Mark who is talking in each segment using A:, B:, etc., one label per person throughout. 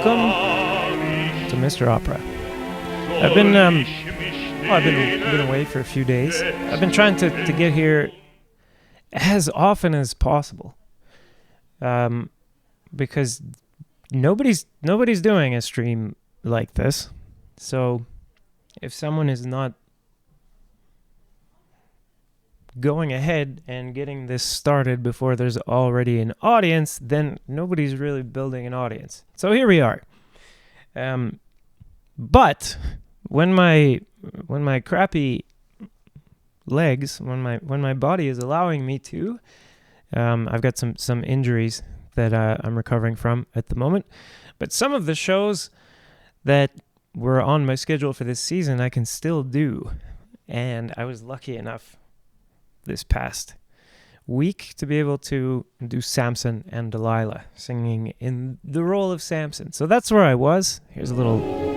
A: welcome to Mr. Opera. I've been away for a few days. I've been trying to get here as often as possible, because nobody's doing a stream like this. So if someone is not going ahead and getting this started before there's already an audience, then nobody's really building an audience. So here we are. But when my crappy legs, when my body is allowing me to, I've got some injuries that I'm recovering from at the moment. But some of the shows that were on my schedule for this season, I can still do. And I was lucky enough this past week to be able to do Samson and Delilah, singing in the role of Samson. So that's where I was. Here's a little...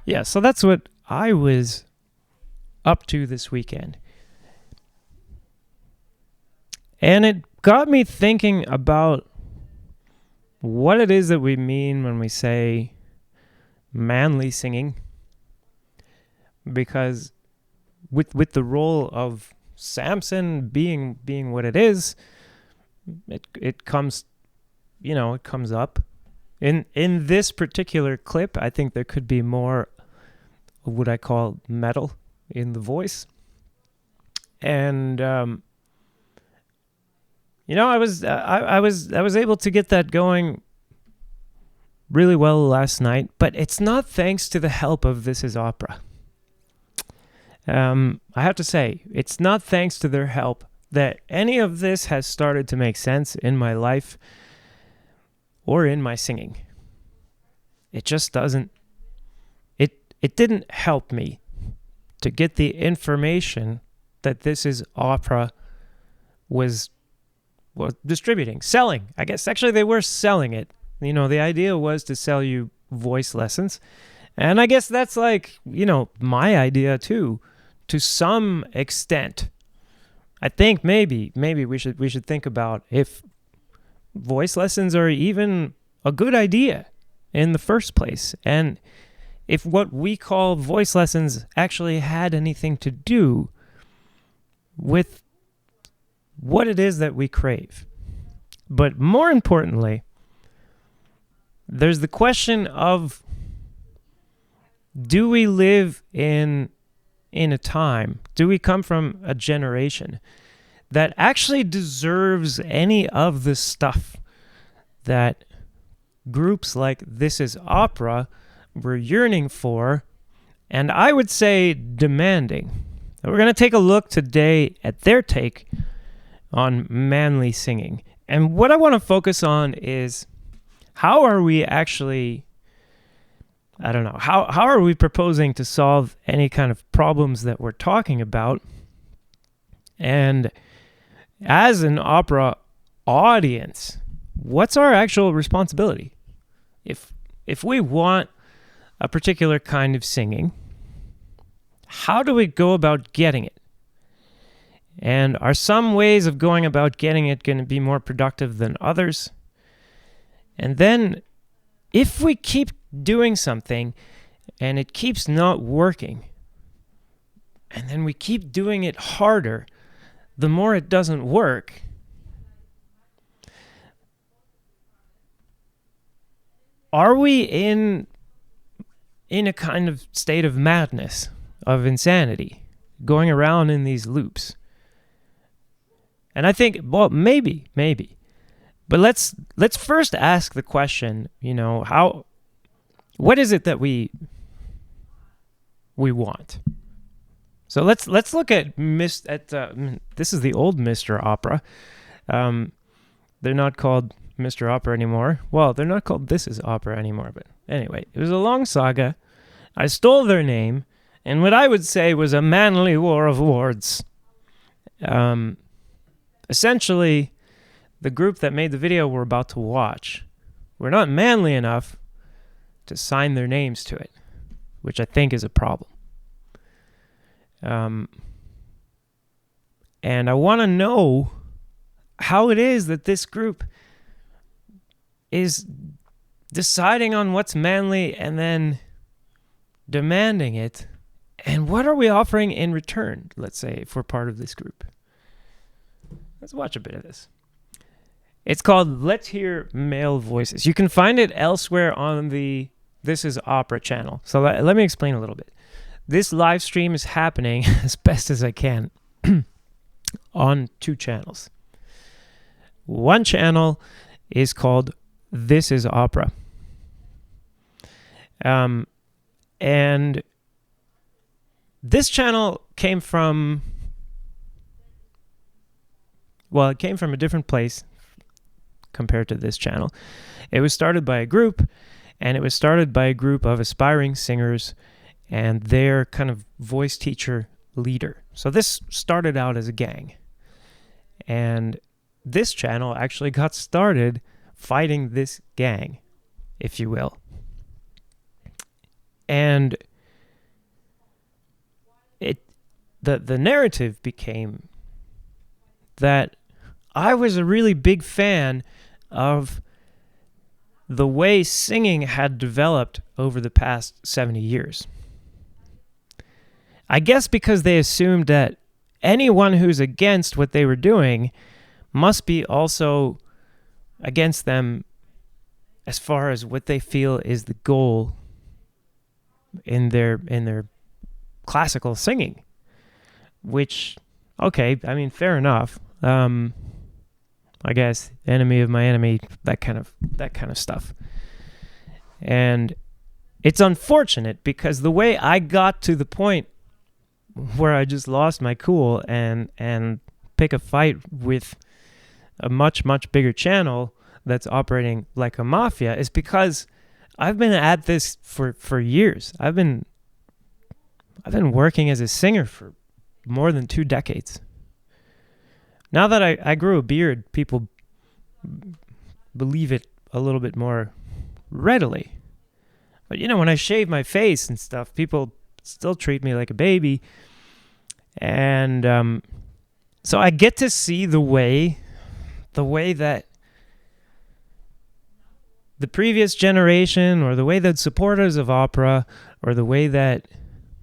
A: Yeah, so that's what I was up to this weekend. And it got me thinking about what it is that we mean when we say manly singing. Because with the role of Samson being what it is, it comes, it comes up. In this particular clip, I think there could be more of what I call metal in the voice. And I was able to get that going really well last night, but it's not thanks to the help of This Is Opera. I have to say, it's not thanks to their help that any of this has started to make sense in my life or in my singing. It just doesn't. It didn't help me to get the information that This Is Opera was distributing, selling. I guess actually they were selling it. The idea was to sell you voice lessons. And I guess that's my idea too, to some extent. I think maybe we should think about if voice lessons are even a good idea in the first place, and if what we call voice lessons actually had anything to do with what it is that we crave. But more importantly, there's the question of, do we live in a time, do we come from a generation that actually deserves any of the stuff that groups like This Is Opera were yearning for, and I would say demanding? And we're going to take a look today at their take on manly singing. And what I want to focus on is, how are we actually, how are we proposing to solve any kind of problems that we're talking about? And as an opera audience, what's our actual responsibility? If we want a particular kind of singing, how do we go about getting it? And are some ways of going about getting it going to be more productive than others? And then, if we keep doing something and it keeps not working, and then we keep doing it harder, the more it doesn't work, are we in a kind of state of madness, of insanity, going around in these loops? And I think, well, maybe. But let's first ask the question, what is it that we want? So let's look at this is the old Mr. Opera. They're not called Mr. Opera anymore. Well, they're not called This Is Opera anymore, but anyway, it was a long saga. I stole their name, and what I would say was a manly war of words. essentially, the group that made the video we're about to watch were not manly enough to sign their names to it, which I think is a problem. And I want to know how it is that this group is deciding on what's manly and then demanding it. And what are we offering in return, let's say, if we're part of this group? Let's watch a bit of this. It's called Let's Hear Male Voices. You can find it elsewhere on the This Is Opera channel. So let me explain a little bit. This live stream is happening as best as I can on 2 channels. One channel is called This Is Opera. And this channel came from, well, it came from a different place compared to this channel. It was started by a group, and it was started by a group of aspiring singers and their kind of voice teacher leader. So this started out as a gang. And this channel actually got started fighting this gang, if you will. And the narrative became that I was a really big fan of the way singing had developed over the past 70 years. I guess because they assumed that anyone who's against what they were doing must be also against them as far as what they feel is the goal in their classical singing. Which, okay, I mean, fair enough. I guess enemy of my enemy, that kind of stuff. And it's unfortunate because the way I got to the point where I just lost my cool and pick a fight with a much, much bigger channel that's operating like a mafia is because I've been at this for years. I've been working as a singer for more than 2 decades. Now that I grew a beard, people believe it a little bit more readily. But when I shave my face and stuff, people still treat me like a baby. And so I get to see the way that the previous generation, or the way that supporters of opera, or the way that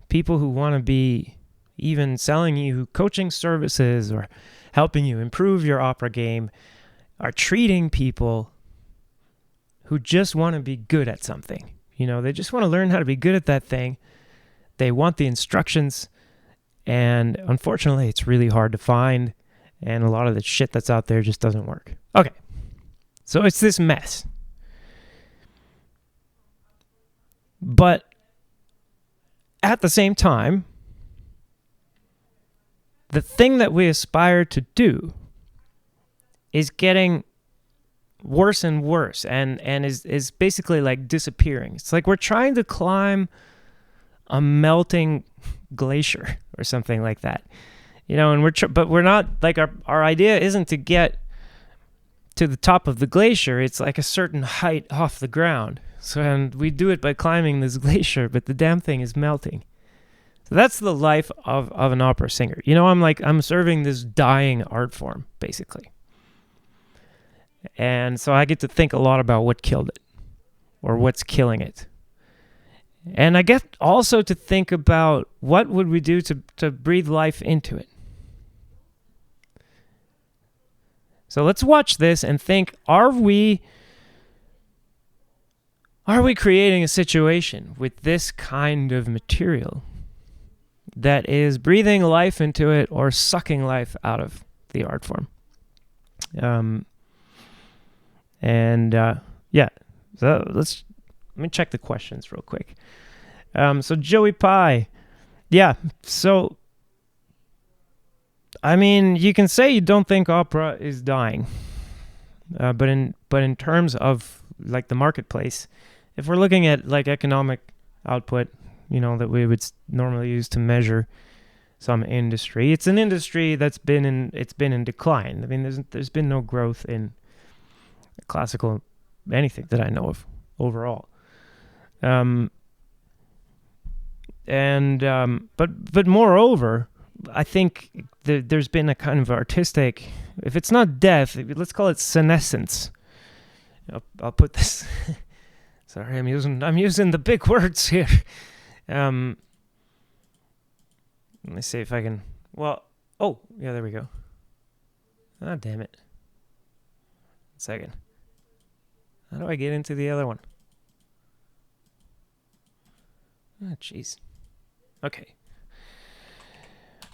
A: people who want to be even selling you coaching services or helping you improve your opera game are treating people who just want to be good at something. They just want to learn how to be good at that thing. They want the instructions, and unfortunately it's really hard to find, and a lot of the shit that's out there just doesn't work. Okay, so it's this mess. But at the same time, the thing that we aspire to do is getting worse and worse, and is basically like disappearing. It's like we're trying to climb a melting glacier or something like that, and but we're not, like, our idea isn't to get to the top of the glacier. It's like a certain height off the ground. So, and we do it by climbing this glacier, but the damn thing is melting. So that's the life of an opera singer. I'm serving this dying art form, basically. And so I get to think a lot about what killed it, or what's killing it. And I get also to think about what would we do to breathe life into it. So let's watch this and think, are we creating a situation with this kind of material that is breathing life into it or sucking life out of the art form? So let me check the questions real quick. So Joey Pie, so I mean, you can say you don't think opera is dying, but in terms of like the marketplace, if we're looking at like economic output, that we would normally use to measure some industry. It's an industry that's been in decline. I mean, there's been no growth in classical anything that I know of overall. But moreover, I think there's been a kind of artistic, if it's not death, let's call it senescence. I'll put this. Sorry, I'm using the big words here. Let me see if I can. Well, oh yeah, there we go. Ah, damn it. 1 second. How do I get into the other one? Oh, jeez. Okay.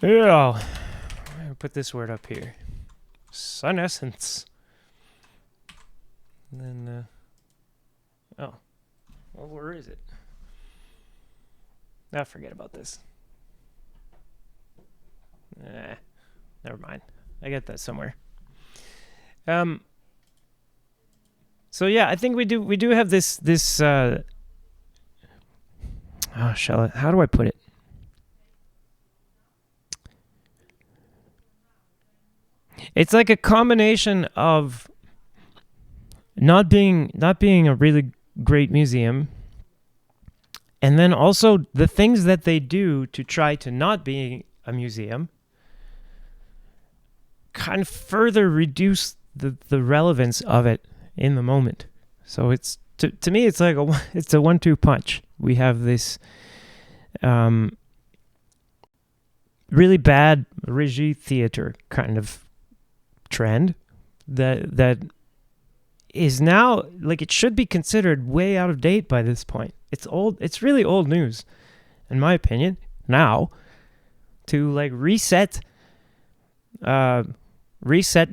A: Yeah. I'm gonna put this word up here. Senescence. And then, oh. Well, where is it? Ah, forget about this. Never mind. I get that somewhere. So yeah, I think we do have this how do I put it? It's like a combination of not being a really great museum, and then also the things that they do to try to not be a museum kind of further reduce the relevance of it in the moment. So it's to me it's like it's a 1-2 punch. We have this really bad Regie theater kind of trend that is now, like, it should be considered way out of date by this point. It's old. It's really old news, in my opinion, now, to like reset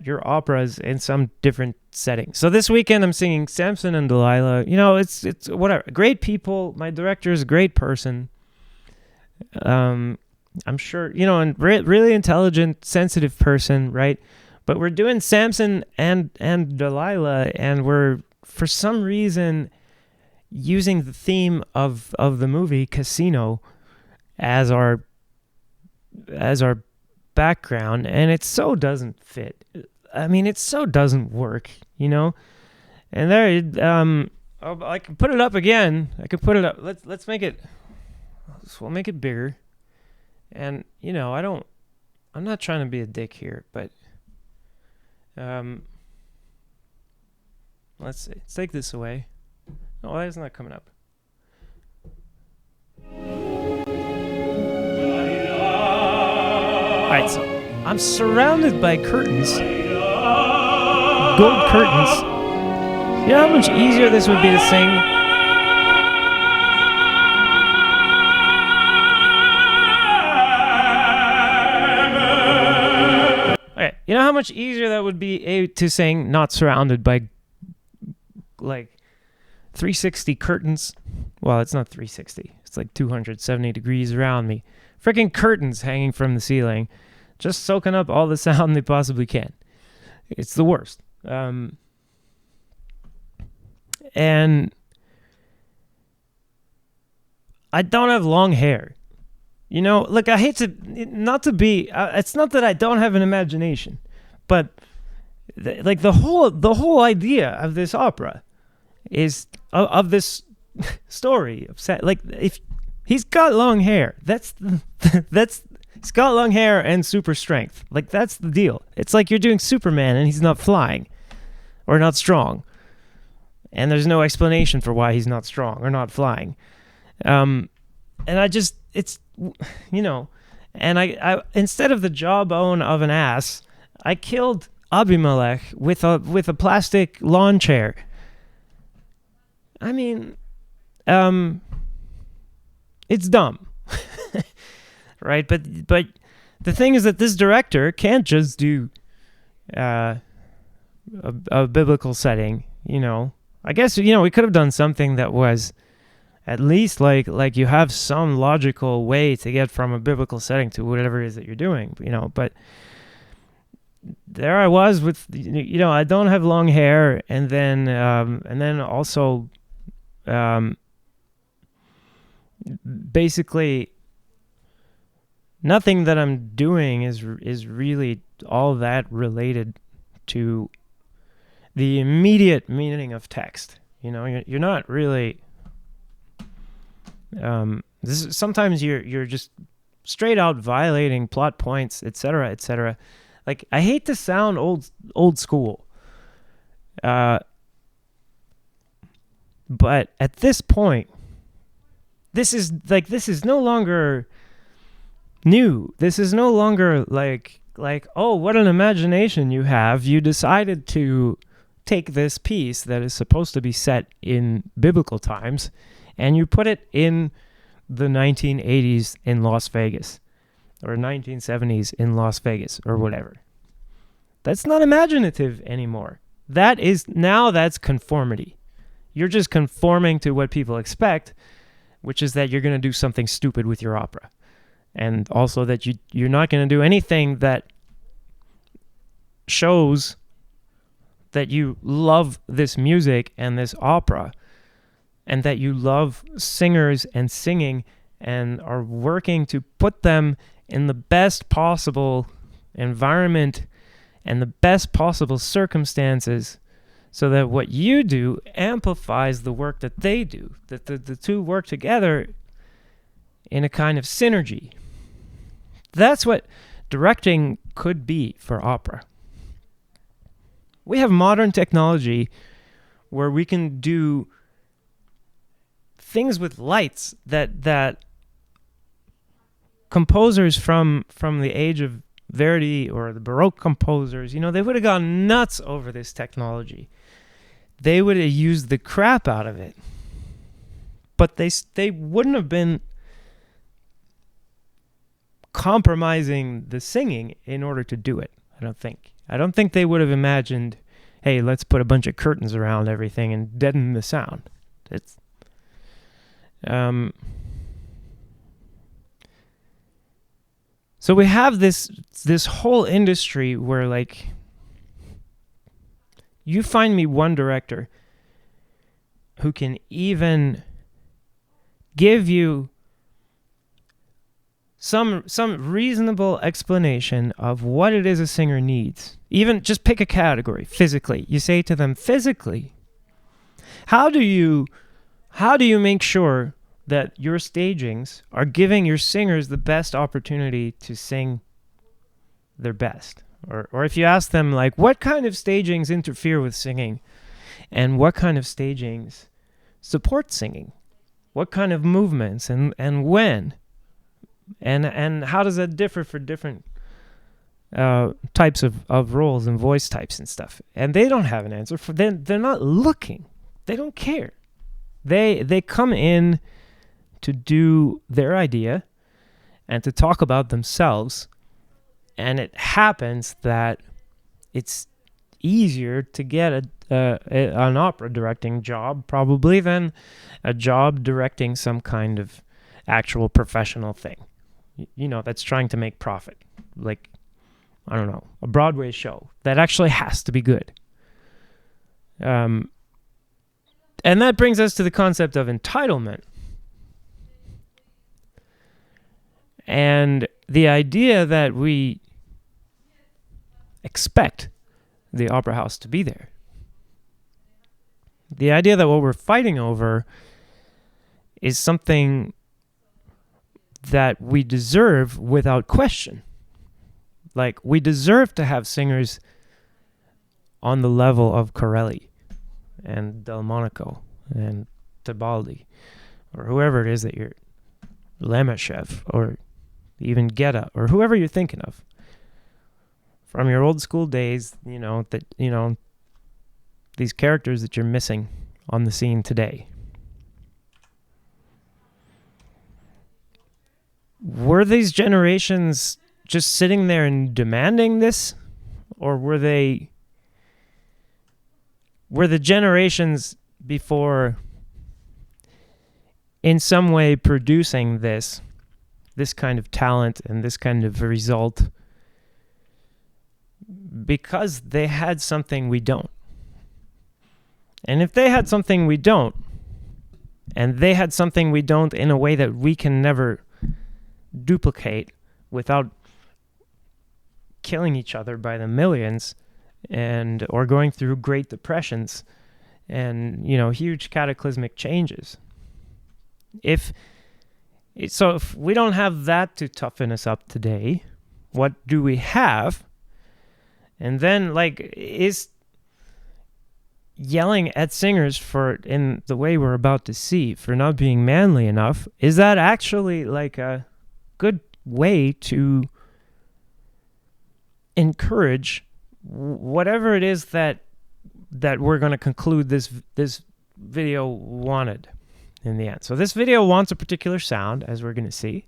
A: your operas in some different setting. So this weekend I'm singing Samson and Delilah. You know, it's whatever. Great people. My director is a great person. I'm sure, you know, and really intelligent, sensitive person, right? But we're doing Samson and Delilah, and we're, for some reason, using the theme of the movie Casino as our background, and it so doesn't fit. I mean, it so doesn't work, you know. And there, I can put it up again. I could put it up. Let's make it. We'll make it bigger. And you know, I'm not trying to be a dick here, but let's see. Let's take this away. Oh, that's not coming up. Alright, so I'm surrounded by curtains. Gold curtains. You know how much easier this would be to sing? Okay, you know how much easier that would be to sing not surrounded by, like, 360 curtains? Well, it's not 360. It's like 270 degrees around me. Freaking curtains hanging from the ceiling, just soaking up all the sound they possibly can. It's the worst. And I don't have long hair. You know, look, I hate to, not to be, it's not that I don't have an imagination, but like the whole idea of this opera is, of this story, like, if he's got long hair, that's he's got long hair and super strength. Like, that's the deal. It's like you're doing Superman and he's not flying or not strong. And there's no explanation for why he's not strong or not flying. And I just, it's, you know, and I instead of the jawbone of an ass, I killed Abimelech with a plastic lawn chair. I mean, it's dumb. Right? But the thing is that this director can't just do a biblical setting, you know. I guess, you know, we could have done something that was at least like you have some logical way to get from a biblical setting to whatever it is that you're doing, you know. But there I was with, you know, I don't have long hair, and then also basically nothing that I'm doing is really all that related to the immediate meaning of text. You're not really. Sometimes you're just straight out violating plot points, etc., etc. Like, I hate to sound old school, but at this point, this is no longer new. This is no longer like, oh, what an imagination you have. You decided to take this piece that is supposed to be set in biblical times and you put it in the 1980s in Las Vegas or 1970s in Las Vegas or whatever. That's not imaginative anymore. That's conformity. You're just conforming to what people expect, which is that you're going to do something stupid with your opera. And also that you're not going to do anything that shows that you love this music and this opera, and that you love singers and singing and are working to put them in the best possible environment and the best possible circumstances so that what you do amplifies the work that they do, that the two work together in a kind of synergy. That's what directing could be for opera. We have modern technology where we can do things with lights that composers from the age of Verdi or the Baroque composers, they would have gone nuts over this technology. They would have used the crap out of it. But they wouldn't have been compromising the singing in order to do it, I don't think. I don't think they would have imagined, hey, let's put a bunch of curtains around everything and deaden the sound. It's so we have this whole industry where, like, you find me one director who can even give you some reasonable explanation of what it is a singer needs. Even just pick a category, physically. You say to them, physically, how do you make sure that your stagings are giving your singers the best opportunity to sing their best? Or if you ask them, like, what kind of stagings interfere with singing and what kind of stagings support singing? What kind of movements and when? And how does that differ for different types of roles and voice types and stuff? And they don't have an answer. They're not looking. They don't care. They come in to do their idea and to talk about themselves. And it happens that it's easier to get an opera directing job probably than a job directing some kind of actual professional thing. That's trying to make profit. Like, I don't know, a Broadway show that actually has to be good. And that brings us to the concept of entitlement. And the idea that we expect the opera house to be there. The idea that what we're fighting over is something that we deserve without question. Like, we deserve to have singers on the level of Corelli and Delmonico and Tebaldi, or whoever it is that you're, Lemeshev, or even Gedda, or whoever you're thinking of from your old school days, these characters that you're missing on the scene today. Were these generations just sitting there and demanding this? Or were the generations before in some way producing this kind of talent and this kind of result because they had something we don't? And if they had something we don't, and they had something we don't in a way that we can never duplicate without killing each other by the millions, or going through great depressions and huge cataclysmic changes. If we don't have that to toughen us up today, what do we have? And then, is yelling at singers in the way we're about to see, for not being manly enough, is that actually a good way to encourage whatever it is that we're going to conclude this video wanted in the end? So this video wants a particular sound, as we're going to see.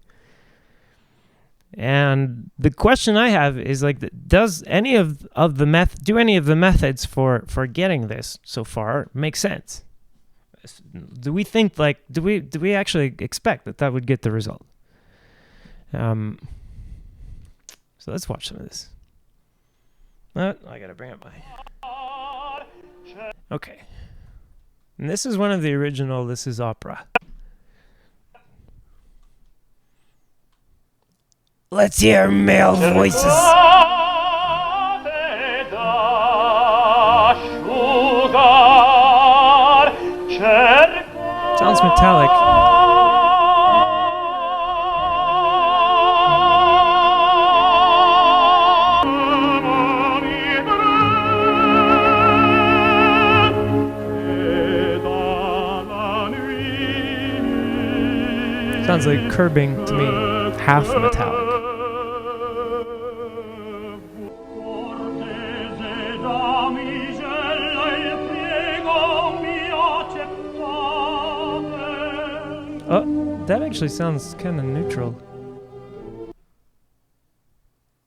A: And the question I have is does any of the methods for getting this so far make sense? Do we think do we actually expect that would get the result? So let's watch some of this. I gotta bring up my. Okay, and this is one of the original This Is Opera. Let's hear male voices. Sounds metallic. Sounds like curbing to me, half metallic. Oh, that actually sounds kind of neutral,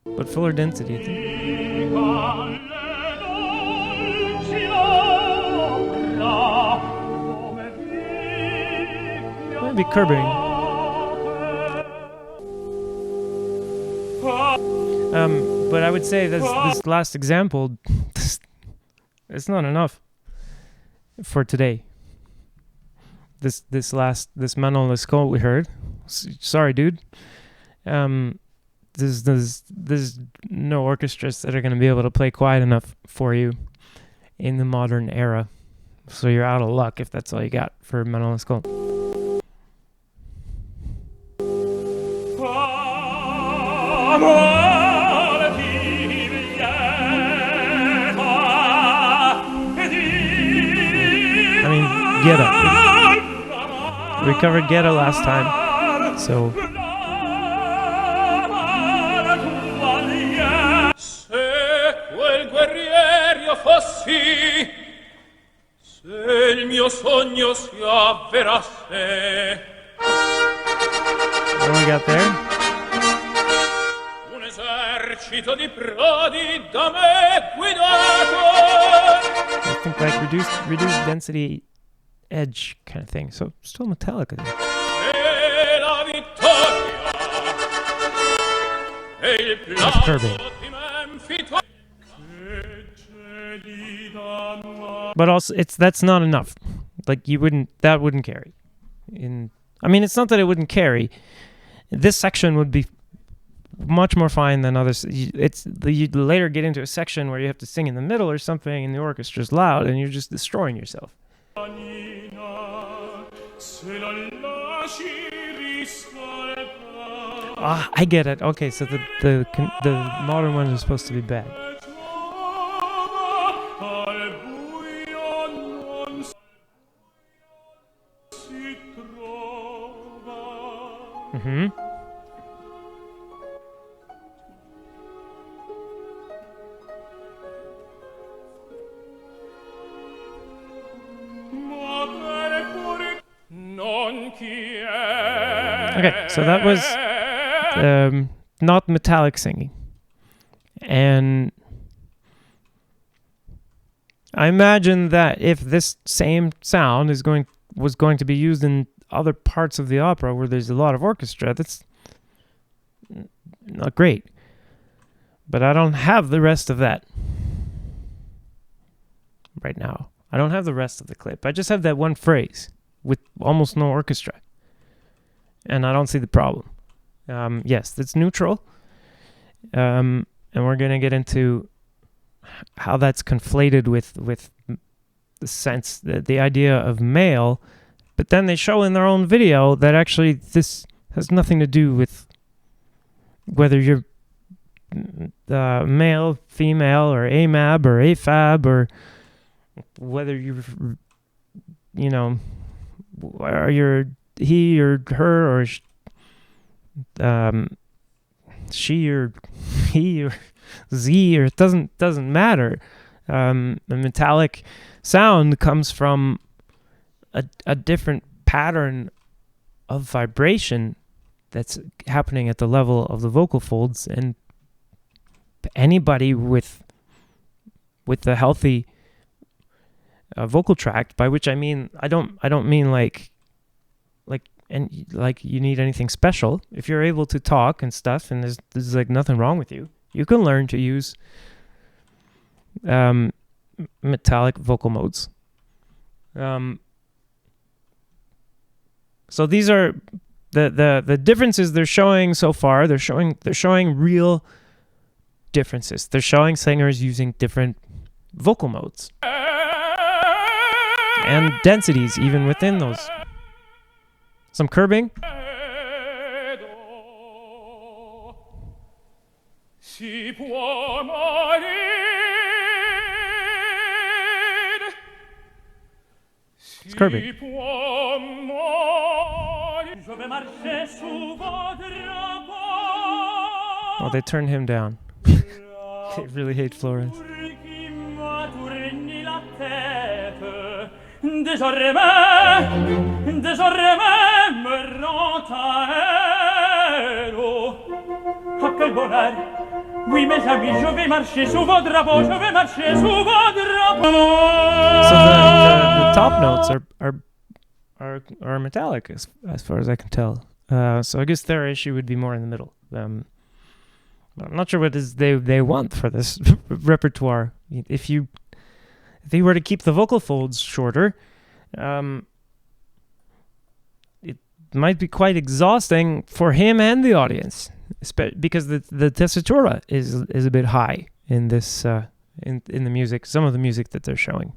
A: but fuller density, I think. Might be curbing. But I would say this last example, it's not enough for today. This Manon Lescaut we heard. Sorry, dude. There's no orchestras that are going to be able to play quiet enough for you in the modern era. So you're out of luck if that's all you got for Manon Lescaut. Ghetto. We covered Ghetto last time, so.
B: Se quel guerriero fossi, se il mio sogno si avverasse.
A: What we got there?
B: Un esercito di prodi da me guidato.
A: I think reduced density edge kind of thing, so still metallic.
B: E la vittoria e il plauso di Memphis.
A: But also, that's not enough. That wouldn't carry. It's not that it wouldn't carry. This section would be much more fine than others. You'd later get into a section where you have to sing in the middle or something, and the orchestra's loud, and you're just destroying yourself. I get it. Okay, so the modern one is supposed to be bad. Mm-hmm. Okay, so that was not metallic singing. And I imagine that if this same sound was going to be used in other parts of the opera where there's a lot of orchestra, that's not great. But I don't have the rest of that right now. I don't have the rest of the clip. I just have that one phrase with almost no orchestra. And I don't see the problem. Yes, it's neutral. And we're going to get into how that's conflated with the sense, the idea of male. But then they show in their own video that actually this has nothing to do with whether you're male, female, or AMAB or AFAB, or whether you're, or you're he or her, or she or he or Z, or it doesn't matter. The metallic sound comes from a different pattern of vibration that's happening at the level of the vocal folds, and anybody with a healthy vocal tract, by which I mean I don't mean like you need anything special. If you're able to talk and stuff, and there's like nothing wrong with you, you can learn to use metallic vocal modes. So these are the differences they're showing so far. They're showing real differences. They're showing singers using different vocal modes and densities even within those. Some curbing.
B: Si può morir.
A: It's curbing.
B: Si può morir. Je vais marcher sous vos drapeaux.
A: Oh, they turned him down. They really hate Flores.
B: Qui m'a tourné la tête. Désormais me rend à elle. Ah, quel bonheur! Oui, mes amis, je vais marcher sous vos drapeaux, je vais marcher sous vos drapeaux.
A: So the top notes are metallic as far as I can tell. So I guess their issue would be more in the middle. I'm not sure what they want for this repertoire. If they were to keep the vocal folds shorter, it might be quite exhausting for him and the audience, because the tessitura is a bit high in this in the music, some of the music that they're showing.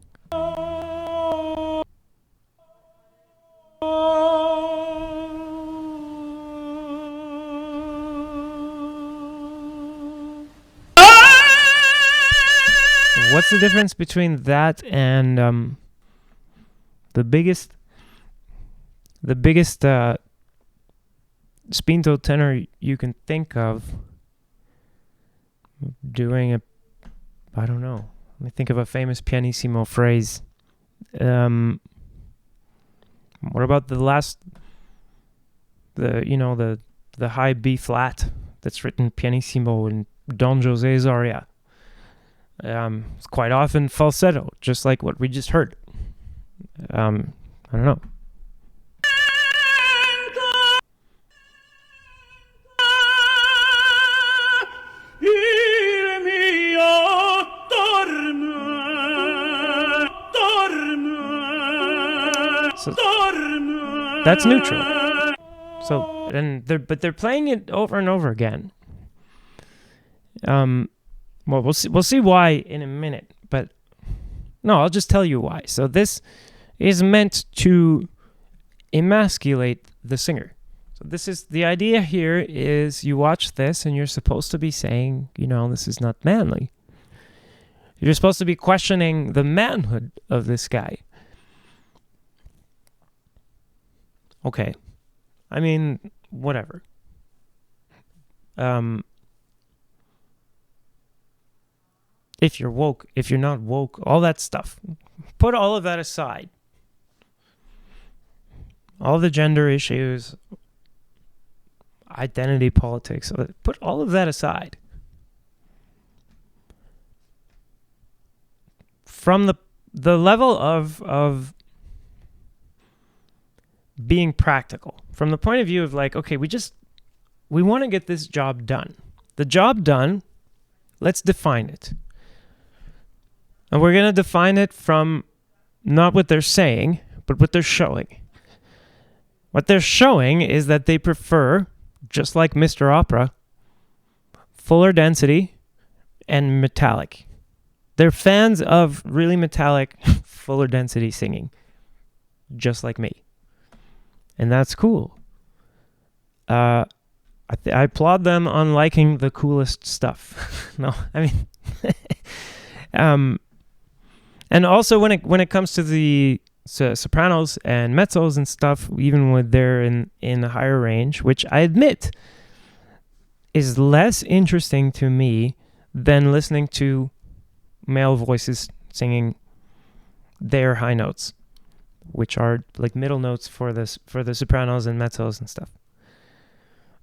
A: What's the difference between that and the biggest spinto tenor you can think of doing a, I don't know. Let me think of a famous pianissimo phrase. What about the high B flat that's written pianissimo in Don Jose's aria? It's quite often falsetto, just like what we just heard. I don't know. So that's neutral. So they're playing it over and over again. Well, we'll see why in a minute, but no, I'll just tell you why. So this is meant to emasculate the singer. So this is the idea here is you watch this and you're supposed to be saying, this is not manly. You're supposed to be questioning the manhood of this guy. Okay. I mean, whatever. If you're woke, if you're not woke, all that stuff. Put all of that aside. All the gender issues, identity politics, put all of that aside. From the level of being practical, from the point of view of like, okay, we want to get this job done. The job done, let's define it. And we're going to define it from not what they're saying, but what they're showing. What they're showing is that they prefer just like Mr. Opera, fuller density and metallic. They're fans of really metallic, fuller density singing, just like me. And that's cool. I applaud them on liking the coolest stuff. No, I mean, and also when it comes to the sopranos and mezzos and stuff, even when they're in a higher range, which I admit is less interesting to me than listening to male voices singing their high notes, which are like middle notes for the sopranos and mezzos and stuff.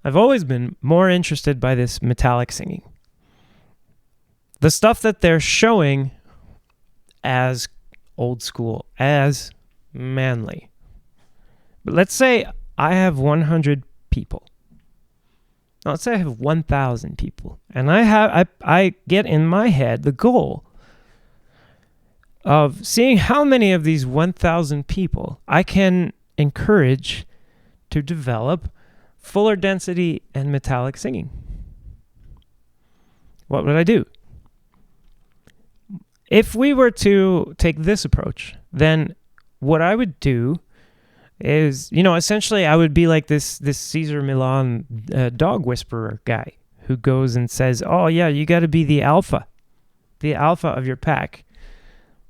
A: I've always been more interested by this metallic singing. The stuff that they're showing as old school, as manly. But let's say I have 100 people. Now, let's say I have 1,000 people, and I get in my head the goal of seeing how many of these 1,000 people I can encourage to develop fuller density and metallic singing. What would I do? If we were to take this approach, then what I would do is, essentially I would be like this Cesar Millan dog whisperer guy who goes and says, oh yeah, you got to be the alpha of your pack,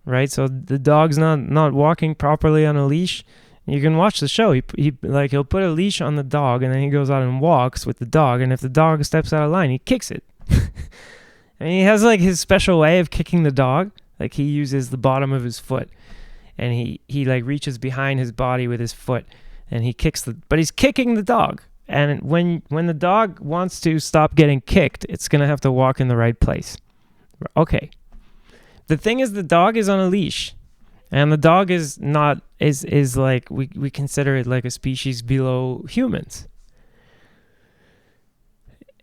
A: right? So the dog's not walking properly on a leash. You can watch the show. He'll put a leash on the dog, and then he goes out and walks with the dog. And if the dog steps out of line, he kicks it. And he has like his special way of kicking the dog. Like he uses the bottom of his foot, and he like reaches behind his body with his foot, and he kicks but he's kicking the dog. And when the dog wants to stop getting kicked, it's gonna have to walk in the right place. Okay. The thing is, the dog is on a leash. And the dog is not, is like, we consider it like a species below humans.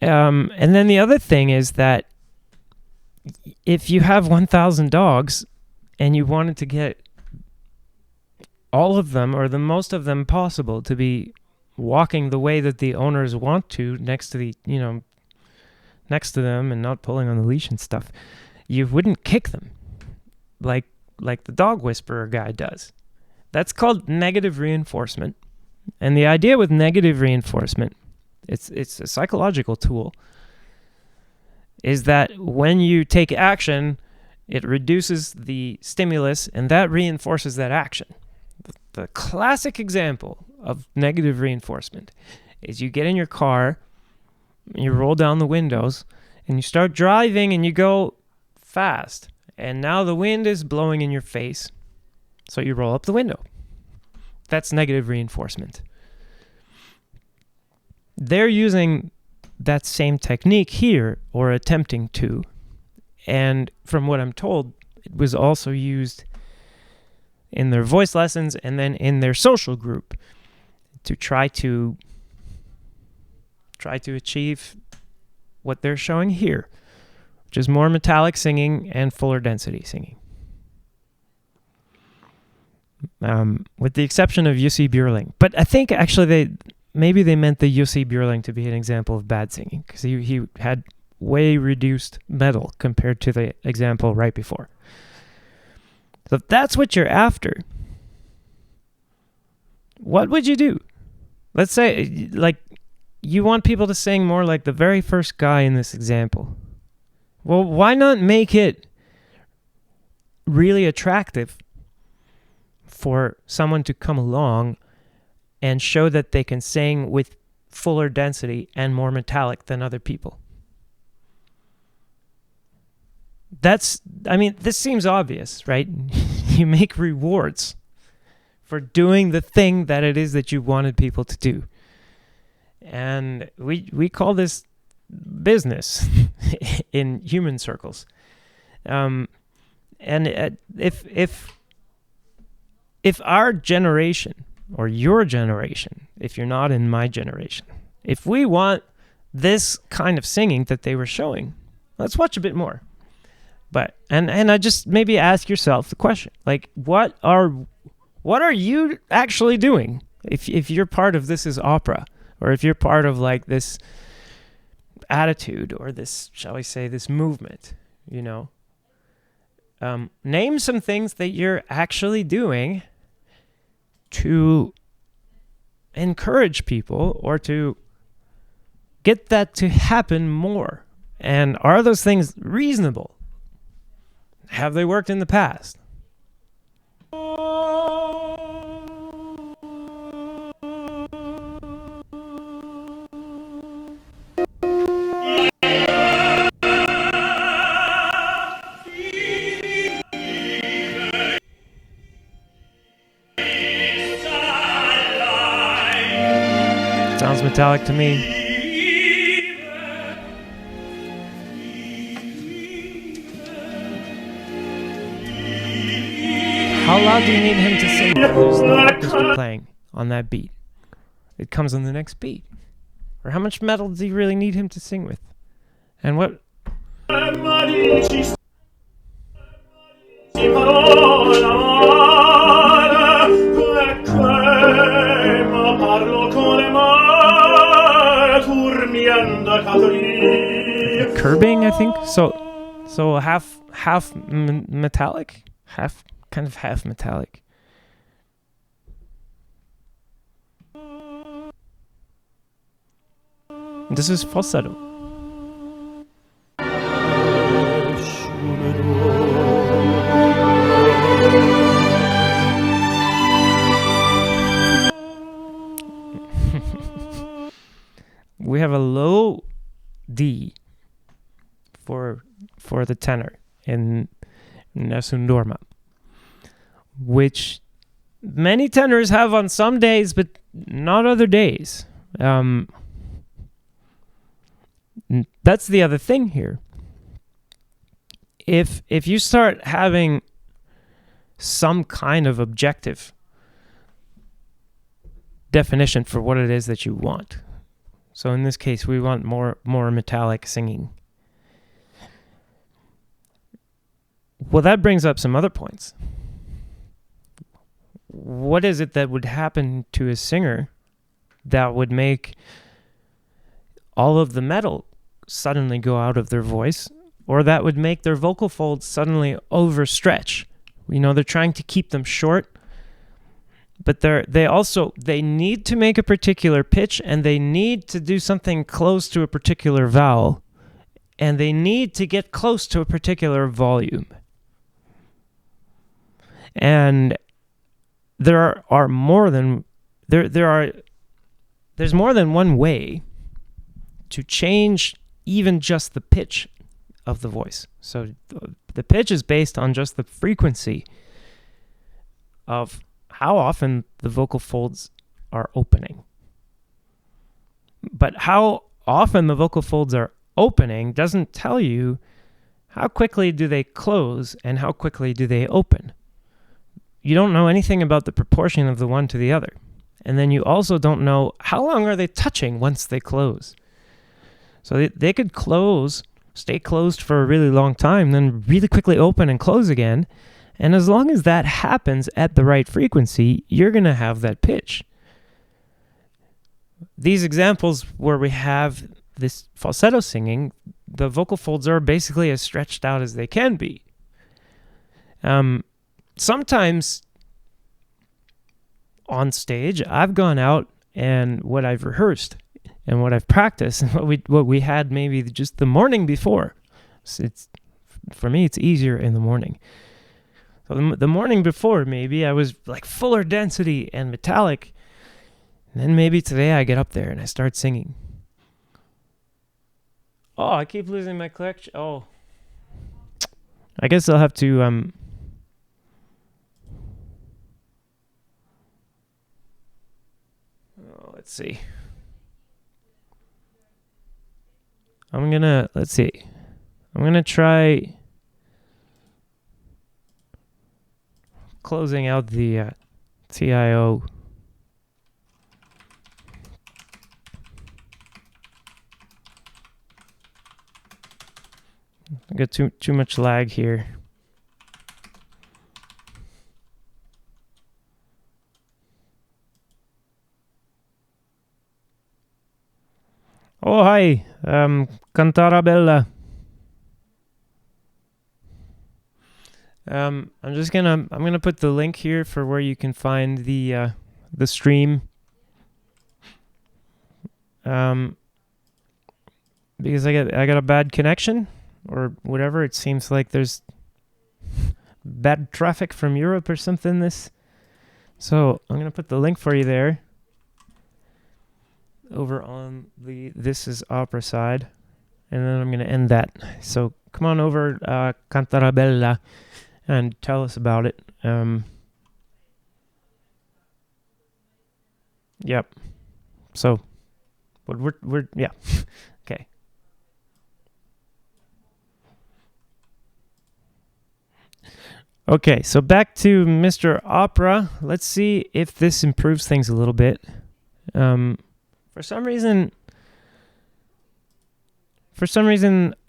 A: And then the other thing is that if you have 1,000 dogs and you wanted to get all of them or the most of them possible to be walking the way that the owners want to next to them and not pulling on the leash and stuff, you wouldn't kick them like the dog whisperer guy does. That's called negative reinforcement. And the idea with negative reinforcement, it's a psychological tool, is that when you take action, it reduces the stimulus and that reinforces that action. The classic example of negative reinforcement is you get in your car, you roll down the windows, and you start driving and you go fast. And now the wind is blowing in your face, so you roll up the window. That's negative reinforcement. They're using that same technique here, or attempting to. And from what I'm told, it was also used in their voice lessons and then in their social group to try to achieve what they're showing here, which is more metallic singing and fuller density singing. With the exception of Jussi Björling. But I think actually they meant the Jussi Björling to be an example of bad singing, because he had way reduced metal compared to the example right before. So if that's what you're after, what would you do? Let's say, like, you want people to sing more like the very first guy in this example. Well, why not make it really attractive for someone to come along and show that they can sing with fuller density and more metallic than other people? This seems obvious, right? You make rewards for doing the thing that it is that you wanted people to do. And we call this business in human circles. And if our generation, or your generation, if you're not in my generation, if we want this kind of singing that they were showing, let's watch a bit more. But and I just maybe ask yourself the question, like, what are you actually doing if you're part of This Is Opera? or if you're part of like this attitude or this, shall we say, this movement, you know, name some things that you're actually doing to encourage people or to get that to happen more. And are those things reasonable? Have they worked in the past? Sounds metallic to me. How loud do you need him to sing when there's no orchestra playing on that beat? It comes on the next beat. Or how much metal do you really need him to sing with? And what? Curbing, I think. So half metallic, half metallic. This is falsetto. We have a low D for the tenor in Nessun Dorma, which many tenors have on some days, but not other days. That's the other thing here. If you start having some kind of objective definition for what it is that you want, so in this case, we want more metallic singing. Well, that brings up some other points. What is it that would happen to a singer that would make all of the metal suddenly go out of their voice, or that would make their vocal folds suddenly overstretch? You know, they're trying to keep them short, but they need to make a particular pitch, and they need to do something close to a particular vowel, and they need to get close to a particular volume. And there's more than one way to change even just the pitch of the voice. So the pitch is based on just the frequency of how often the vocal folds are opening. But how often the vocal folds are opening doesn't tell you how quickly do they close and how quickly do they open. You don't know anything about the proportion of the one to the other. And then you also don't know how long are they touching once they close. So they could stay closed for a really long time, then really quickly open and close again. And as long as that happens at the right frequency, you're going to have that pitch. These examples where we have this falsetto singing, the vocal folds are basically as stretched out as they can be. Sometimes on stage, I've gone out and what I've rehearsed and what I've practiced and what we had maybe just the morning before. So for me, it's easier in the morning. So the morning before, maybe I was like fuller density and metallic. And then maybe today I get up there and I start singing. Oh, I keep losing my collection. Oh, I guess I'll have to let's see. I'm gonna try closing out the TIO. I got too much lag here. Oh, hi. Cantarabella. I'm gonna put the link here for where you can find the stream. Because I got a bad connection or whatever. It seems like there's bad traffic from Europe or something. So I'm gonna put the link for you there. Over on the This Is Opera side, and then I'm going to end that. So come on over, Cantarabella, and tell us about it. Yep. So, but we're yeah. Okay. Okay, so back to Mr. Opera. Let's see if this improves things a little bit. For some reason,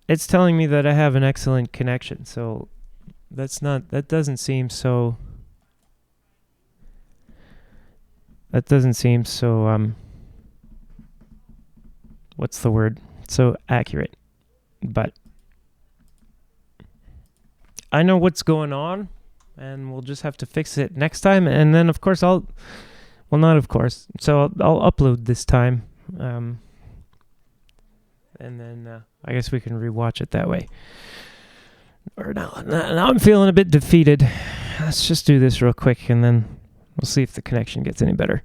A: it's telling me that I have an excellent connection. So that doesn't seem so what's the word? So accurate. But I know what's going on, and we'll just have to fix it next time. And then, of course, not of course. So I'll upload this time, and then I guess we can rewatch it that way. Or now I'm feeling a bit defeated. Let's just do this real quick, and then we'll see if the connection gets any better.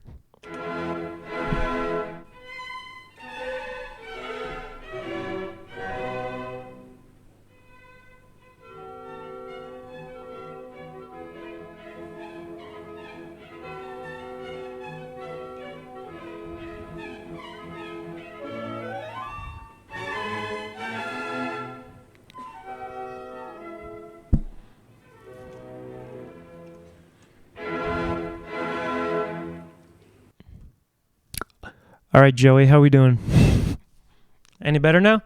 A: All right, Joey, how we doing? Any better now?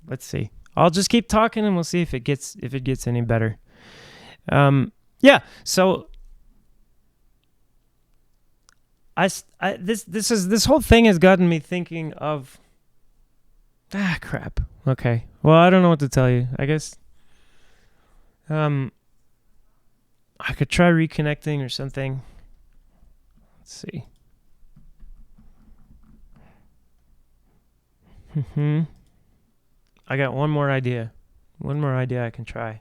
A: Let's see. I'll just keep talking and we'll see if it gets any better. Yeah. So this whole thing has gotten me thinking of crap. Okay. Well, I don't know what to tell you. I guess I could try reconnecting or something. Let's see. I got one more idea. One more idea I can try.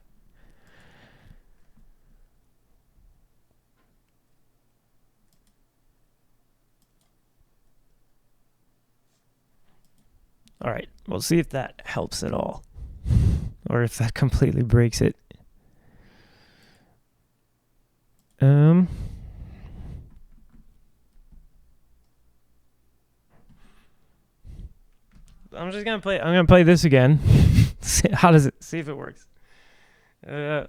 A: All right, we'll see if that helps at all, or if that completely breaks it. I'm gonna play this again. How does it? See if it works. Why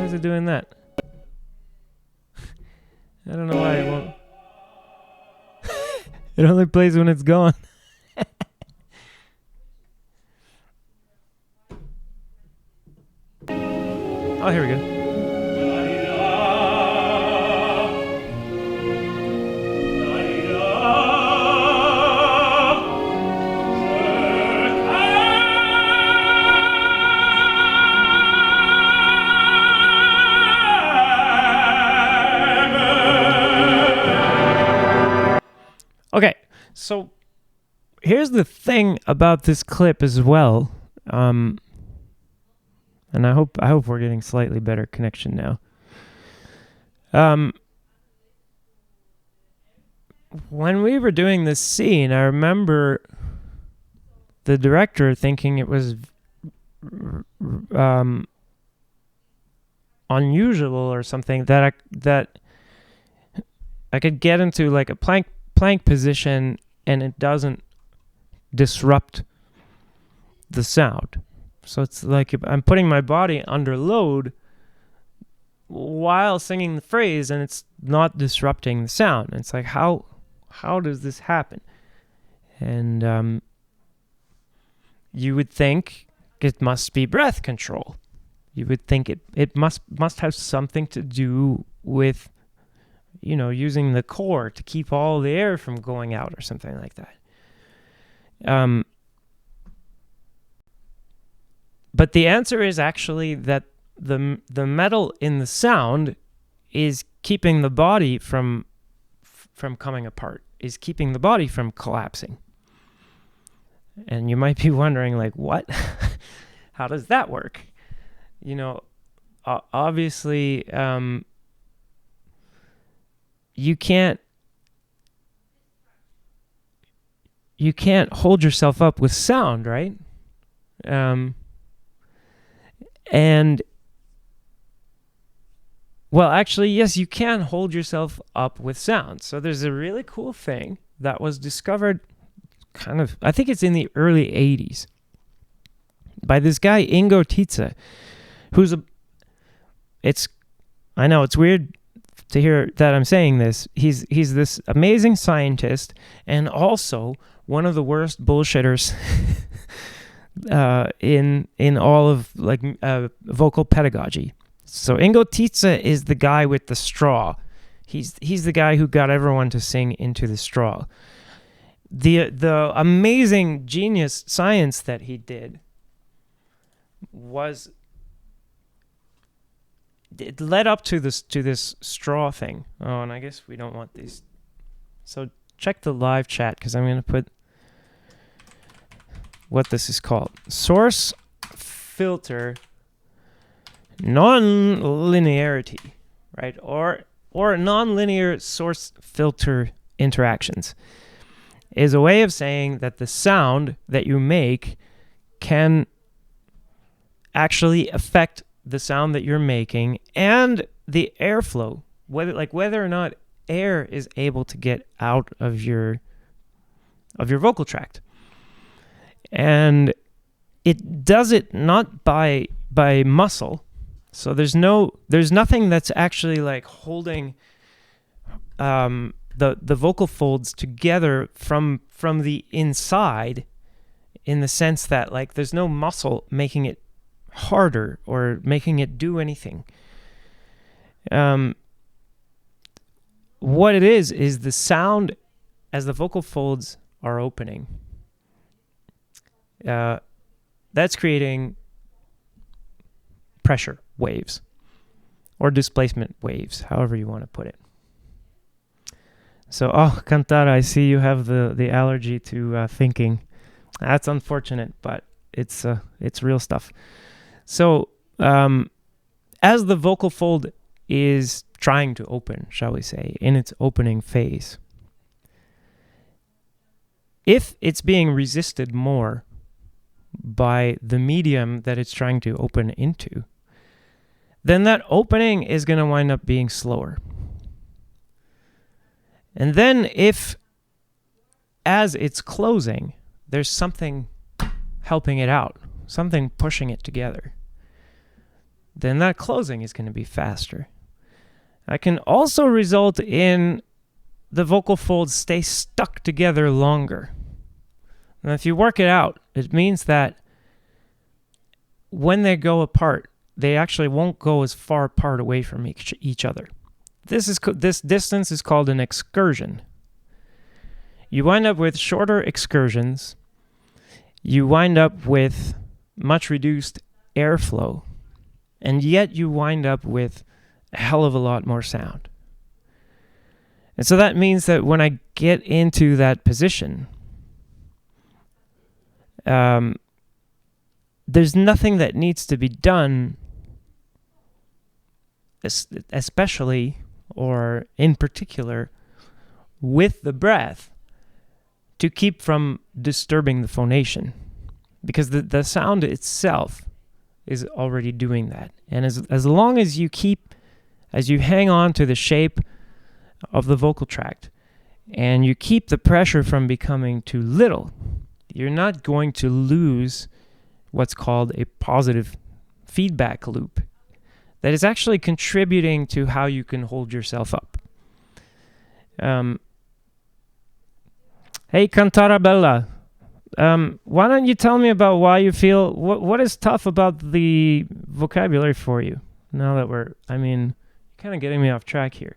A: is it doing that? I don't know why it won't. It only plays when it's gone. Oh, here we go. Okay, so here's the thing about this clip as well, and I hope we're getting slightly better connection now. When we were doing this scene, I remember the director thinking it was unusual or something that I could get into like a plank position and it doesn't disrupt the sound. So it's like I'm putting my body under load while singing the phrase and it's not disrupting the sound. It's like how does this happen? And you would think it must be breath control. You would think it must have something to do with, using the core to keep all the air from going out or something like that. But the answer is actually that the metal in the sound is keeping the body from coming apart, is keeping the body from collapsing. And you might be wondering, like, what? How does that work? Obviously, you can't hold yourself up with sound, right? And well, actually, yes, you can hold yourself up with sound. So there's a really cool thing that was discovered I think it's in the early 80s by this guy, Ingo Tietze, I know it's weird to hear that I'm saying this. He's this amazing scientist and also one of the worst bullshitters in all of vocal pedagogy. So Ingo Tietze is the guy with the straw. He's the guy who got everyone to sing into the straw. The amazing genius science that he did it led up to this straw thing. Oh, and I guess we don't want these. So check the live chat because I'm going to put what this is called. Source filter non-linearity, right? Or non-linear source filter interactions is a way of saying that the sound that you make can actually affect the sound that you're making and the airflow, whether or not air is able to get out of your vocal tract. And it does it not by muscle. So there's nothing that's actually like holding the vocal folds together from the inside, in the sense that like there's no muscle making it harder or making it do anything. What it is the sound as the vocal folds are opening. That's creating pressure waves or displacement waves, however you want to put it. So, Kantara, I see you have the allergy to thinking. That's unfortunate, but it's real stuff. So, as the vocal fold is trying to open, shall we say, in its opening phase, if it's being resisted more by the medium that it's trying to open into, then that opening is going to wind up being slower. And then if, as it's closing, there's something helping it out, something pushing it together, then that closing is going to be faster. That can also result in the vocal folds stay stuck together longer. And if you work it out, it means that when they go apart, they actually won't go as far apart away from each other. This distance is called an excursion. You wind up with shorter excursions. You wind up with much reduced airflow. And yet you wind up with a hell of a lot more sound. And so that means that when I get into that position, there's nothing that needs to be done, especially or in particular with the breath, to keep from disturbing the phonation, because the sound itself is already doing that. And as long as you hang on to the shape of the vocal tract and you keep the pressure from becoming too little, you're not going to lose what's called a positive feedback loop that is actually contributing to how you can hold yourself up. Hey, Cantarabella. why don't you tell me about why you feel, what is tough about the vocabulary for you? Now that kind of getting me off track here.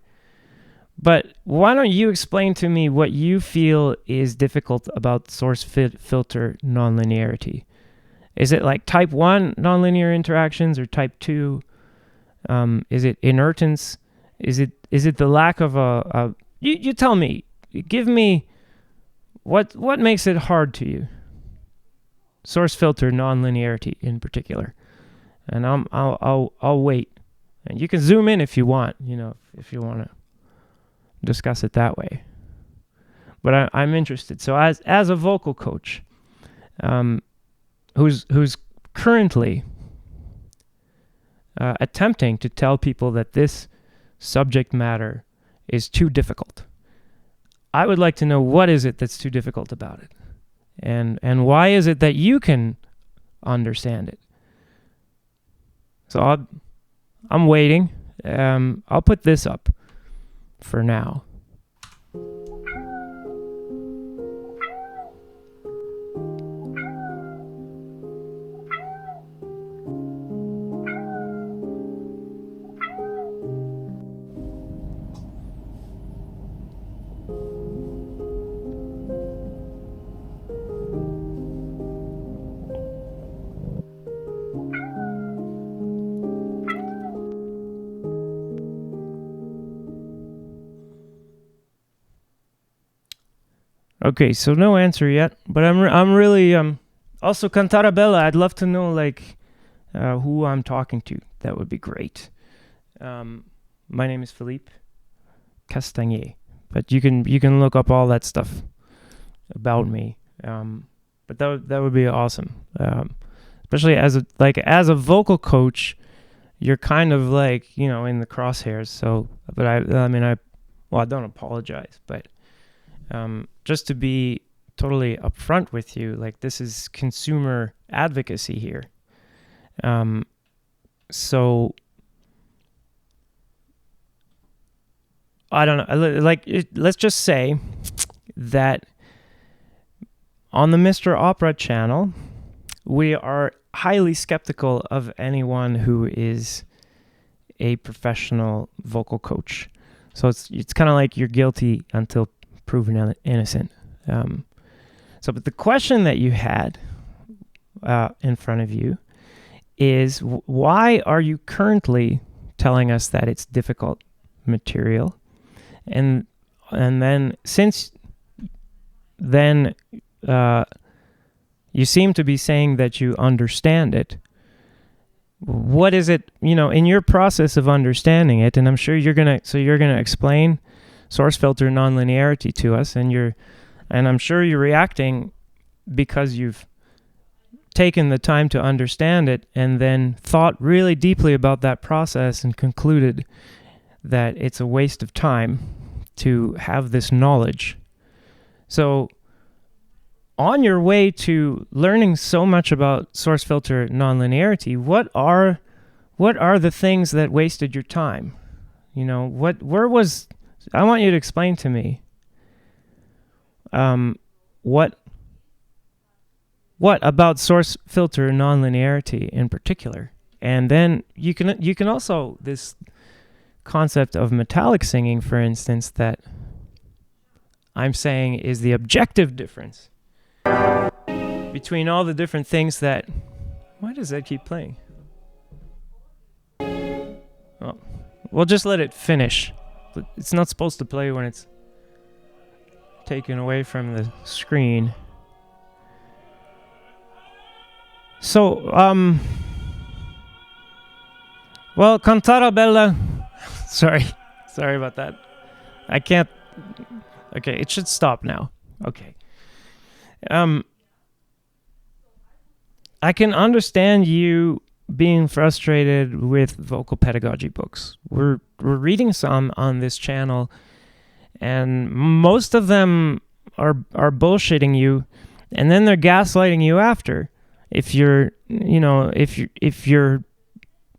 A: But why don't you explain to me what you feel is difficult about source filter nonlinearity? Is it like type 1 nonlinear interactions or type 2? Is it inertance? Is it the lack of you tell me. Give me what makes it hard to you? Source filter nonlinearity in particular. And I'll wait. And you can zoom in if you want, if you want to discuss it that way. But I'm interested. So as a vocal coach, who's currently attempting to tell people that this subject matter is too difficult, I would like to know, what is it that's too difficult about it, and why is it that you can understand it? So I'm waiting. I'll put this up for now. Okay, so no answer yet, but I'm really also Cantata Bella. I'd love to know who I'm talking to. That would be great. My name is Philippe Castagnier, but you can look up all that stuff about me. But that would be awesome. Especially as a vocal coach, you're kind of in the crosshairs. So, but I don't apologize, but. Just to be totally upfront with you, this is consumer advocacy here. So I don't know, let's just say that on the Mr. Opera channel, we are highly skeptical of anyone who is a professional vocal coach. So it's kind of like you're guilty until proven innocent. But the question that you had in front of you is, why are you currently telling us that it's difficult material? And then since then you seem to be saying that you understand it. What is it, in your process of understanding it, and I'm sure you're gonna explain source filter nonlinearity to us, and I'm sure you're reacting because you've taken the time to understand it and then thought really deeply about that process and concluded that it's a waste of time to have this knowledge. So on your way to learning so much about source filter nonlinearity, what are the things that wasted your time? I want you to explain to me what about source filter nonlinearity in particular, and then you can also, this concept of metallic singing, for instance, that I'm saying is the objective difference between all the different things that. Why does that keep playing? Oh, we'll just let it finish. It's not supposed to play when it's taken away from the screen. So, well, Cantata Bella. Sorry about that. I can't. Okay, it should stop now. Okay. I can understand you being frustrated with vocal pedagogy books. We're reading some on this channel, and most of them are bullshitting you, and then they're gaslighting you after. If you're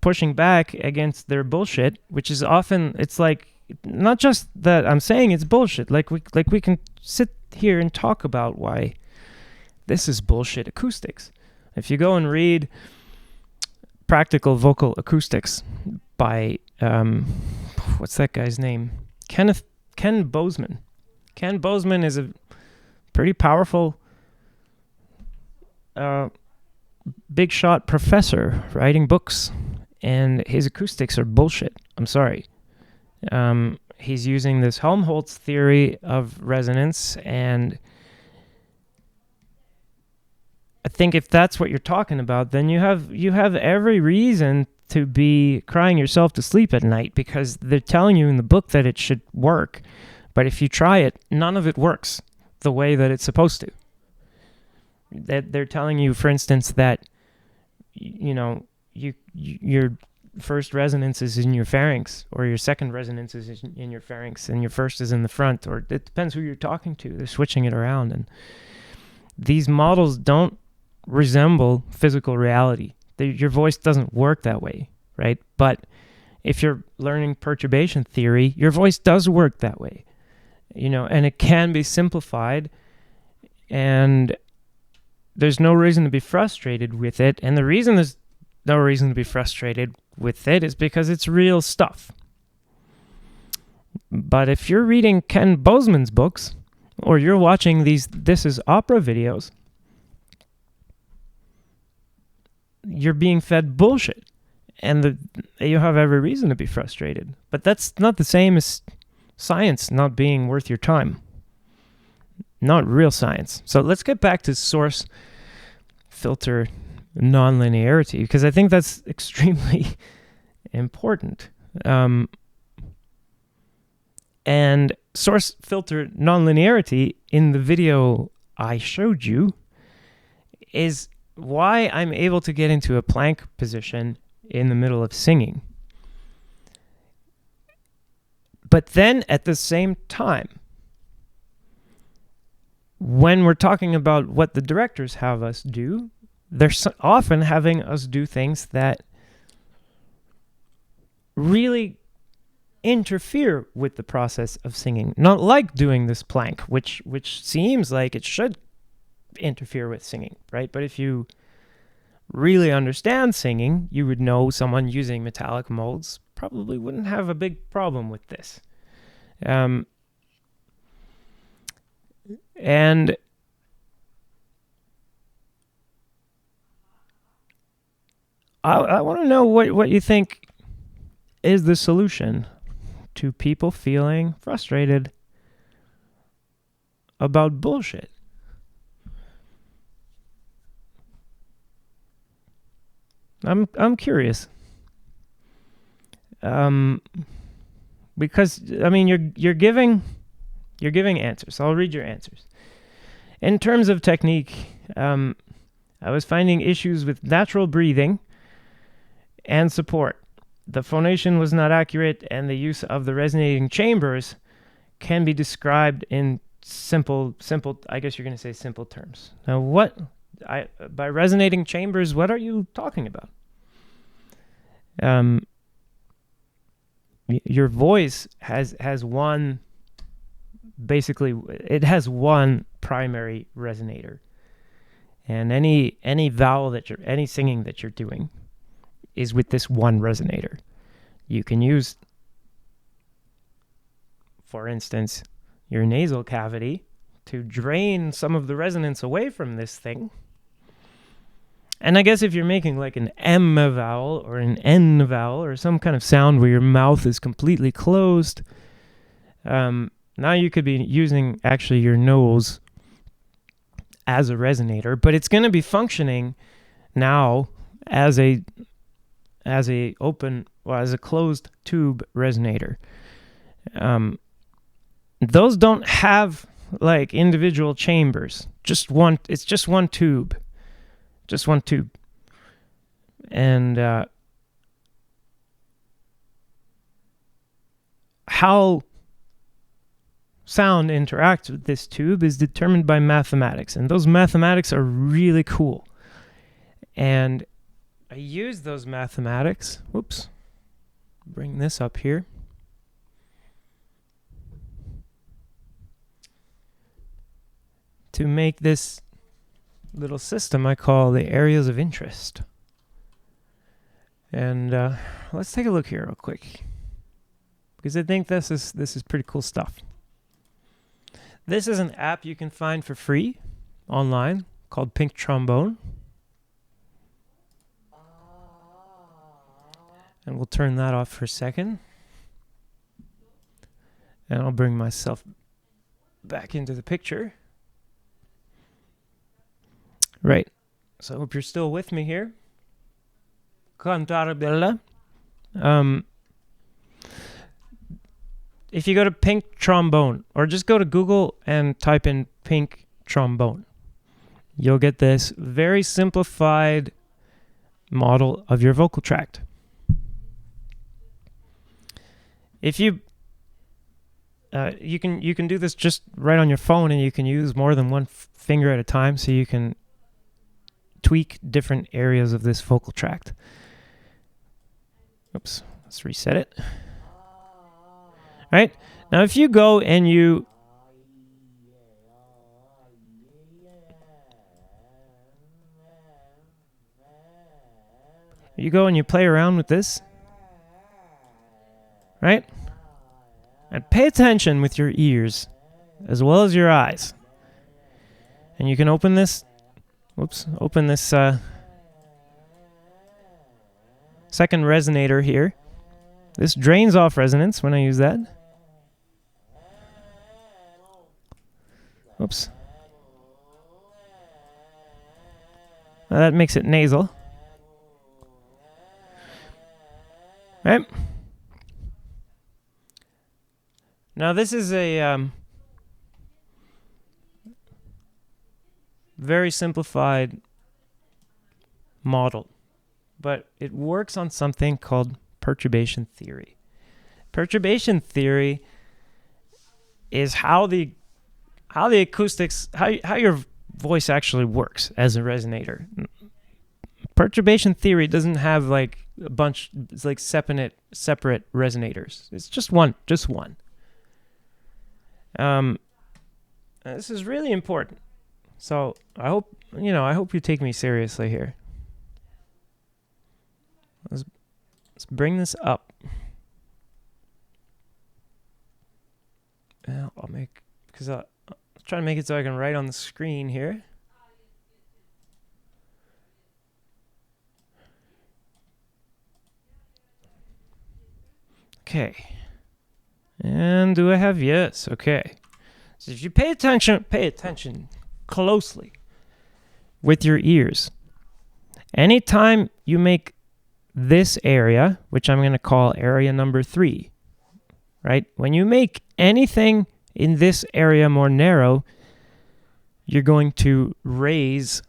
A: pushing back against their bullshit, which is often, it's not just that I'm saying it's bullshit. We can sit here and talk about why This is bullshit acoustics. If you go and read Practical Vocal Acoustics by, what's that guy's name? Ken Bozeman. Ken Bozeman is a pretty powerful big shot professor writing books, and his acoustics are bullshit. I'm sorry. He's using this Helmholtz theory of resonance, and I think if that's what you're talking about, then you have every reason to be crying yourself to sleep at night, because they're telling you in the book that it should work, but if you try it, none of it works the way that it's supposed to. That they're telling you, for instance, that your first resonance is in your pharynx, or your second resonance is in your pharynx, and your first is in the front, or it depends who you're talking to. They're switching it around, and these models don't resemble physical reality. Your voice doesn't work that way, right? But if you're learning perturbation theory, your voice does work that way, and it can be simplified, and there's no reason to be frustrated with it. And the reason there's no reason to be frustrated with it is because it's real stuff. But if you're reading Ken Bozeman's books, or you're watching these This Is Opera videos, you're being fed bullshit, and you have every reason to be frustrated. But that's not the same as science not being worth your time. Not real science. So let's get back to source filter nonlinearity, because I think that's extremely important. And source filter nonlinearity in the video I showed you is why I'm able to get into a plank position in the middle of singing. But then at the same time, when we're talking about what the directors have us do, they're often having us do things that really interfere with the process of singing. Not like doing this plank, which seems like it should interfere with singing, right? But if you really understand singing, you would know someone using metallic molds probably wouldn't have a big problem with this. And I want to know what you think is the solution to people feeling frustrated about bullshit. I'm curious. Because I mean you're giving answers. I'll read your answers. In terms of technique, I was finding issues with natural breathing and support. The phonation was not accurate, and the use of the resonating chambers can be described in simple, I guess you're going to say simple terms. Now, by resonating chambers, what are you talking about? Your voice has one, basically, it has one primary resonator. And any vowel any singing that you're doing is with this one resonator. You can use, for instance, your nasal cavity to drain some of the resonance away from this thing. And I guess if you're making like an M vowel or an N vowel or some kind of sound where your mouth is completely closed, now you could be using actually your nose as a resonator, but it's going to be functioning now as a closed tube resonator. Those don't have like individual chambers. It's just one tube. Just one tube. And how sound interacts with this tube is determined by mathematics. And those mathematics are really cool. And I use those mathematics. Whoops. Bring this up here. To make this little system I call the areas of interest. And let's take a look here real quick, because I think this is pretty cool stuff. This is an app you can find for free online called Pink Trombone. And we'll turn that off for a second. And I'll bring myself back into the picture. Right. So I hope you're still with me here. Cantarabella. If you go to Pink Trombone, or just go to Google and type in Pink Trombone, you'll get this very simplified model of your vocal tract. If you you can do this just right on your phone, and you can use more than one finger at a time, so you can tweak different areas of this vocal tract. Oops, let's reset it. Right? Now if you go and you play around with this, right? And pay attention with your ears as well as your eyes. And you can open this second resonator here. This drains off resonance when I use that. Oops. Now that makes it nasal. Right? Now this is a very simplified model, but it works on something called perturbation theory. Perturbation theory is how the acoustics, how your voice actually works as a resonator. Perturbation theory doesn't have like a bunch, it's like separate resonators. It's just one. This is really important. So I hope you take me seriously here. Let's bring this up. I'll try to make it so I can write on the screen here. Okay. And do I have yes? Okay. So if you pay attention closely with your ears. Anytime you make this area, which I'm going to call area number 3, right? When you make anything in this area more narrow, you're going to raise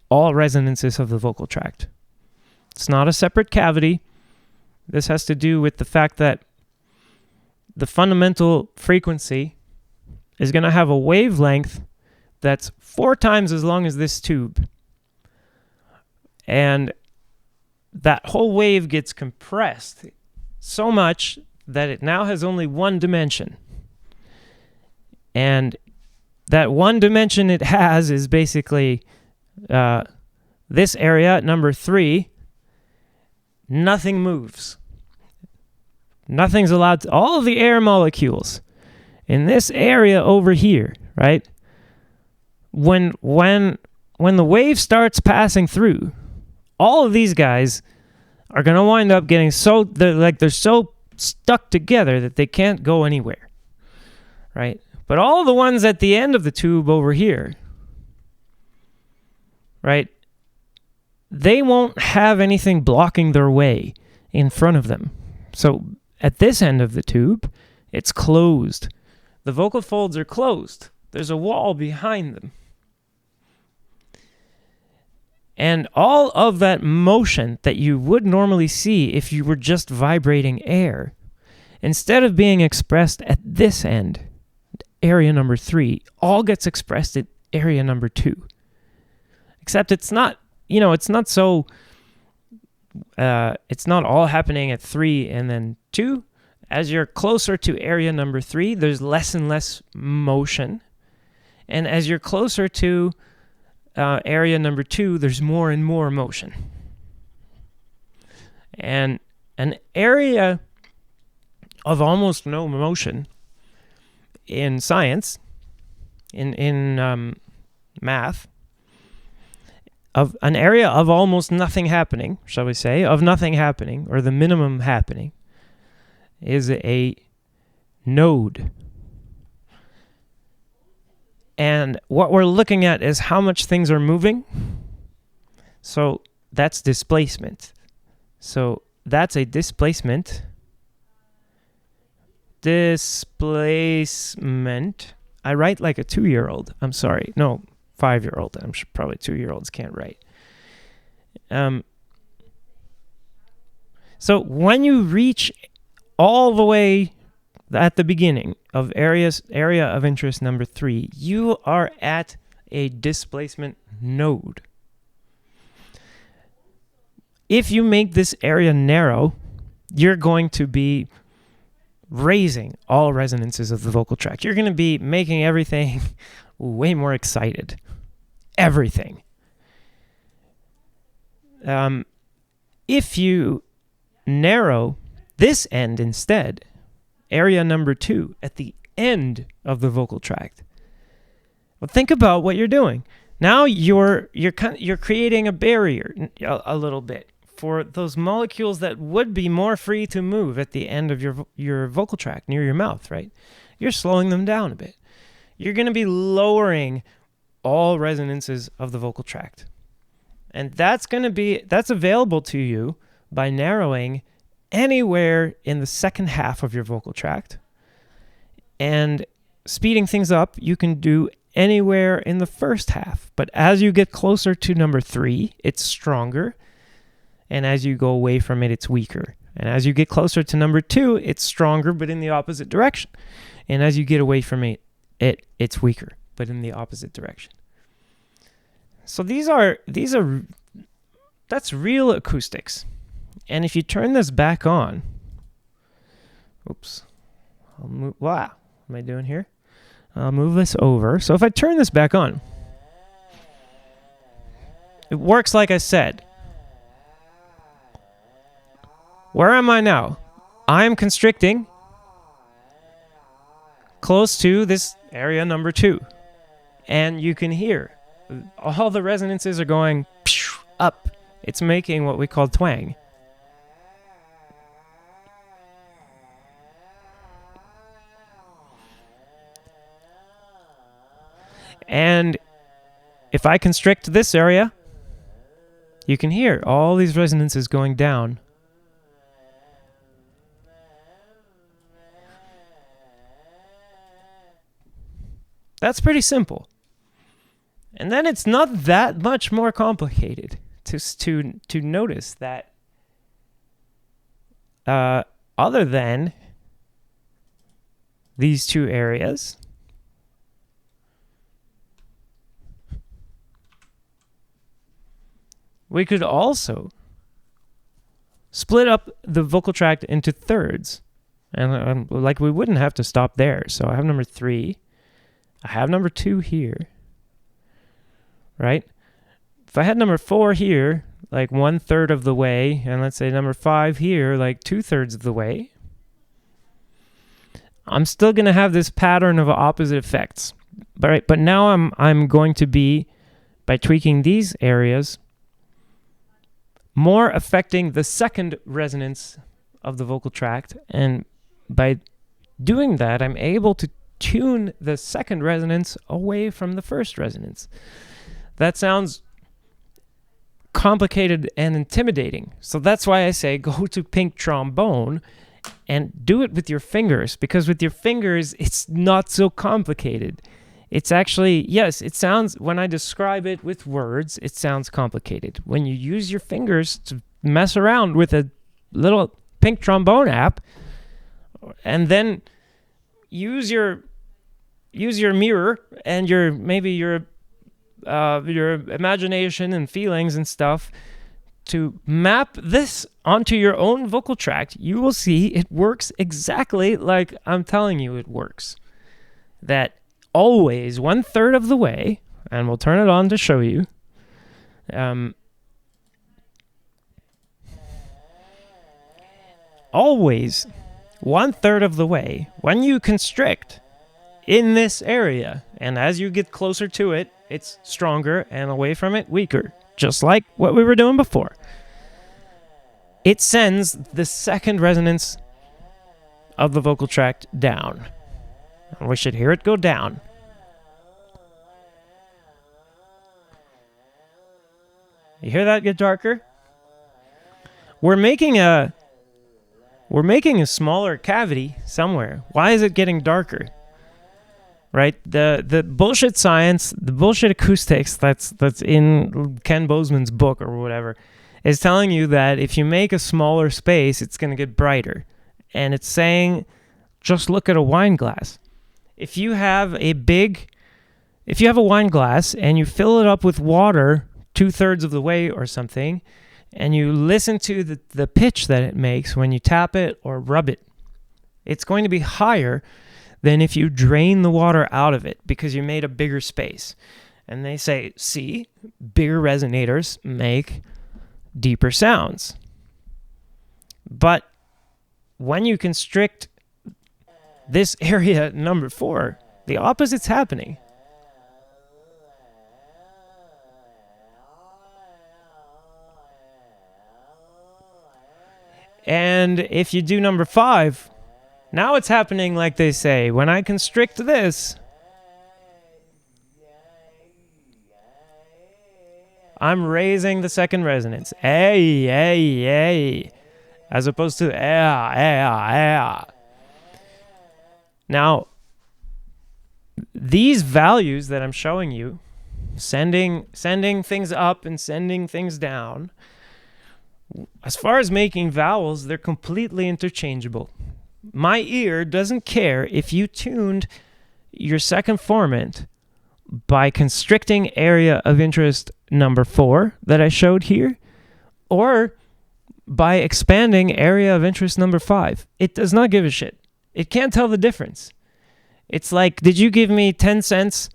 A: all resonances of the vocal tract. It's not a separate cavity. This has to do with the fact that the fundamental frequency is going to have a wavelength that's 4 times as long as this tube. And that whole wave gets compressed so much that it now has only one dimension. And that one dimension it has is basically this area, number 3, nothing moves. Nothing's allowed to, all of the air molecules in this area over here, right? When the wave starts passing through, all of these guys are going to wind up getting they're so stuck together that they can't go anywhere, right? But all the ones at the end of the tube over here, right, they won't have anything blocking their way in front of them. So at this end of the tube, it's closed. The vocal folds are closed. There's a wall behind them. And all of that motion that you would normally see if you were just vibrating air, instead of being expressed at this end, area number 3, all gets expressed at area number 2. Except it's not, it's not so, it's not all happening at 3 and then 2. As you're closer to area number 3, there's less and less motion. And as you're closer to area number 2, there's more and more motion. And an area of almost no motion in science, in math, of an area of almost nothing happening, shall we say, of nothing happening, or the minimum happening, is a node. And what we're looking at is how much things are moving. So that's displacement. So that's a displacement. Displacement. I write like a 2-year-old. I'm sorry. No, 5-year-old. I'm sure probably 2-year-olds can't write. So when you reach all the way at the beginning of area of interest number 3, you are at a displacement node. If you make this area narrow, you're going to be raising all resonances of the vocal tract. You're going to be making everything way more excited. Everything. If you narrow this end instead, area number 2, at the end of the vocal tract, well, think about what you're doing. Now you're creating a barrier a little bit for those molecules that would be more free to move at the end of your vocal tract near your mouth, right? You're slowing them down a bit. You're going to be lowering all resonances of the vocal tract. And that's available to you by narrowing anywhere in the second half of your vocal tract. And speeding things up, you can do anywhere in the first half. But as you get closer to number 3, it's stronger. And as you go away from it, it's weaker. And as you get closer to number 2, it's stronger, but in the opposite direction. And as you get away from it, it's weaker, but in the opposite direction. So that's real acoustics. And if you turn this back on, oops, wow, what am I doing here? I'll move this over. So if I turn this back on, it works like I said. Where am I now? I'm constricting close to this area number 2. And you can hear all the resonances are going up. It's making what we call twang. And if I constrict this area, you can hear all these resonances going down. That's pretty simple. And then it's not that much more complicated to notice that other than these 2 areas, we could also split up the vocal tract into thirds. And like we wouldn't have to stop there. So I have number 3. I have number 2 here. Right? If I had number 4 here, like 1/3 of the way, and let's say number 5 here, like 2/3 of the way, I'm still going to have this pattern of opposite effects. But now I'm going to be, by tweaking these areas, more affecting the second resonance of the vocal tract. And by doing that, I'm able to tune the second resonance away from the first resonance. That sounds complicated and intimidating. So that's why I say go to pink trombone and do it with your fingers, because with your fingers, it's not so complicated. It's actually, yes, it sounds, when I describe it with words, it sounds complicated. When you use your fingers to mess around with a little pink trombone app, and then use your mirror and your imagination and feelings and stuff to map this onto your own vocal tract, you will see it works exactly like I'm telling you it works. That always 1/3 of the way, and we'll turn it on to show you. Always 1/3 of the way, when you constrict in this area, and as you get closer to it, it's stronger, and away from it, weaker, just like what we were doing before. It sends the second resonance of the vocal tract down. And we should hear it go down. You hear that get darker? We're making a smaller cavity somewhere. Why is it getting darker? Right? The bullshit science, the bullshit acoustics that's in Ken Bozeman's book or whatever is telling you that if you make a smaller space, it's going to get brighter. And it's saying, just look at a wine glass. If you have a wine glass and you fill it up with water 2/3 of the way or something, and you listen to the pitch that it makes when you tap it or rub it, it's going to be higher than if you drain the water out of it because you made a bigger space. And they say, see, bigger resonators make deeper sounds. But when you constrict this area number 4, the opposite's happening. And if you do number 5, now it's happening like they say. When I constrict this, I'm raising the second resonance. Ay, ay, ay. As opposed to Now, these values that I'm showing you, sending things up and sending things down, as far as making vowels, they're completely interchangeable. My ear doesn't care if you tuned your second formant by constricting area of interest number 4 that I showed here, or by expanding area of interest number 5. It does not give a shit. It can't tell the difference. It's like, did you give me 10 cents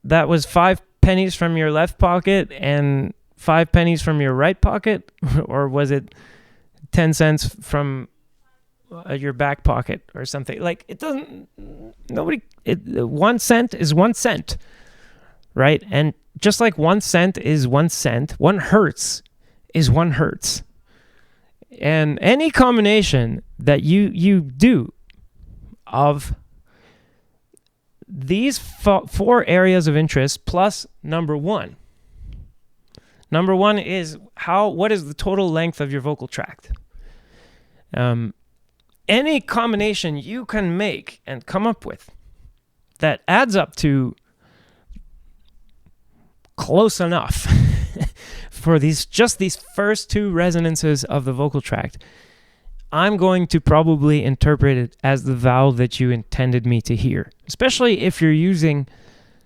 A: that was 5 pennies from your left pocket and 5 pennies from your right pocket? Or was it 10 cents from your back pocket or something? Like, it doesn't, 1 cent is 1 cent, right? And just like 1 cent is 1 cent, 1 hertz is 1 hertz. And any combination that you do of these 4 areas of interest plus number 1. Number 1 is what is the total length of your vocal tract? Any combination you can make and come up with that adds up to close enough for these first 2 resonances of the vocal tract, I'm going to probably interpret it as the vowel that you intended me to hear, especially if you're using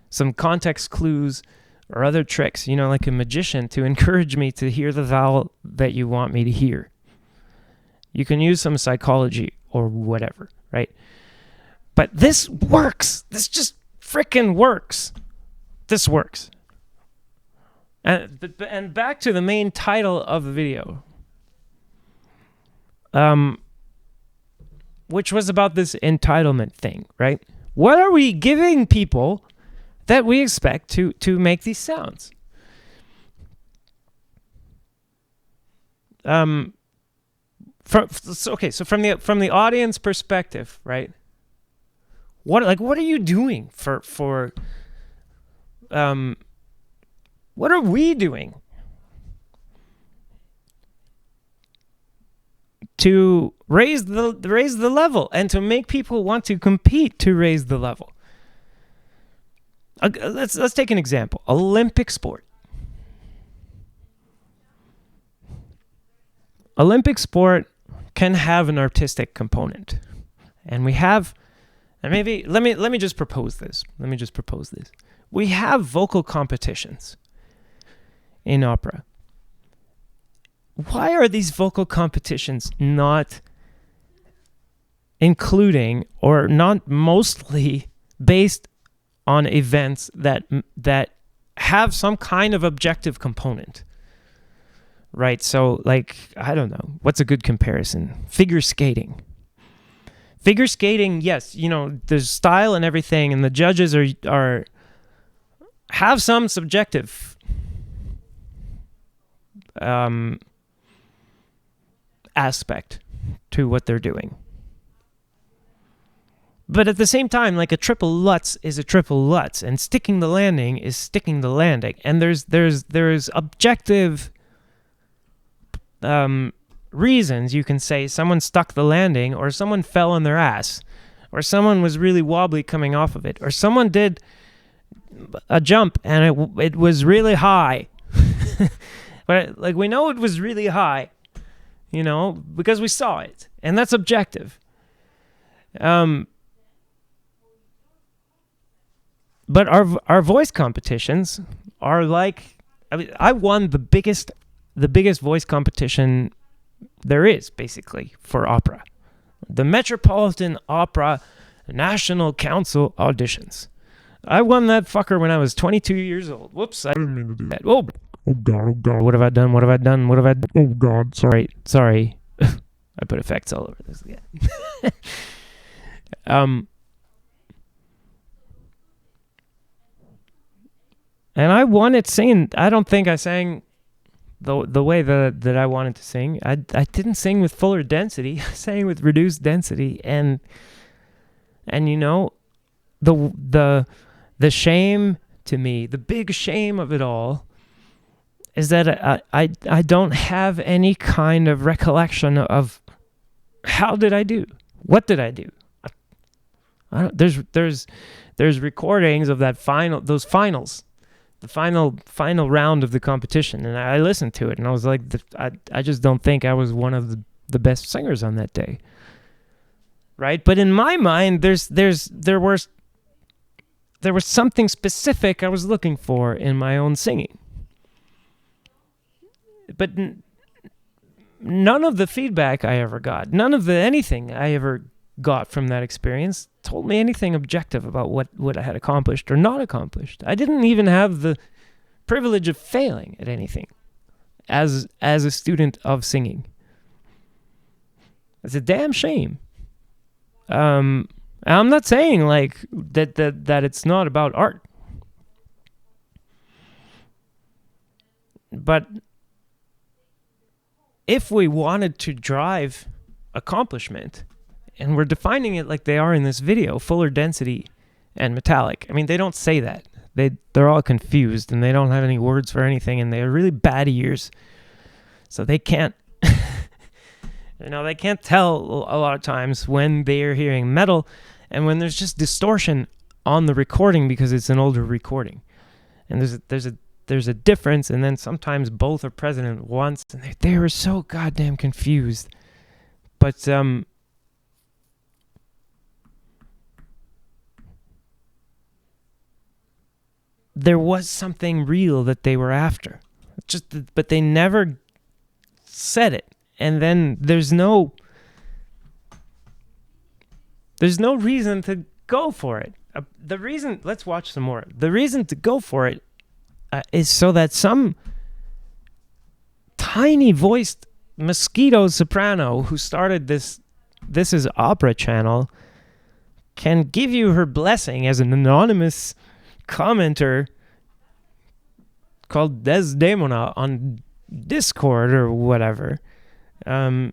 A: some context clues or other tricks, like a magician, to encourage me to hear the vowel that you want me to hear. You can use some psychology or whatever, right? But this works. This just freaking works. This works. And back to the main title of the video, which was about this entitlement thing, right? What are we giving people that we expect to make these sounds? So from the audience perspective, right? What are you doing for what are we doing to raise the level and to make people want to compete to raise the level? Let's take an example. Olympic sport. Olympic sport can have an artistic component, and maybe let me just propose this. We have vocal competitions in opera. Why are these vocal competitions not including or not mostly based on events that have some kind of objective component, right? So, like, I don't know, what's a good comparison? Figure skating. Figure skating, yes, you know, there's style and everything, and the judges are have some subjective aspect to what they're doing. But at the same time, like, a triple Lutz is a triple Lutz, and sticking the landing is sticking the landing. And there's objective reasons you can say someone stuck the landing, or someone fell on their ass, or someone was really wobbly coming off of it, or someone did a jump and it was really high. But like, we know it was really high, you know, because we saw it, and that's objective. But our voice competitions are like, I mean, I won the biggest voice competition there is, basically, for opera. The Metropolitan Opera National Council auditions. I won that fucker when I was 22 years old. Whoops, I didn't mean to do that. Oh God, oh God. What have I done? What have I done? What have I done? Oh God, sorry. I put effects all over this again. And I won it singing. I don't think I sang the way that I wanted to sing. I didn't sing with fuller density. I sang with reduced density, and you know, the shame to me, the big shame of it all, is that I don't have any kind of recollection of how did I do, what did I do. There's recordings of those finals. The final round of the competition, and I listened to it, and I was like, I just don't think I was one of the best singers on that day, right? But in my mind, there was something specific I was looking for in my own singing, but none of the feedback I ever got, none of anything I ever got from that experience told me anything objective about what I had accomplished or not accomplished. I didn't even have the privilege of failing at anything as a student of singing. It's a damn shame. I'm not saying like that it's not about art, but if we wanted to drive accomplishment, and we're defining it like they are in this video, fuller density and metallic. I mean, they don't say that. They're all confused, and they don't have any words for anything, and they have really bad ears. So they can't, they can't tell a lot of times when they're hearing metal and when there's just distortion on the recording because it's an older recording. And there's a difference, and then sometimes both are present at once, and they were so goddamn confused. But, there was something real that they were after, but they never said it. And then there's no reason to go for it. Let's watch some more. The reason to go for it is so that some tiny voiced mosquito soprano who started this is Opera channel can give you her blessing as an anonymous commenter called Desdemona on Discord or whatever, and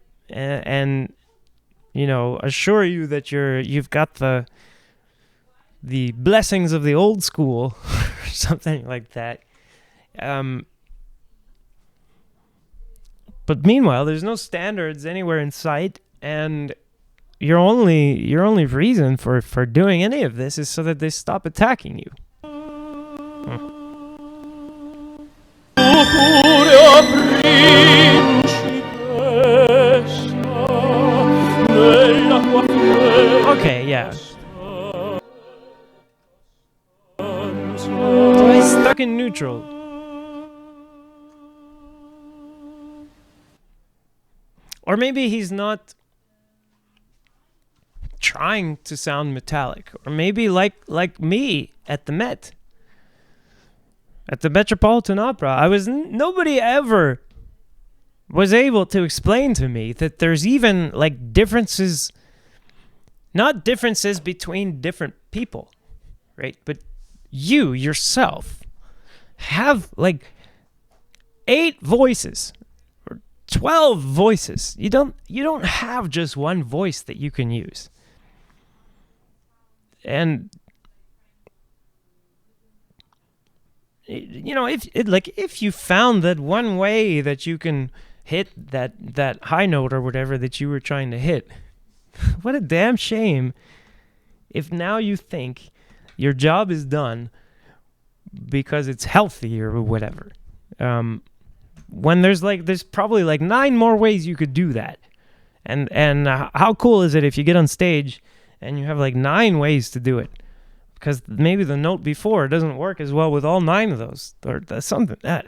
A: assure you that you've got the blessings of the old school or something like that. But meanwhile, there's no standards anywhere in sight, and your only reason for doing any of this is so that they stop attacking you. Okay, yeah. So he's stuck in neutral. Or maybe he's not trying to sound metallic, or maybe like me at the Met, at the Metropolitan Opera. Nobody ever was able to explain to me that there's even like differences, not differences between different people, right? But you yourself have like 8 voices or 12 voices. You don't have just one voice that you can use. And you know, if you found that one way that you can hit that high note or whatever that you were trying to hit, what a damn shame if now you think your job is done because it's healthy or whatever. When there's probably like 9 more ways you could do that. And how cool is it if you get on stage and you have like 9 ways to do it? Because maybe the note before doesn't work as well with all 9 of those, or something that.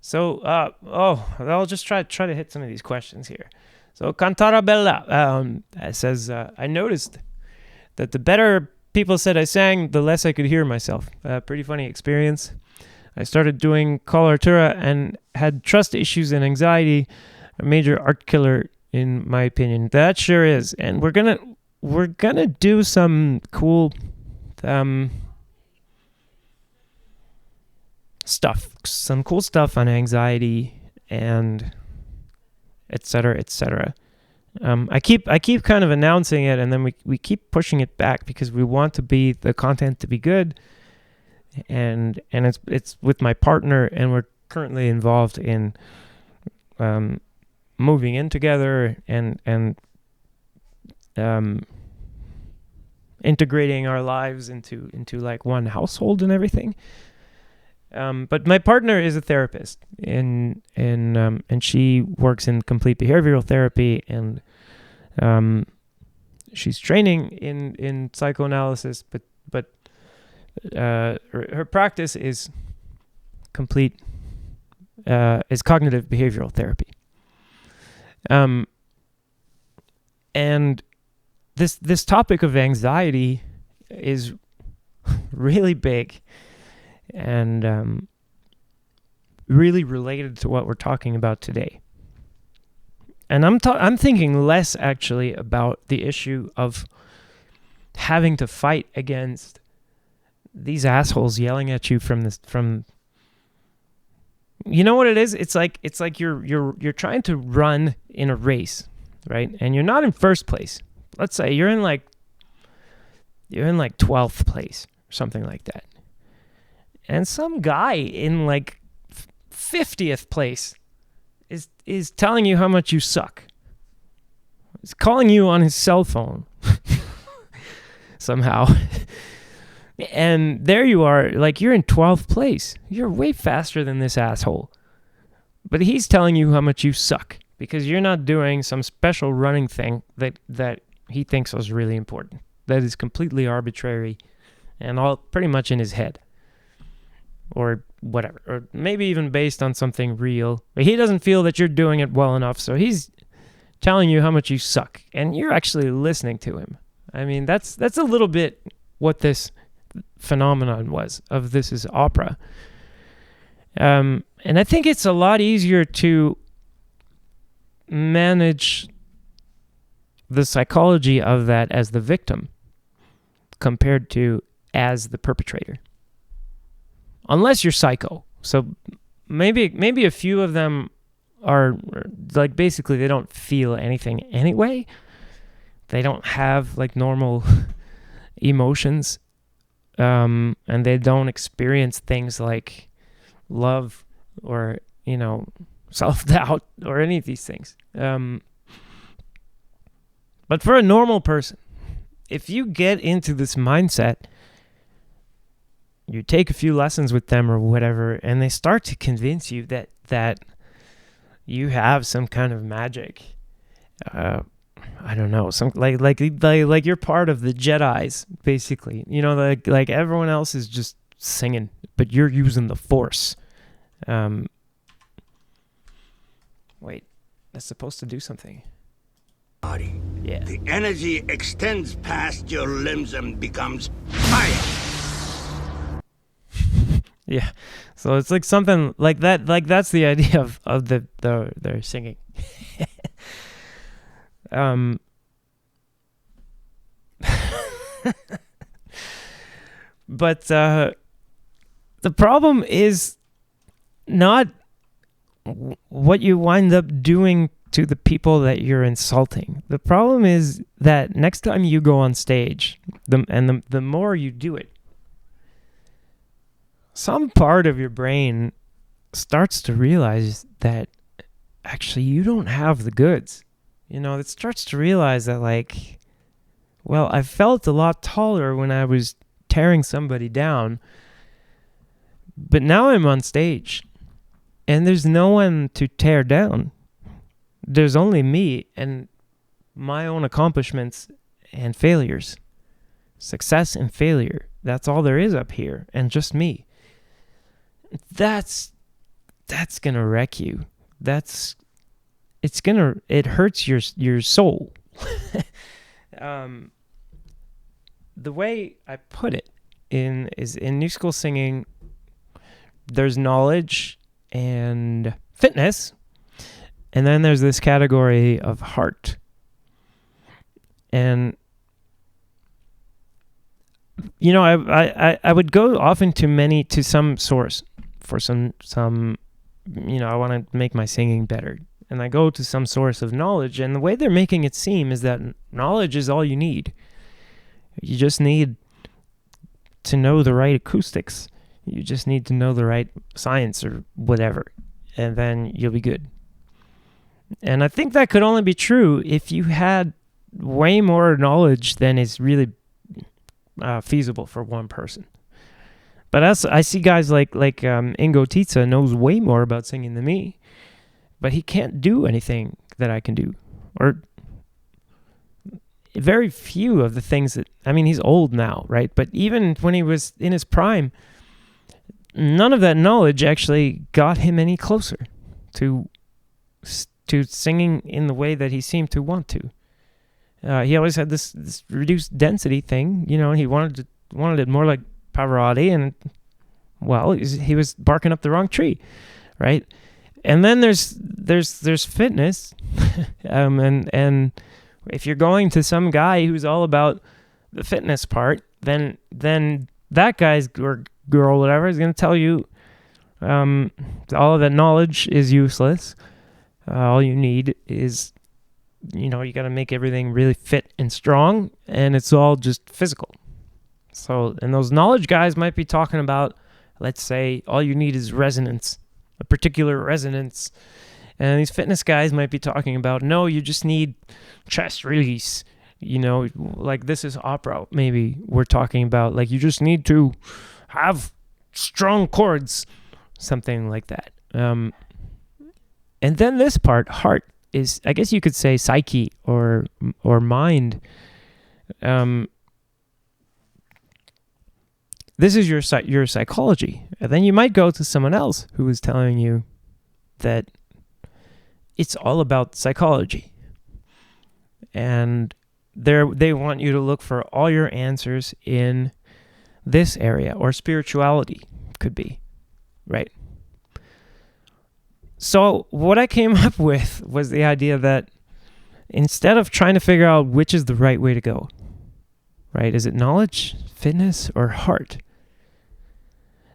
A: So I'll just try to hit some of these questions here. So Cantarabella says, I noticed that the better people said I sang, the less I could hear myself. Pretty funny experience. I started doing coloratura and had trust issues and anxiety, a major art killer in my opinion. That sure is. And we're gonna do some cool stuff on anxiety and etc. I keep kind of announcing it, and then we keep pushing it back because we want the content to be good, and it's with my partner, and we're currently involved in moving in together and integrating our lives into like one household and everything. But my partner is a therapist, and she works in complete behavioral therapy, and she's training in psychoanalysis, but her practice is complete is cognitive behavioral therapy. And this topic of anxiety is really big and really related to what we're talking about today. And I'm thinking less actually about the issue of having to fight against these assholes yelling at you from you know what it is? It's like you're trying to run in a race, right? And you're not in first place. Let's say you're in like 12th place or something like that. And some guy in like 50th place is telling you how much you suck. He's calling you on his cell phone somehow. And there you are, like you're in 12th place. You're way faster than this asshole. But he's telling you how much you suck because you're not doing some special running thing that he thinks was really important. That is completely arbitrary and all pretty much in his head. Or whatever. Or maybe even based on something real. But he doesn't feel that you're doing it well enough, so he's telling you how much you suck. And you're actually listening to him. I mean, that's a little bit what this phenomenon was of This Is Opera. And I think it's a lot easier to manage the psychology of that as the victim compared to as the perpetrator. Unless you're psycho. So maybe a few of them are like basically they don't feel anything anyway. They don't have like normal emotions. And they don't experience things like love or, self-doubt or any of these things. But for a normal person, if you get into this mindset, you take a few lessons with them or whatever, and they start to convince you that you have some kind of magic. I don't know, some like you're part of the Jedis, basically. Like everyone else is just singing, but you're using the Force. that's supposed to do something.
C: Body.
A: Yeah.
C: The energy extends past your limbs and becomes fire.
A: Yeah. So it's like something like that. Like that's the idea of their singing. But the problem is not what you wind up doing to the people that you're insulting. The problem is that next time you go on stage, the more you do it, some part of your brain starts to realize that actually you don't have the goods. You know, it starts to realize that, like, well, I felt a lot taller when I was tearing somebody down, but now I'm on stage and there's no one to tear down. There's only me and my own accomplishments and failures. Success and failure. That's all there is up here, and just me. That's gonna wreck you. It hurts your soul. The way I put it is in New School Singing, there's knowledge and fitness, and then there's this category of heart. And you know, I would go often to some source for some you know, I want to make my singing better. And I go to some source of knowledge, and the way they're making it seem is that knowledge is all you need. You just need to know the right acoustics. You just need to know the right science or whatever, and then you'll be good. And I think that could only be true if you had way more knowledge than is really feasible for one person. But I see guys like Ingo Titsa knows way more about singing than me, but he can't do anything that I can do, or very few of the things that, I mean, he's old now, right? But even when he was in his prime, none of that knowledge actually got him any closer to singing in the way that he seemed to want to. He always had this reduced density thing, you know. He wanted it more like Pavarotti, and well, he was barking up the wrong tree, right? And then there's fitness, and if you're going to some guy who's all about the fitness part, then that guy's or girl, whatever, is going to tell you all of that knowledge is useless. All you need is, you know, you got to make everything really fit and strong, and it's all just physical. So, and those knowledge guys might be talking about, let's say, all you need is resonance, a particular resonance. And these fitness guys might be talking about, no, you just need chest release. You know, like this is opera. Maybe we're talking about, like, you just need to have strong chords, something like that. And then this part, heart, is, I guess you could say, psyche or mind. This is your psychology. And then you might go to someone else who is telling you that it's all about psychology. And they want you to look for all your answers in this area, or spirituality could be, right? So what I came up with was the idea that instead of trying to figure out which is the right way to go, right? Is it knowledge, fitness, or heart?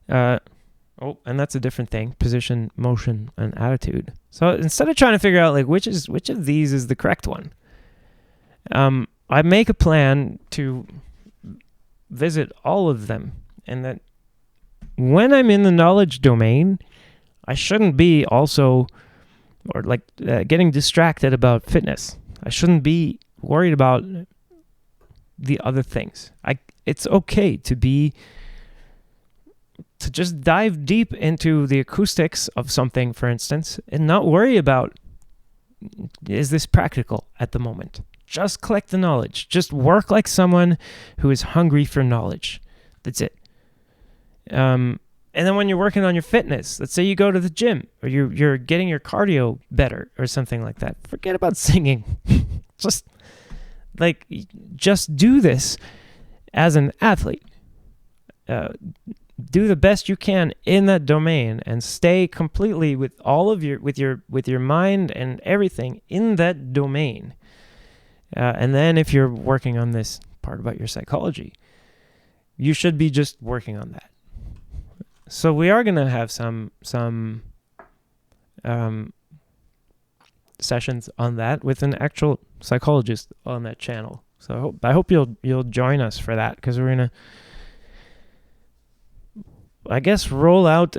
A: And that's a different thing: position, motion, and attitude. So instead of trying to figure out like which of these is the correct one, I make a plan to visit all of them, and that when I'm in the knowledge domain, I shouldn't be also, or like getting distracted about fitness. I shouldn't be worried about the other things. It's okay to just dive deep into the acoustics of something, for instance, and not worry about, is this practical at the moment? Just collect the knowledge. Just work like someone who is hungry for knowledge. That's it. And then when you're working on your fitness, let's say you go to the gym or you're getting your cardio better or something like that. Forget about singing. just do this as an athlete. Do the best you can in that domain and stay completely with all of your mind and everything in that domain. And then if you're working on this part about your psychology, you should be just working on that. So we are going to have some sessions on that with an actual psychologist on that channel. So I hope you'll join us for that, because we're going to, I guess, roll out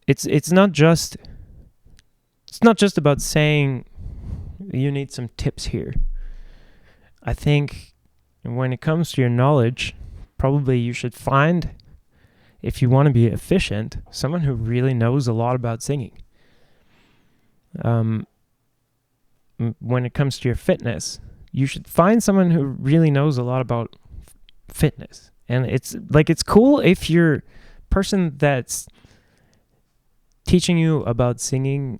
A: it's not just about saying you need some tips here. I think when it comes to your knowledge, probably you should find, if you want to be efficient, someone who really knows a lot about singing. When it comes to your fitness, you should find someone who really knows a lot about fitness. And it's cool if your person that's teaching you about singing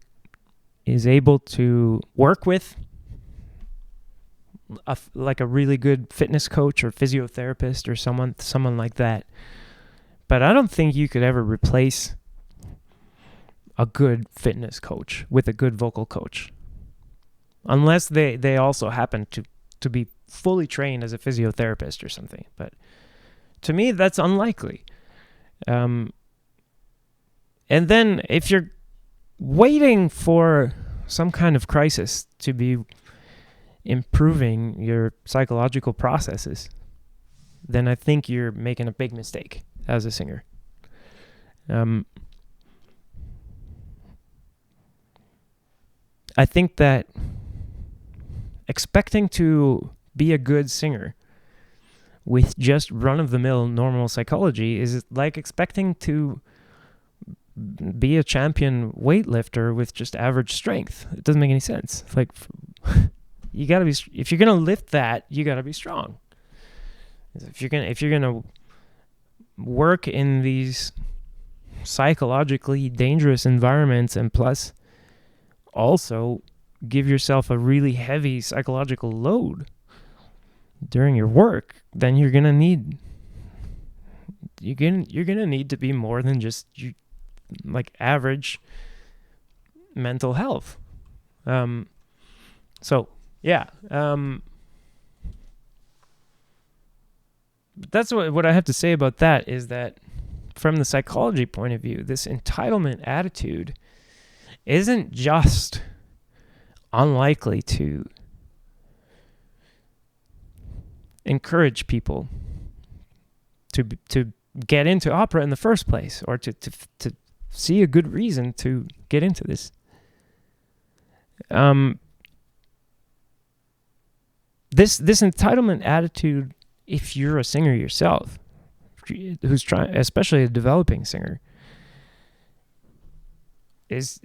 A: is able to work with a really good fitness coach or physiotherapist or someone like that. But I don't think you could ever replace a good fitness coach with a good vocal coach, unless they also happen to be fully trained as a physiotherapist or something. But to me, that's unlikely. And then if you're waiting for some kind of crisis to be improving your psychological processes, then I think you're making a big mistake as a singer. I think that expecting to be a good singer with just run-of-the-mill normal psychology is like expecting to be a champion weightlifter with just average strength. It doesn't make any sense. Like, you gotta be, if you're gonna lift that, you gotta be strong. If you're gonna work in these psychologically dangerous environments, and plus also give yourself a really heavy psychological load during your work, then you're gonna need to be more than just average mental health. So yeah, that's what I have to say about that, is that from the psychology point of view, this entitlement attitude isn't just unlikely to encourage people to get into opera in the first place, or to see a good reason to get into this. This entitlement attitude, if you're a singer yourself, who's trying, especially a developing singer, is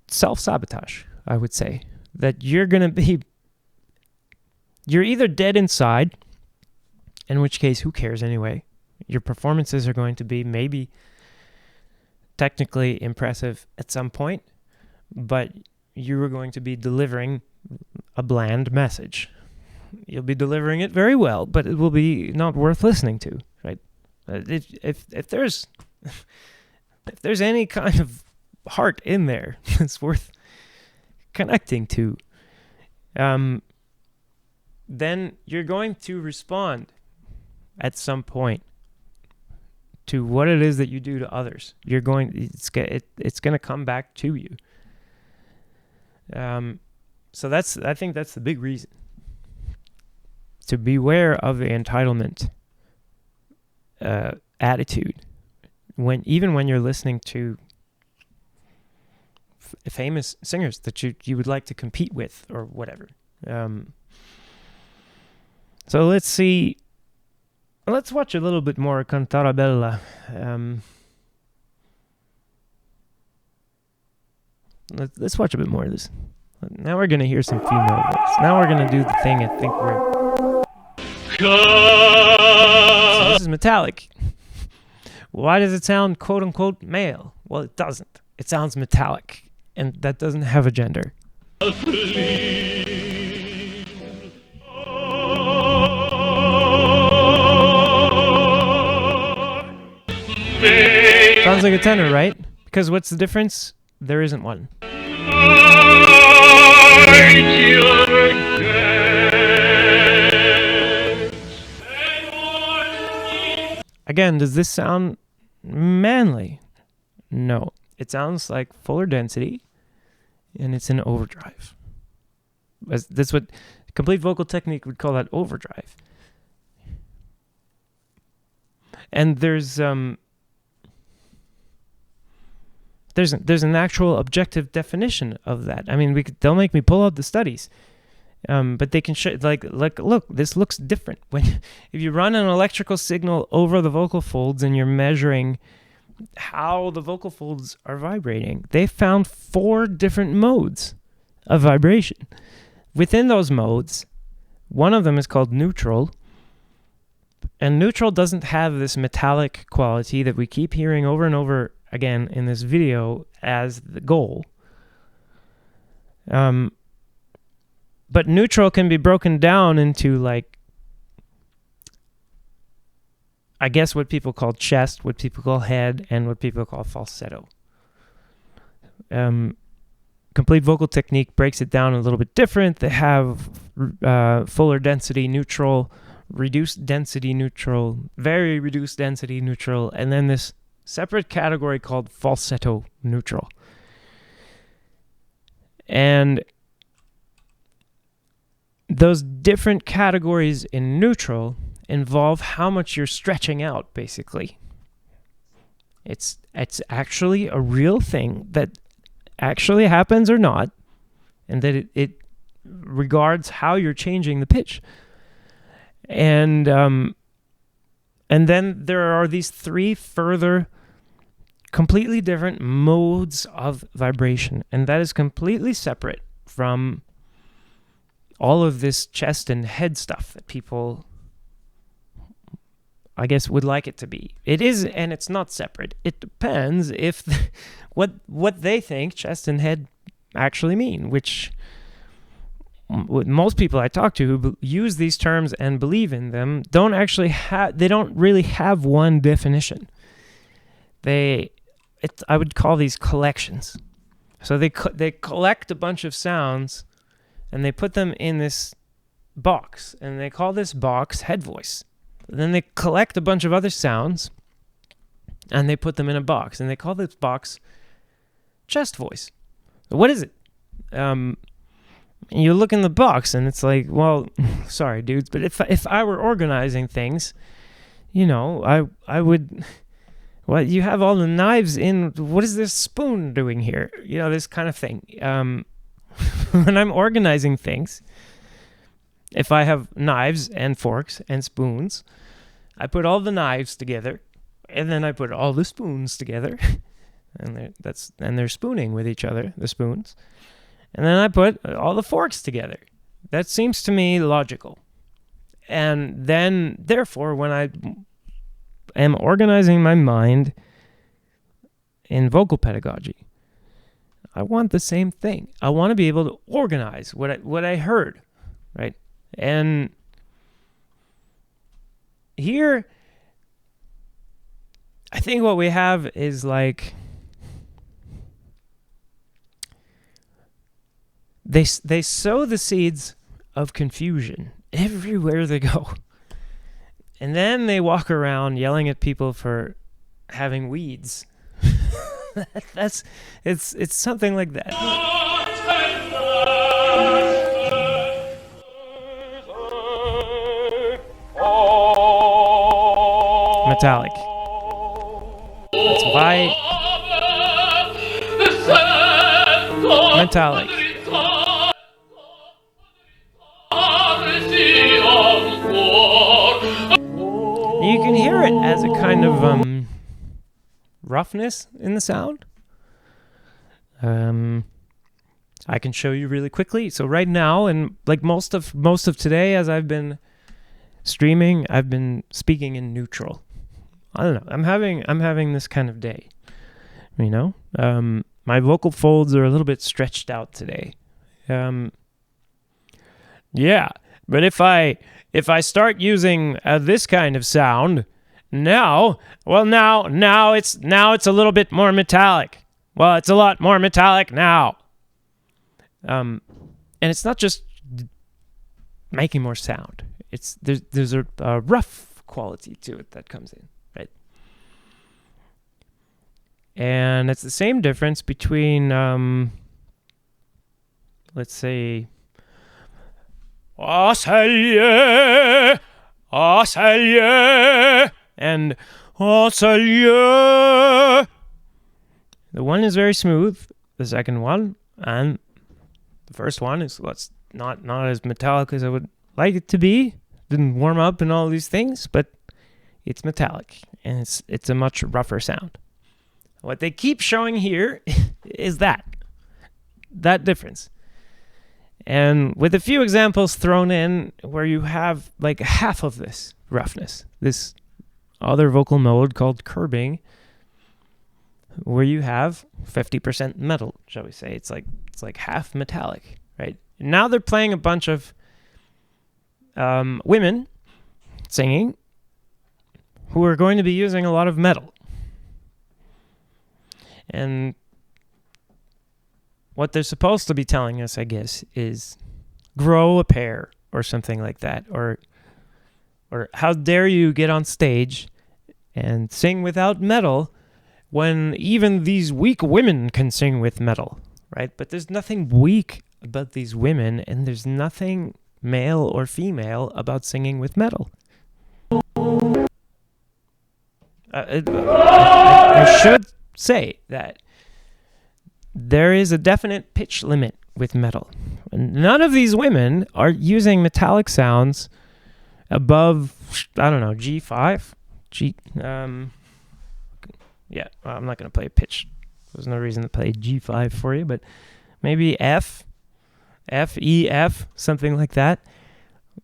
A: self-sabotage, I would say. That you're either dead inside, in which case, who cares anyway? Your performances are going to be maybe technically impressive at some point, but you are going to be delivering a bland message. You'll be delivering it very well, but it will be not worth listening to, right? If there's any kind of heart in there that's worth connecting to, then you're going to respond at some point to what it is that you do to others. It's going to come back to you. So I think that's the big reason to beware of the entitlement attitude even when you're listening to famous singers that you would like to compete with or whatever. So let's watch a little bit more Cantarabella. Let's watch a bit more of this. Now we're going to hear some female voice. Now we're going to do the thing I think we're... metallic. Why does it sound quote unquote male? Well, it doesn't. It sounds metallic, and that doesn't have a gender. Sounds like a tenor, right? Because what's the difference? There isn't one. Again, does this sound manly? No. It sounds like fuller density, and it's in overdrive. That's what complete vocal technique would call that, overdrive. And there's an actual objective definition of that. I mean, they'll make me pull out the studies, but they can show like look, this looks different when if you run an electrical signal over the vocal folds and you're measuring how the vocal folds are vibrating. They found 4 different modes of vibration. Within those modes, one of them is called neutral. And neutral doesn't have this metallic quality that we keep hearing over and over again in this video as the goal. But neutral can be broken down into, like, I guess what people call chest, what people call head, and what people call falsetto. Complete vocal technique breaks it down a little bit different. They have fuller density neutral, reduced density neutral, very reduced density neutral, and then this separate category called falsetto neutral. And those different categories in neutral involve how much you're stretching out, basically. It's actually a real thing that actually happens or not, and that it regards how you're changing the pitch. And then there are these 3 further completely different modes of vibration, and that is completely separate from all of this chest and head stuff that people, I guess, would like it to be. It is, and it's not separate. It depends if what they think chest and head actually mean, which most people I talk to who use these terms and believe in them don't really have one definition. I would call these collections. So they collect a bunch of sounds and they put them in this box, and they call this box head voice. Then they collect a bunch of other sounds and they put them in a box, and they call this box chest voice. What is it? You look in the box and it's like, well, sorry dudes, but if I were organizing things, I would, well, you have all the knives in, what is this spoon doing here? This kind of thing. When I'm organizing things, if I have knives and forks and spoons, I put all the knives together, and then I put all the spoons together, and they're spooning with each other, the spoons. And then I put all the forks together. That seems to me logical. And then, therefore, when I am organizing my mind in vocal pedagogy, I want the same thing. I want to be able to organize what I heard, right? And here, I think what we have is like, they sow the seeds of confusion everywhere they go. And then they walk around yelling at people for having weeds. It's something like that. Metallic. That's why metallic. You can hear it as a kind of roughness in the sound. I can show you really quickly. So right now, and like most of today, as I've been streaming, I've been speaking in neutral. I don't know. I'm having this kind of day. You know? My vocal folds are a little bit stretched out today. Yeah. But if I start using this kind of sound, now it's a little bit more metallic. Well, it's a lot more metallic now. And it's not just making more sound. There's a rough quality to it that comes in, right? And it's the same difference between, let's say, Asselje, and Asselje. The one is very smooth, the second one, and the first one is not as metallic as I would like it to be. Didn't warm up and all these things, but it's metallic, and it's a much rougher sound. What they keep showing here is that difference. And with a few examples thrown in where you have like half of this roughness, this other vocal mode called curbing, where you have 50% metal, shall we say. It's like half metallic, right? Now they're playing a bunch of women singing who are going to be using a lot of metal. And what they're supposed to be telling us, I guess, is grow a pair or something like that. Or how dare you get on stage and sing without metal when even these weak women can sing with metal, right? But there's nothing weak about these women, and there's nothing male or female about singing with metal. I should say that there is a definite pitch limit with metal. None of these women are using metallic sounds above, I don't know, G5? Yeah, well, I'm not going to play a pitch. There's no reason to play G5 for you, but maybe F, E, F, something like that.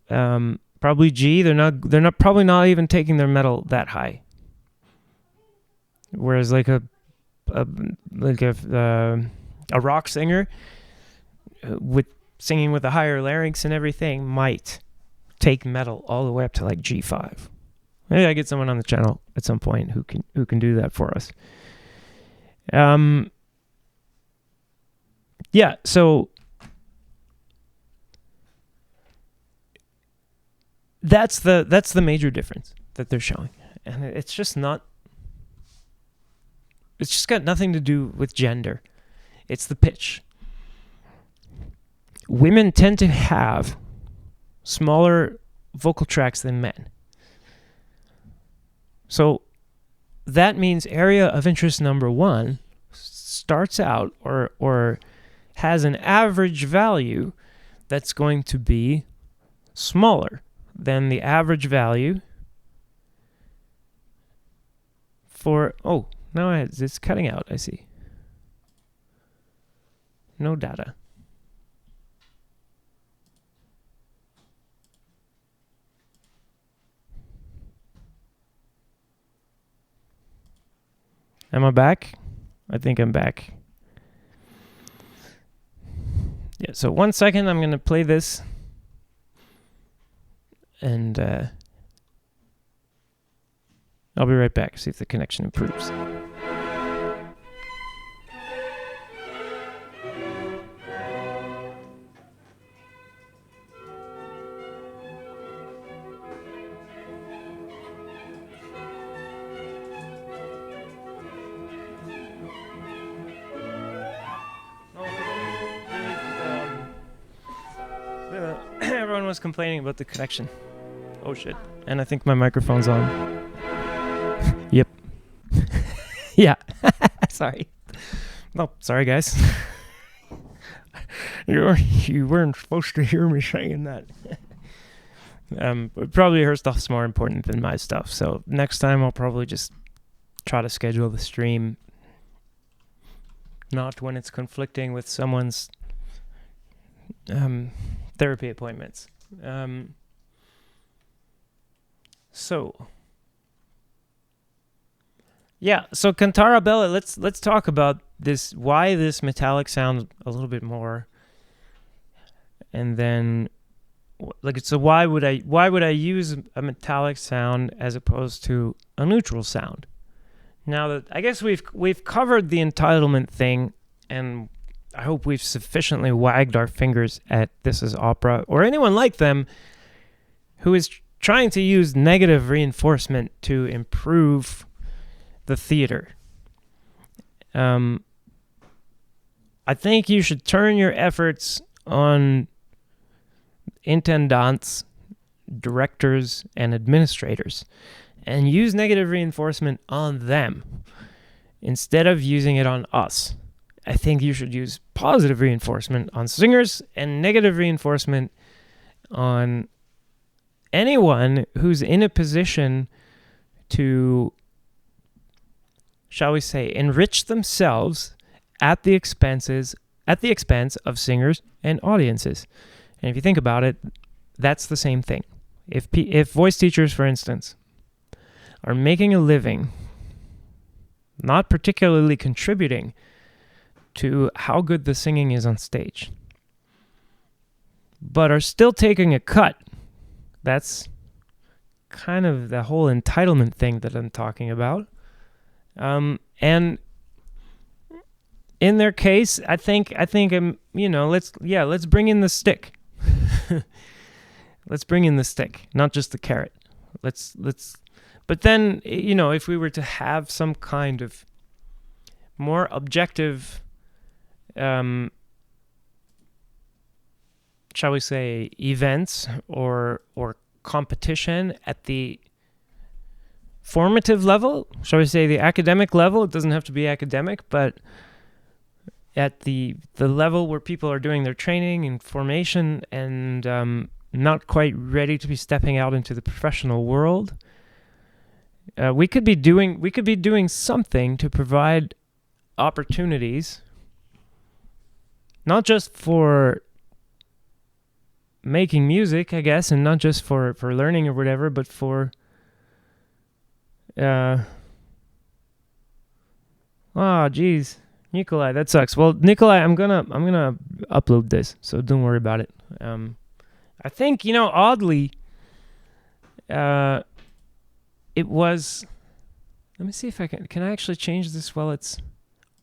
A: Probably G. They're probably not even taking their metal that high. Whereas like a rock singer with singing with a higher larynx and everything might take metal all the way up to like G5. Maybe I get someone on the channel at some point who can do that for us. Yeah, so that's the major difference that they're showing. And it's just got nothing to do with gender. It's the pitch. Women tend to have smaller vocal tracts than men. So that means area of interest number 1 starts out or has an average value that's going to be smaller than the average value for... Oh, no, it's cutting out, I see. No data. Am I back? I think I'm back. Yeah, so 1 second, I'm going to play this. And I'll be right back, see if the connection improves. Everyone was complaining about the connection. Oh shit. And I think my microphone's on. Yep. Yeah. Sorry. No, sorry guys. You weren't supposed to hear me saying that. Probably her stuff's more important than my stuff. So next time I'll probably just try to schedule the stream not when it's conflicting with someone's therapy appointments. So, yeah, so Cantara Bella, let's talk about this, why this metallic sound a little bit more. And then so why would I use a metallic sound as opposed to a neutral sound? Now that I guess we've covered the entitlement thing, and I hope we've sufficiently wagged our fingers at This Is Opera or anyone like them who is trying to use negative reinforcement to improve the theater. I think you should turn your efforts on intendants, directors, and administrators, and use negative reinforcement on them instead of using it on us. I think you should use positive reinforcement on singers and negative reinforcement on anyone who's in a position to, shall we say, enrich themselves at the expense of singers and audiences. And if you think about it, that's the same thing. If voice teachers, for instance, are making a living not particularly contributing to how good the singing is on stage, but are still taking a cut, that's kind of the whole entitlement thing that I'm talking about. And in their case, I think let's bring in the stick. Let's bring in the stick, not just the carrot. But then, if we were to have some kind of more objective, shall we say, events or competition at the formative level, shall we say the academic level, it doesn't have to be academic, but at the level where people are doing their training and formation and not quite ready to be stepping out into the professional world, we could be doing something to provide opportunities, not just for making music, I guess, and not just for learning or whatever, but for Nikolai, that sucks. Well, Nikolai, I'm gonna upload this, so don't worry about it. I think, oddly, it was. Let me see if I can I actually change this while it's.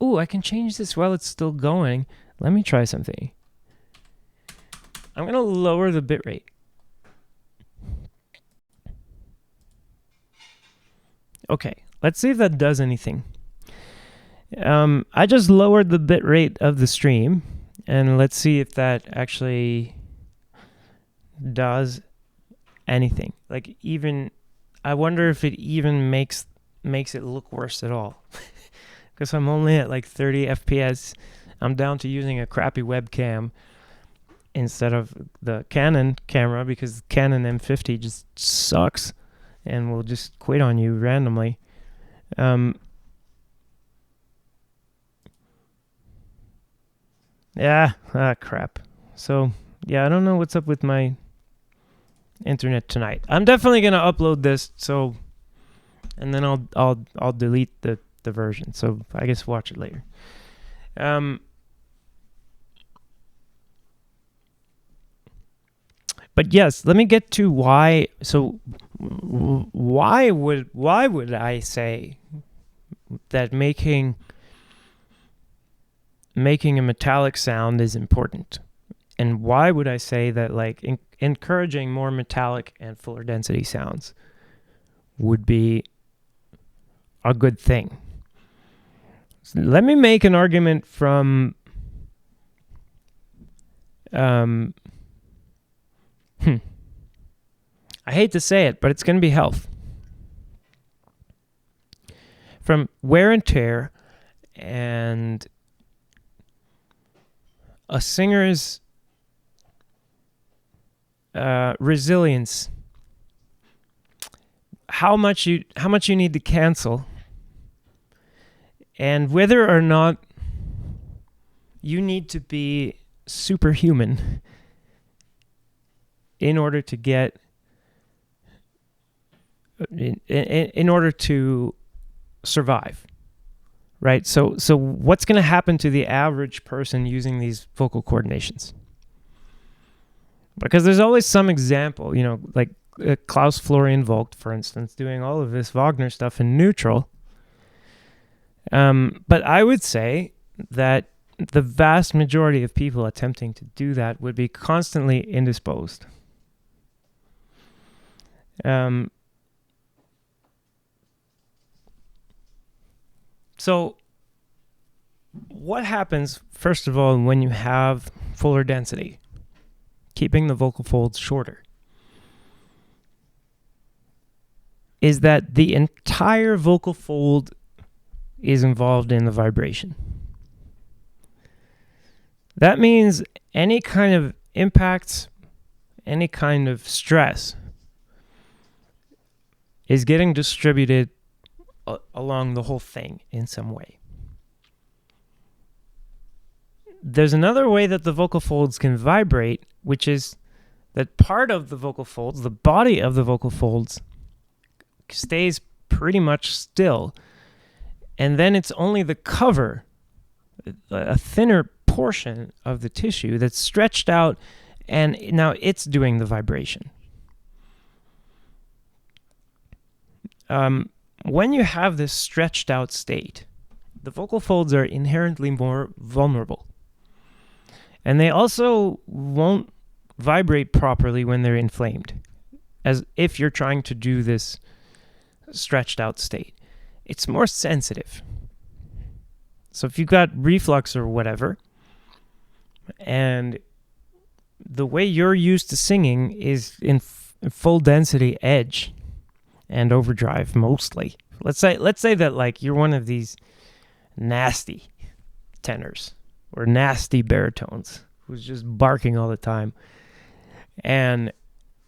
A: Oh, I can change this while it's still going. Let me try something. I'm gonna lower the bitrate. Okay, let's see if that does anything. I just lowered the bitrate of the stream, and let's see if that actually does anything. Like, even, I wonder if it even makes it look worse at all. Because I'm only at like 30 FPS. I'm down to using a crappy webcam instead of the Canon camera, because Canon M50 just sucks and will just quit on you randomly. Crap. So, yeah, I don't know what's up with my internet tonight. I'm definitely gonna upload this, and then I'll delete the version. So I guess watch it later. But yes, let me get to why. So why would I say that making a metallic sound is important? And why would I say that, like, encouraging more metallic and fuller density sounds would be a good thing? So let me make an argument from I hate to say it, but it's going to be health. From wear and tear and a singer's resilience, how much you need to cancel, and whether or not you need to be superhuman in order to get in order to survive, right? So what's going to happen to the average person using these vocal coordinations? Because there's always some example, like Klaus Florian Vogt, for instance, doing all of this Wagner stuff in neutral. But I would say that the vast majority of people attempting to do that would be constantly indisposed. So what happens, first of all, when you have fuller density, keeping the vocal folds shorter, is that the entire vocal fold is involved in the vibration. That means any kind of impacts, any kind of stress is getting distributed along the whole thing in some way. There's another way that the vocal folds can vibrate, which is that part of the vocal folds, the body of the vocal folds, stays pretty much still. And then it's only the cover, a thinner portion of the tissue that's stretched out, and now it's doing the vibration. When you have this stretched out state, the vocal folds are inherently more vulnerable. And they also won't vibrate properly when they're inflamed, as if you're trying to do this stretched out state. It's more sensitive. So if you've got reflux or whatever, and the way you're used to singing is in full density edge and overdrive mostly. Let's say that like you're one of these nasty tenors or nasty baritones who's just barking all the time and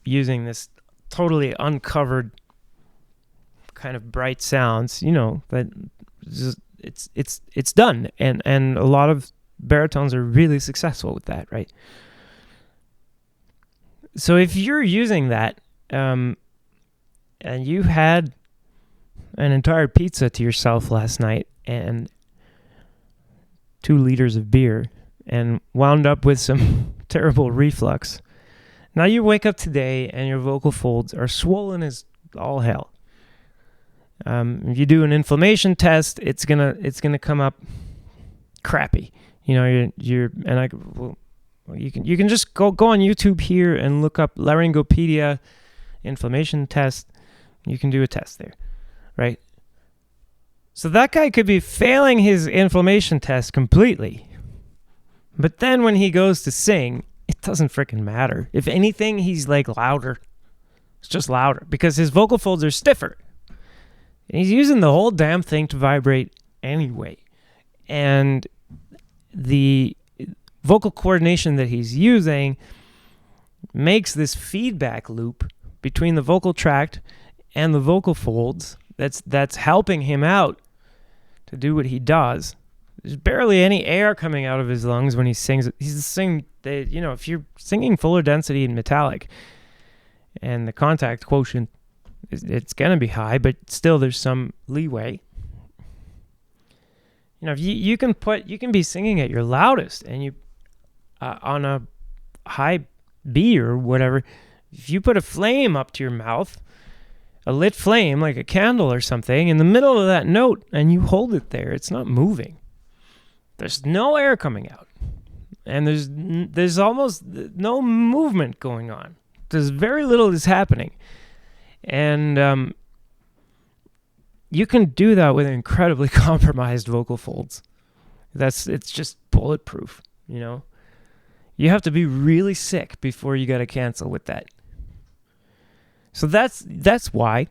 A: using this totally uncovered kind of bright sounds, but it's done, and a lot of baritones are really successful with that, right? So if you're using that, and you had an entire pizza to yourself last night and 2 liters of beer and wound up with some terrible reflux, now you wake up today and your vocal folds are swollen as all hell. If you do an inflammation test, it's gonna come up crappy. You can just go on YouTube here and look up Laryngopedia inflammation test. You can do a test there, right? So that guy could be failing his inflammation test completely. But then when he goes to sing, it doesn't freaking matter. If anything, he's like louder. It's just louder because his vocal folds are stiffer. And he's using the whole damn thing to vibrate anyway. And the vocal coordination that he's using makes this feedback loop between the vocal tract and the vocal folds that's helping him out to do what he does. There's barely any air coming out of his lungs when he sings. He's singing, if you're singing fuller density and metallic, and the contact quotient, it's going to be high, but still there's some leeway. If you can be singing at your loudest, and you on a high B or whatever, if you put a flame up to your mouth, a lit flame like a candle or something in the middle of that note, and you hold it there, it's not moving. There's no air coming out, and there's almost no movement going on. There's very little is happening, and you can do that with incredibly compromised vocal folds. It's just bulletproof. You have to be really sick before you got to cancel with that. So that's why.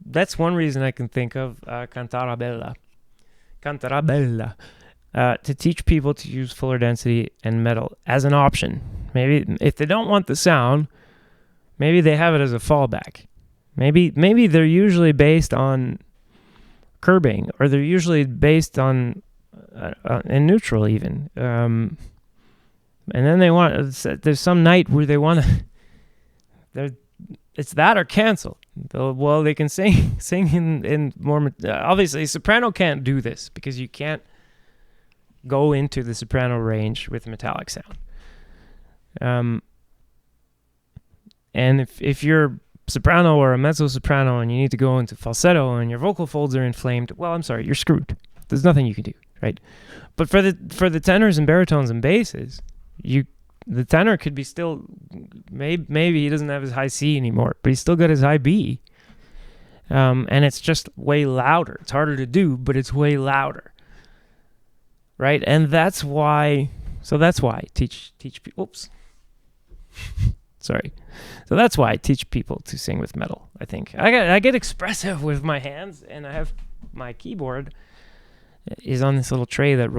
A: That's one reason I can think of Cantare Bella, to teach people to use fuller density and metal as an option. Maybe if they don't want the sound, maybe they have it as a fallback. Maybe they're usually based on curbing, or they're usually based on in neutral even. And then they want, there's some night where they want to, it's that or cancel. They can sing in more. Obviously, soprano can't do this because you can't go into the soprano range with metallic sound. And if you're soprano or a mezzo soprano and you need to go into falsetto and your vocal folds are inflamed, well, I'm sorry, you're screwed. There's nothing you can do, right? But for the tenors and baritones and basses, the tenor could be still, maybe he doesn't have his high C anymore, but he's still got his high B. And it's just way louder. It's harder to do, but it's way louder, right? And that's why I teach people. Oops. Sorry. So that's why I teach people to sing with metal. I think I get expressive with my hands, and I have my keyboard is on this little tray that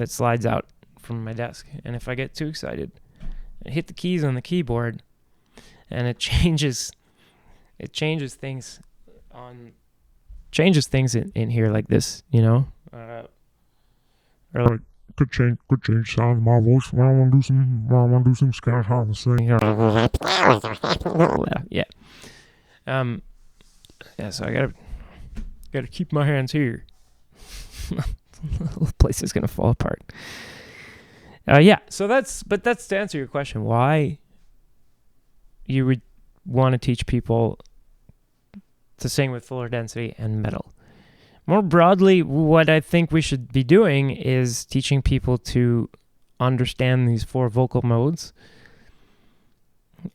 A: slides out from my desk. And if I get too excited, I hit the keys on the keyboard, and it changes things in here like this, you know. Or
D: could change sound of my voice when I want to do some scat how to sing.
A: Yeah. So I gotta keep my hands here. The whole place is gonna fall apart. So that's to answer your question, why you would want to teach people to sing with fuller density and metal. More broadly, what I think we should be doing is teaching people to understand these 4 vocal modes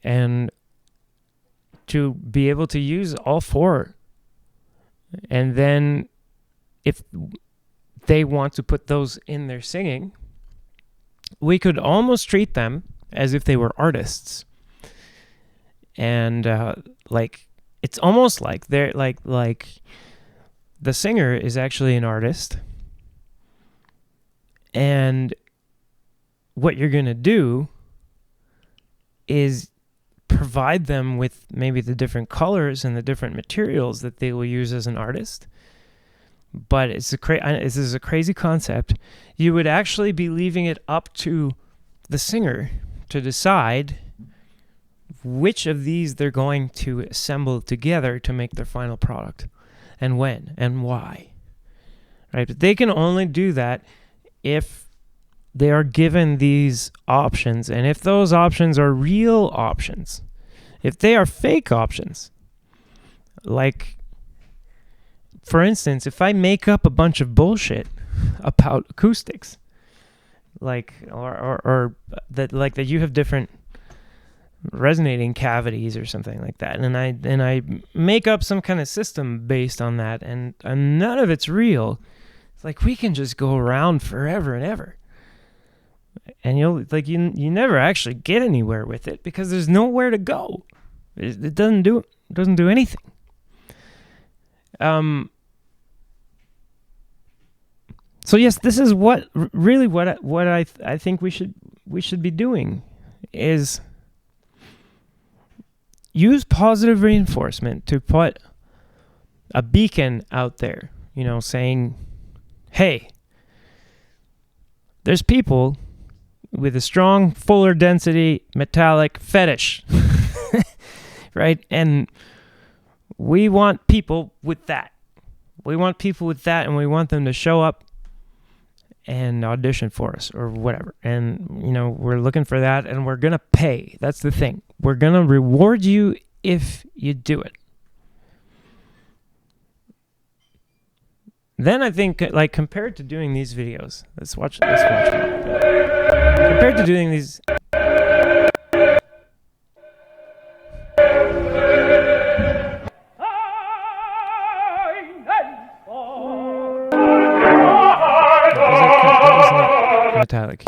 A: and to be able to use all 4. And then if they want to put those in their singing, we could almost treat them as if they were artists. And it's almost like they're like the singer is actually an artist, and what you're going to do is provide them with maybe the different colors and the different materials that they will use as an artist. But this is a crazy concept. You would actually be leaving it up to the singer to decide which of these they're going to assemble together to make their final product, and when and why. Right? But they can only do that if they are given these options, and if those options are real options. If they are fake options, like, for instance, if I make up a bunch of bullshit about acoustics, or that you have different resonating cavities or something like that, and I make up some kind of system based on that, and none of it's real, it's like we can just go around forever and ever, and you never actually get anywhere with it because there's nowhere to go. It doesn't do anything. So yes, this is what I think we should be doing is use positive reinforcement to put a beacon out there, saying, hey, there's people with a strong, fuller density metallic fetish, right? And we want people with that. We want people with that, and we want them to show up and audition for us or whatever. And, we're looking for that, and we're going to pay. That's the thing. We're going to reward you if you do it. Then I think, compared to doing these videos, let's watch one. Compared to doing these... Metallic.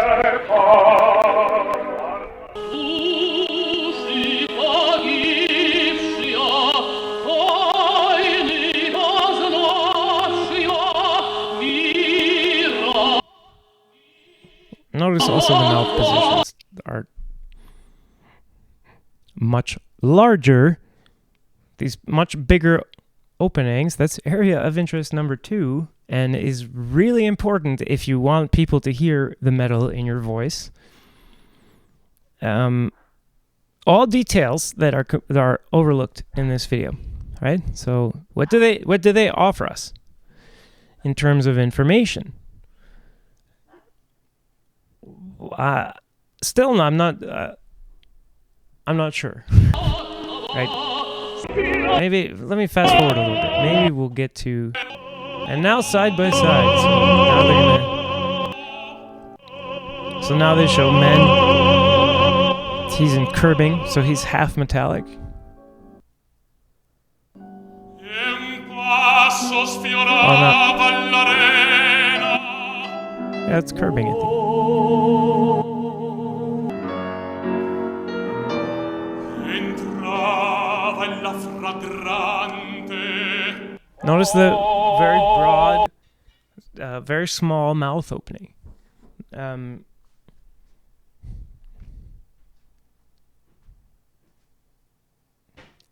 A: Notice also the mouth positions are much larger. These much bigger openings. That's area of interest number 2. And is really important if you want people to hear the metal in your voice. All details that are overlooked in this video. right? So what do they offer us in terms of information? Still, I'm not sure, right? Maybe let me fast forward a little bit. Maybe we'll get to, and now side by side. So now they show men. He's in curbing, so he's half metallic. Yeah, it's curbing, I think. Notice the very broad, very small mouth opening. And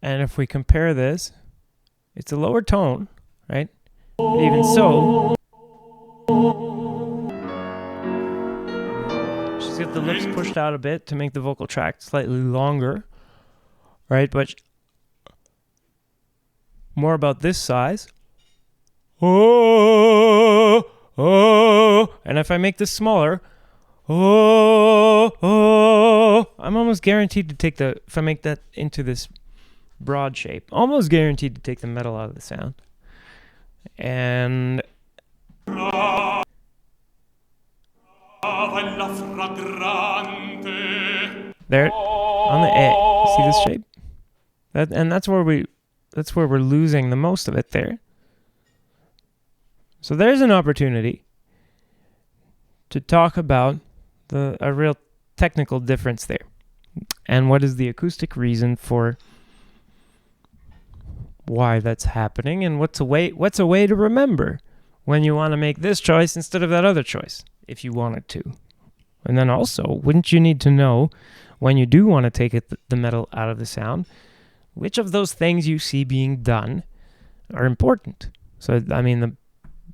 A: if we compare this, it's a lower tone, right? Even so, she's got the lips pushed out a bit to make the vocal tract slightly longer, right? But more about this size. Oh, oh. And if I make this smaller, oh, oh, I'm almost guaranteed to take if I make that into this broad shape, almost guaranteed to take the metal out of the sound. And there, on the A, see this shape? That's where we're losing the most of it there. So there's an opportunity to talk about a real technical difference there. And what is the acoustic reason for why that's happening, and what's a way to remember when you want to make this choice instead of that other choice, if you wanted to. And then also, wouldn't you need to know when you do want to take the metal out of the sound, which of those things you see being done are important? So, I mean,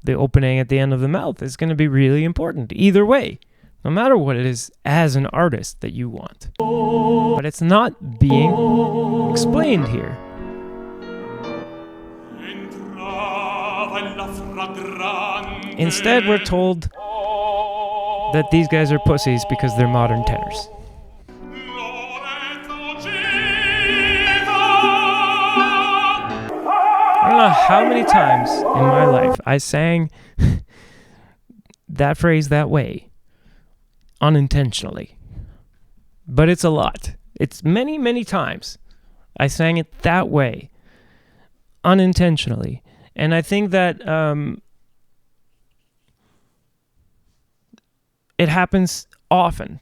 A: the opening at the end of the mouth is going to be really important either way, no matter what it is as an artist that you want. But it's not being explained here. Instead, we're told that these guys are pussies because they're modern tenors. I don't know how many times in my life I sang that phrase that way, unintentionally. But it's a lot. It's many, many times I sang it that way, unintentionally. And I think that it happens often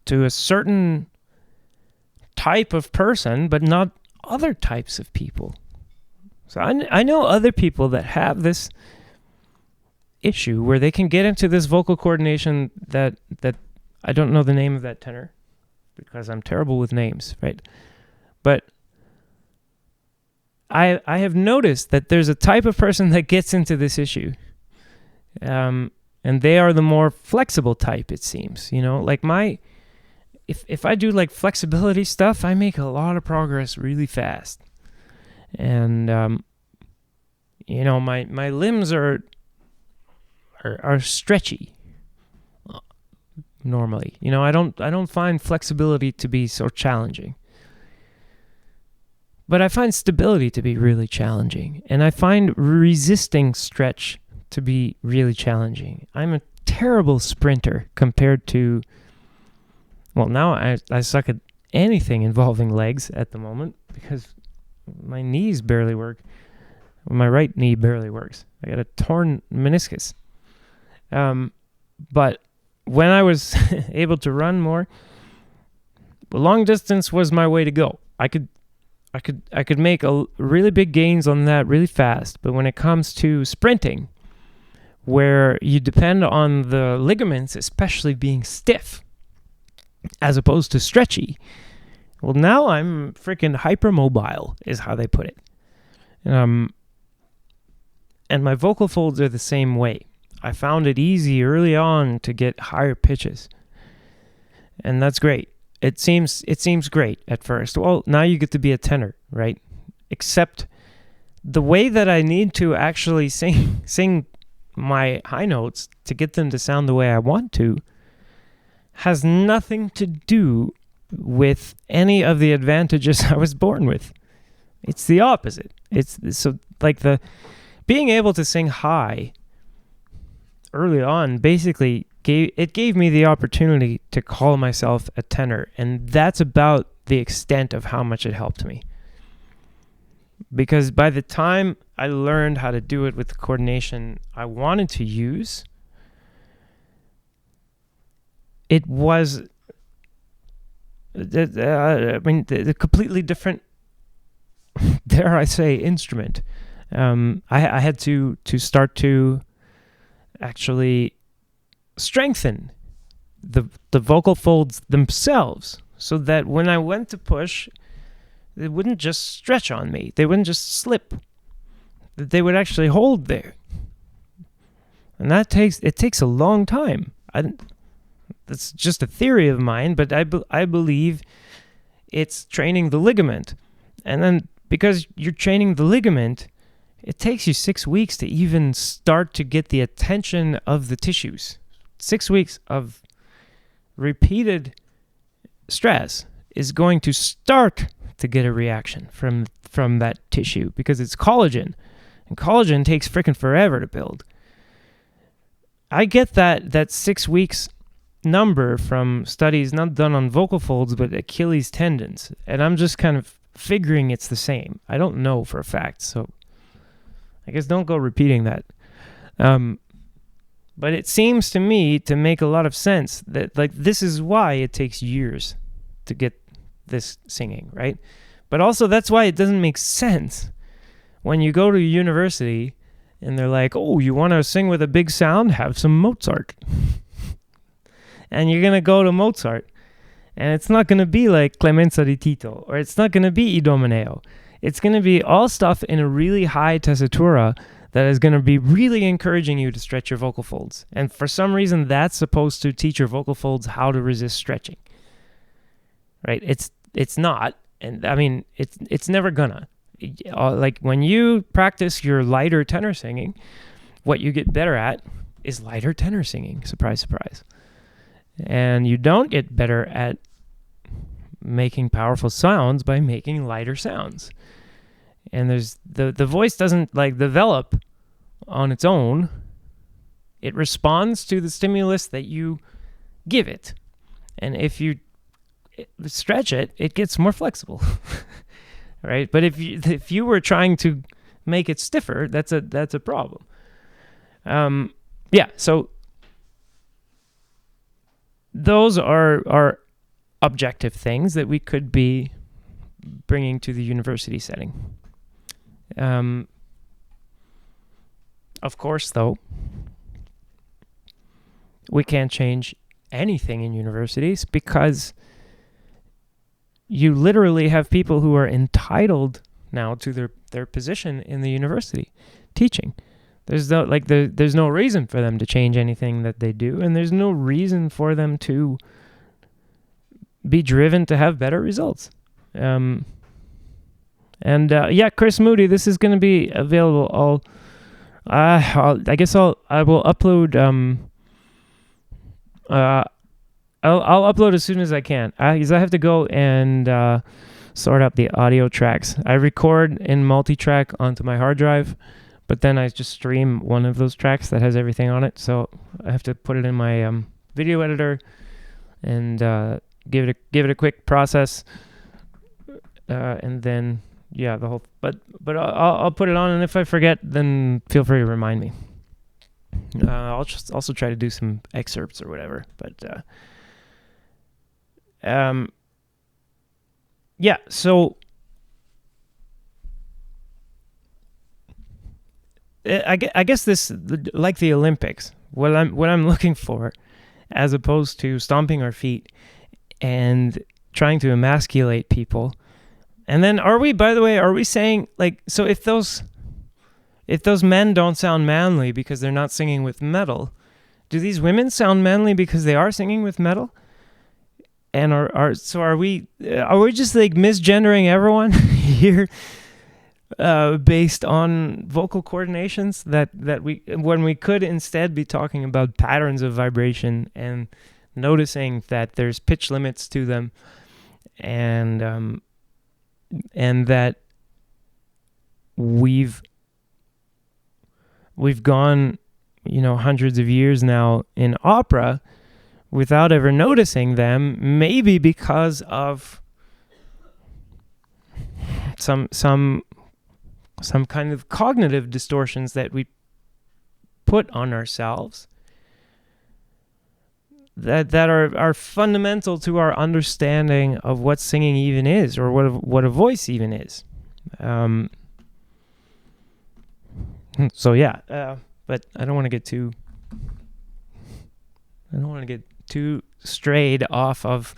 A: to a certain type of person, but not other types of people. So I know other people that have this issue where they can get into this vocal coordination that I don't know the name of that tenor because I'm terrible with names, right? But I have noticed that there's a type of person that gets into this issue. And they are the more flexible type, it seems. You know, like if I do like flexibility stuff, I make a lot of progress really fast. And you know, my limbs are stretchy normally. You know, I don't find flexibility to be so challenging. But I find stability to be really challenging, and I find resisting stretch to be really challenging. I'm a terrible sprinter compared to, well, now I suck at anything involving legs at the moment because my knees barely work. My right knee barely works. I got a torn meniscus. But when I was able to run more, long distance was my way to go. I could make really big gains on that really fast. But when it comes to sprinting, where you depend on the ligaments especially being stiff as opposed to stretchy, well, now I'm freaking hypermobile is how they put it. And my vocal folds are the same way. I found it easy early on to get higher pitches. And that's great. It seems great at first. Well, now you get to be a tenor, right? Except the way that I need to actually sing my high notes to get them to sound the way I want to has nothing to do with any of the advantages I was born with. It's the opposite. It's so like the being able to sing high early on basically gave me the opportunity to call myself a tenor, and that's about the extent of how much it helped me. Because by the time I learned how to do it with the coordination I wanted to use, it was the completely different, dare I say, instrument. I had to start to actually strengthen the vocal folds themselves, so that when I went to push, they wouldn't just stretch on me. They wouldn't just slip. They would actually hold there. And it takes a long time. That's just a theory of mine, but I believe it's training the ligament. And then because you're training the ligament, it takes you 6 weeks to even start to get the attention of the tissues. 6 weeks of repeated stress is going to start to get a reaction from that tissue, because it's collagen, and collagen takes freaking forever to build. I get that 6 weeks number from studies not done on vocal folds but Achilles tendons, and I'm just kind of figuring it's the same. I don't know for a fact, so I guess don't go repeating that. But it seems to me to make a lot of sense that like this is why it takes years to get this singing, right? But also that's why it doesn't make sense when you go to university and they're like, oh, you want to sing with a big sound? Have some Mozart. And you're going to go to Mozart, and it's not going to be like Clemenza di Tito, or it's not going to be Idomeneo. It's going to be all stuff in a really high tessitura that is going to be really encouraging you to stretch your vocal folds. And for some reason, that's supposed to teach your vocal folds how to resist stretching. Right? It's not, and I mean, it's never gonna. Like when you practice your lighter tenor singing, what you get better at is lighter tenor singing. Surprise, surprise. And you don't get better at making powerful sounds by making lighter sounds. And there's the voice doesn't like develop on its own. It responds to the stimulus that you give it. And if you stretch it, it gets more flexible. Right? But if you were trying to make it stiffer, that's a problem. So those are objective things that we could be bringing to the university setting. Of course, though, we can't change anything in universities because you literally have people who are entitled now to their position in the university teaching. There's no reason for them to change anything that they do, and there's no reason for them to be driven to have better results. Chris Moody, this is going to be available. I will upload. I'll upload as soon as I can, because I have to go and sort out the audio tracks. I record in multi-track onto my hard drive, but then I just stream one of those tracks that has everything on it. So I have to put it in my video editor and give it a quick process, and then the whole. But I'll put it on, and if I forget, then feel free to remind me. I'll just also try to do some excerpts or whatever. But so I guess this, like the Olympics, what I'm looking for, as opposed to stomping our feet and trying to emasculate people. And then are we saying, like, so if those men don't sound manly because they're not singing with metal, do these women sound manly because they are singing with metal? And are we just like misgendering everyone here? based on vocal coordinations that we, when we could instead be talking about patterns of vibration and noticing that there's pitch limits to them, and that we've gone, hundreds of years now in opera without ever noticing them, maybe because of some kind of cognitive distortions that we put on ourselves that are fundamental to our understanding of what singing even is, or what a voice even is. So yeah, but I don't want to get too strayed off of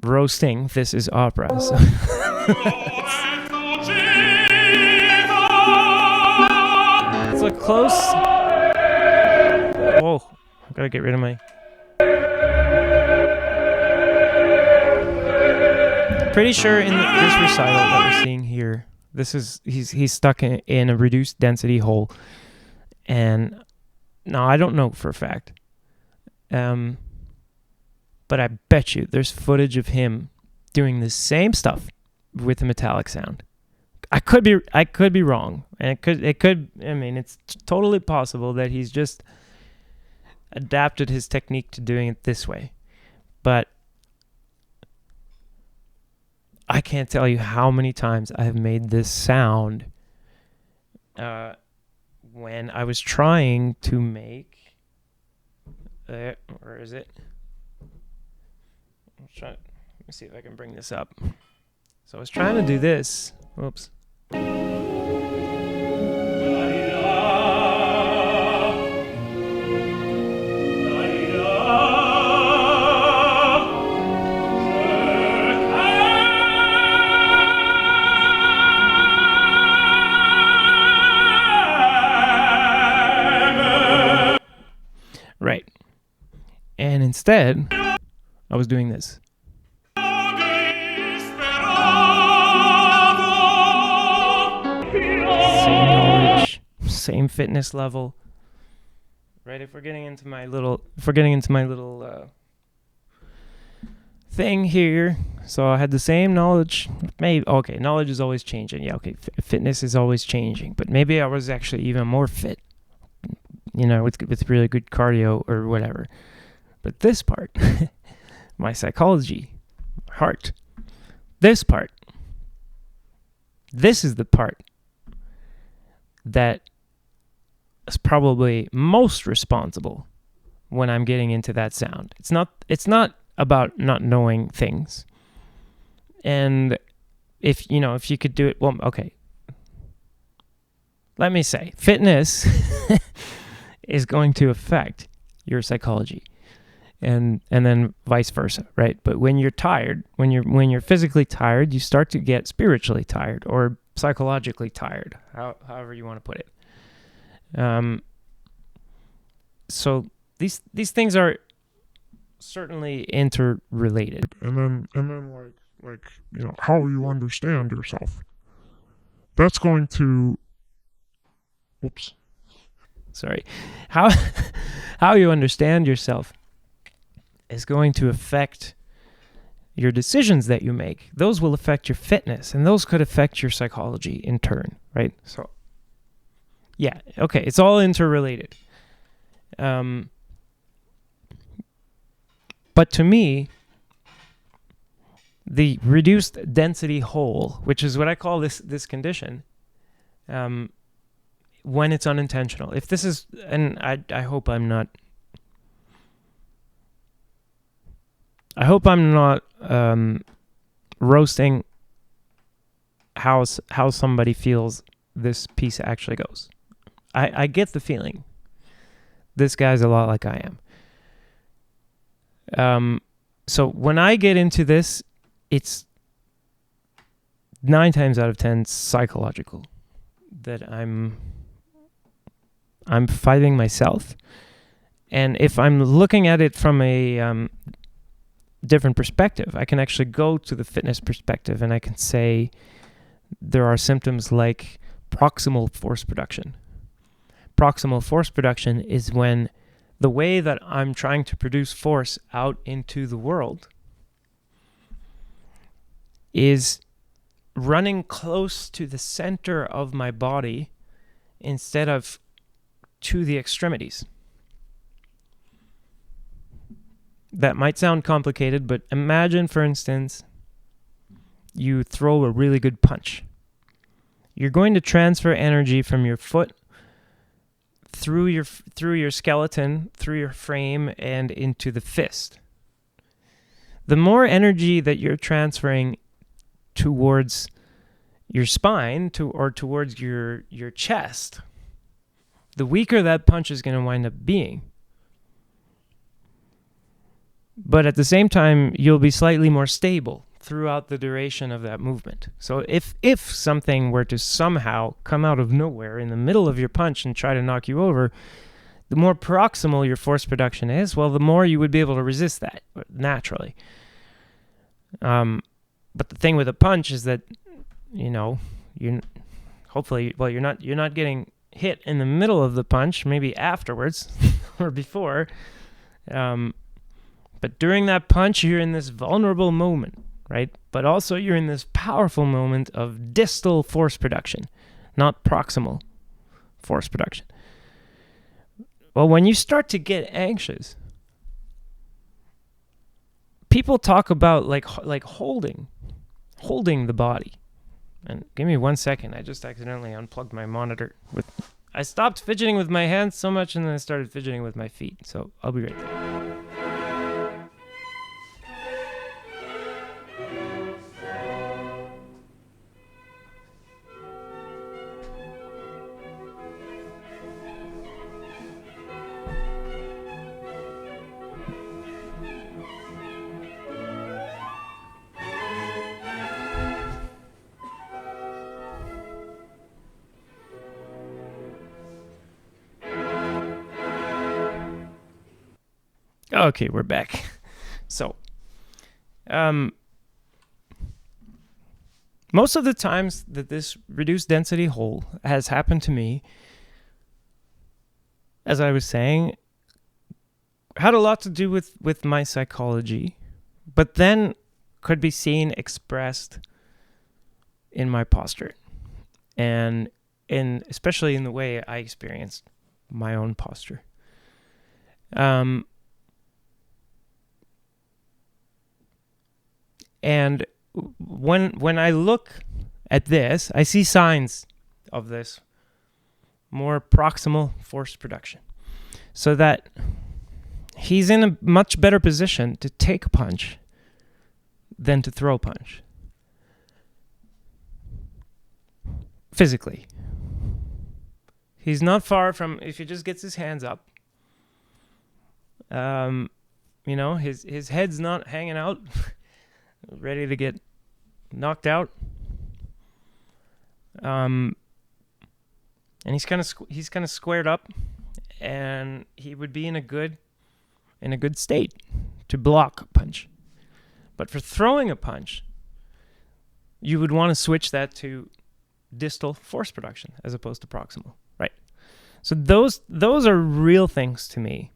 A: roasting This Is Opera. So. Let's look close. Whoa, I gotta get rid of my... Pretty sure in this recital that we're seeing here, he's stuck in a reduced density hole, and no, I don't know for a fact, but I bet you there's footage of him doing the same stuff with a metallic sound. I could be wrong, and it could. I mean, it's totally possible that he's just adapted his technique to doing it this way, but I can't tell you how many times I have made this sound when I was trying to make... where is it? Let me see if I can bring this up. So I was trying to do this. Oops. Right. And instead, I was doing this. Same knowledge, same fitness level. Right? If we're getting into my little thing here, so I had the same knowledge. Maybe okay, knowledge is always changing. Yeah, okay, fitness is always changing, but maybe I was actually even more fit. With really good cardio or whatever. But this part, my psychology, heart, this is the part that is probably most responsible when I'm getting into that sound. It's not about not knowing things. And if you could do it, well, okay. Let me say, fitness is going to affect your psychology, and then vice versa, right? But when you're tired, when you're physically tired, you start to get spiritually tired or psychologically tired, however you want to put it. So these things are certainly interrelated.
D: And then like how you understand yourself. That's going to... Oops.
A: Sorry. How you understand yourself is going to affect your decisions that you make. Those will affect your fitness, and those could affect your psychology in turn, right? So, yeah, okay, it's all interrelated. But to me, the reduced density hole, which is what I call this condition, when it's unintentional. If this is, and I hope I'm not roasting how somebody feels this piece actually goes. I get the feeling this guy's a lot like I am. So when I get into this, it's 9 times out of 10 psychological, that I'm fighting myself. And if I'm looking at it from a different perspective, I can actually go to the fitness perspective, and I can say there are symptoms like proximal force production. Proximal force production is when the way that I'm trying to produce force out into the world is running close to the center of my body instead of to the extremities. That might sound complicated, but imagine, for instance, you throw a really good punch. You're going to transfer energy from your foot through your skeleton, through your frame, and into the fist. The more energy that you're transferring towards your spine or towards your chest, the weaker that punch is going to wind up being. But at the same time, you'll be slightly more stable throughout the duration of that movement. So if something were to somehow come out of nowhere in the middle of your punch and try to knock you over, the more proximal your force production is, well, the more you would be able to resist that naturally. But the thing with a punch is that, you're not getting hit in the middle of the punch, maybe afterwards or before. But during that punch, you're in this vulnerable moment, right? But also you're in this powerful moment of distal force production, not proximal force production. Well, when you start to get anxious, people talk about like holding the body. And give me 1 second. I just accidentally unplugged my monitor. I stopped fidgeting with my hands so much, and then I started fidgeting with my feet. So I'll be right there. Okay, we're back. So, most of the times that this reduced density hole has happened to me, as I was saying, had a lot to do with my psychology, but then could be seen expressed in my posture, and especially in the way I experienced my own posture. And when I look at this, I see signs of this more proximal force production, so that he's in a much better position to take a punch than to throw a punch. Physically. He's not far from, if he just gets his hands up, his head's not hanging out, ready to get knocked out. And he's kind of squared up, and he would be in a good state to block a punch. But for throwing a punch, you would want to switch that to distal force production as opposed to proximal, right? So those are real things to me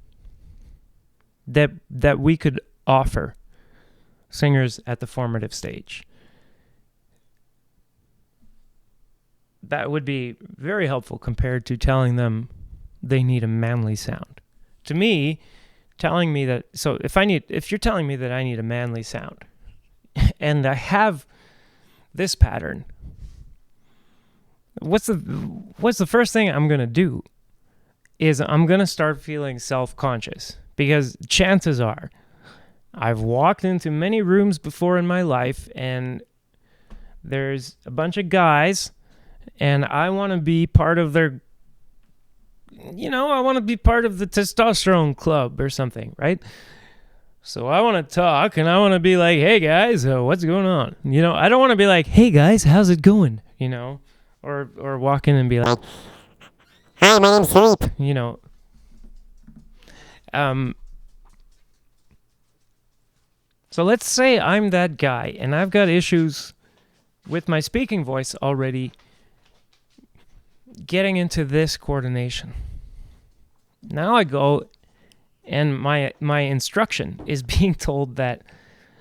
A: that we could offer singers at the formative stage. That would be very helpful compared to telling them they need a manly sound. To me, telling me that, so if you're telling me that I need a manly sound, and I have this pattern, what's the first thing I'm going to do is I'm going to start feeling self-conscious, because chances are I've walked into many rooms before in my life, and there's a bunch of guys, and I want to be part of their, I want to be part of the testosterone club or something, right? So I want to talk, and I want to be like, hey guys, what's going on? I don't want to be like, hey guys, how's it going? Or walk in and be like,
E: hi, my name's Philippe.
A: So let's say I'm that guy, and I've got issues with my speaking voice already getting into this coordination. Now I go and my instruction is being told that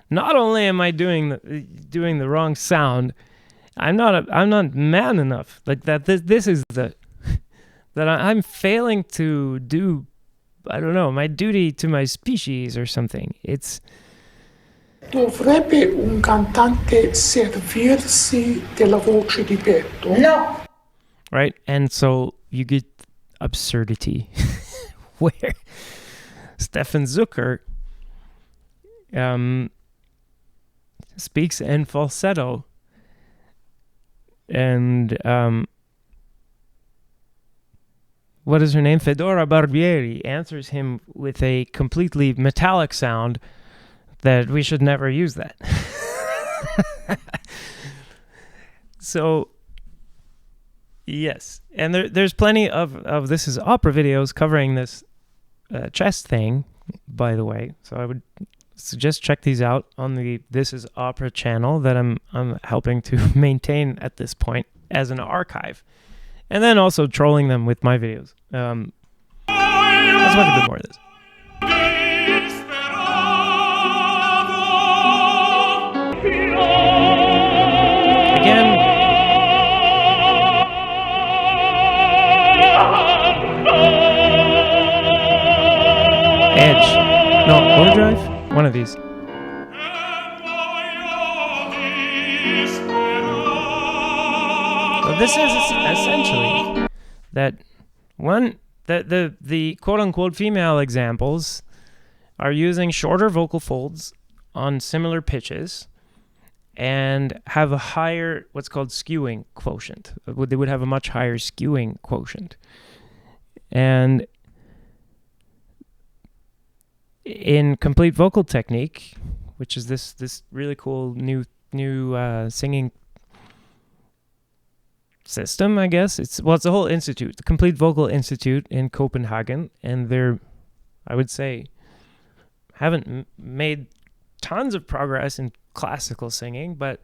A: not only am I doing the wrong sound, I'm not man enough. Like that this is that I'm failing to do, I don't know, my duty to my species or something. It's
F: Dovrebbe un cantante servirsi della voce di petto? No.
A: Right? And so you get absurdity where Stefan Zucker speaks in falsetto and what is her name? Fedora Barbieri answers him with a completely metallic sound that we should never use that. So, yes. And there's plenty of This Is Opera videos covering this chess thing, by the way. So I would suggest check these out on the This Is Opera channel that I'm helping to maintain at this point as an archive. And then also trolling them with my videos. Let's watch a bit more of this. Again. Edge. No, overdrive? One of these. So this is essentially that the quote-unquote female examples are using shorter vocal folds on similar pitches and have a higher, what's called skewing quotient. They would have a much higher skewing quotient. And in complete vocal technique, which is this really cool new singing system, I guess. It's a whole institute, the Complete Vocal Institute in Copenhagen, and they're, I would say, haven't made tons of progress in classical singing, but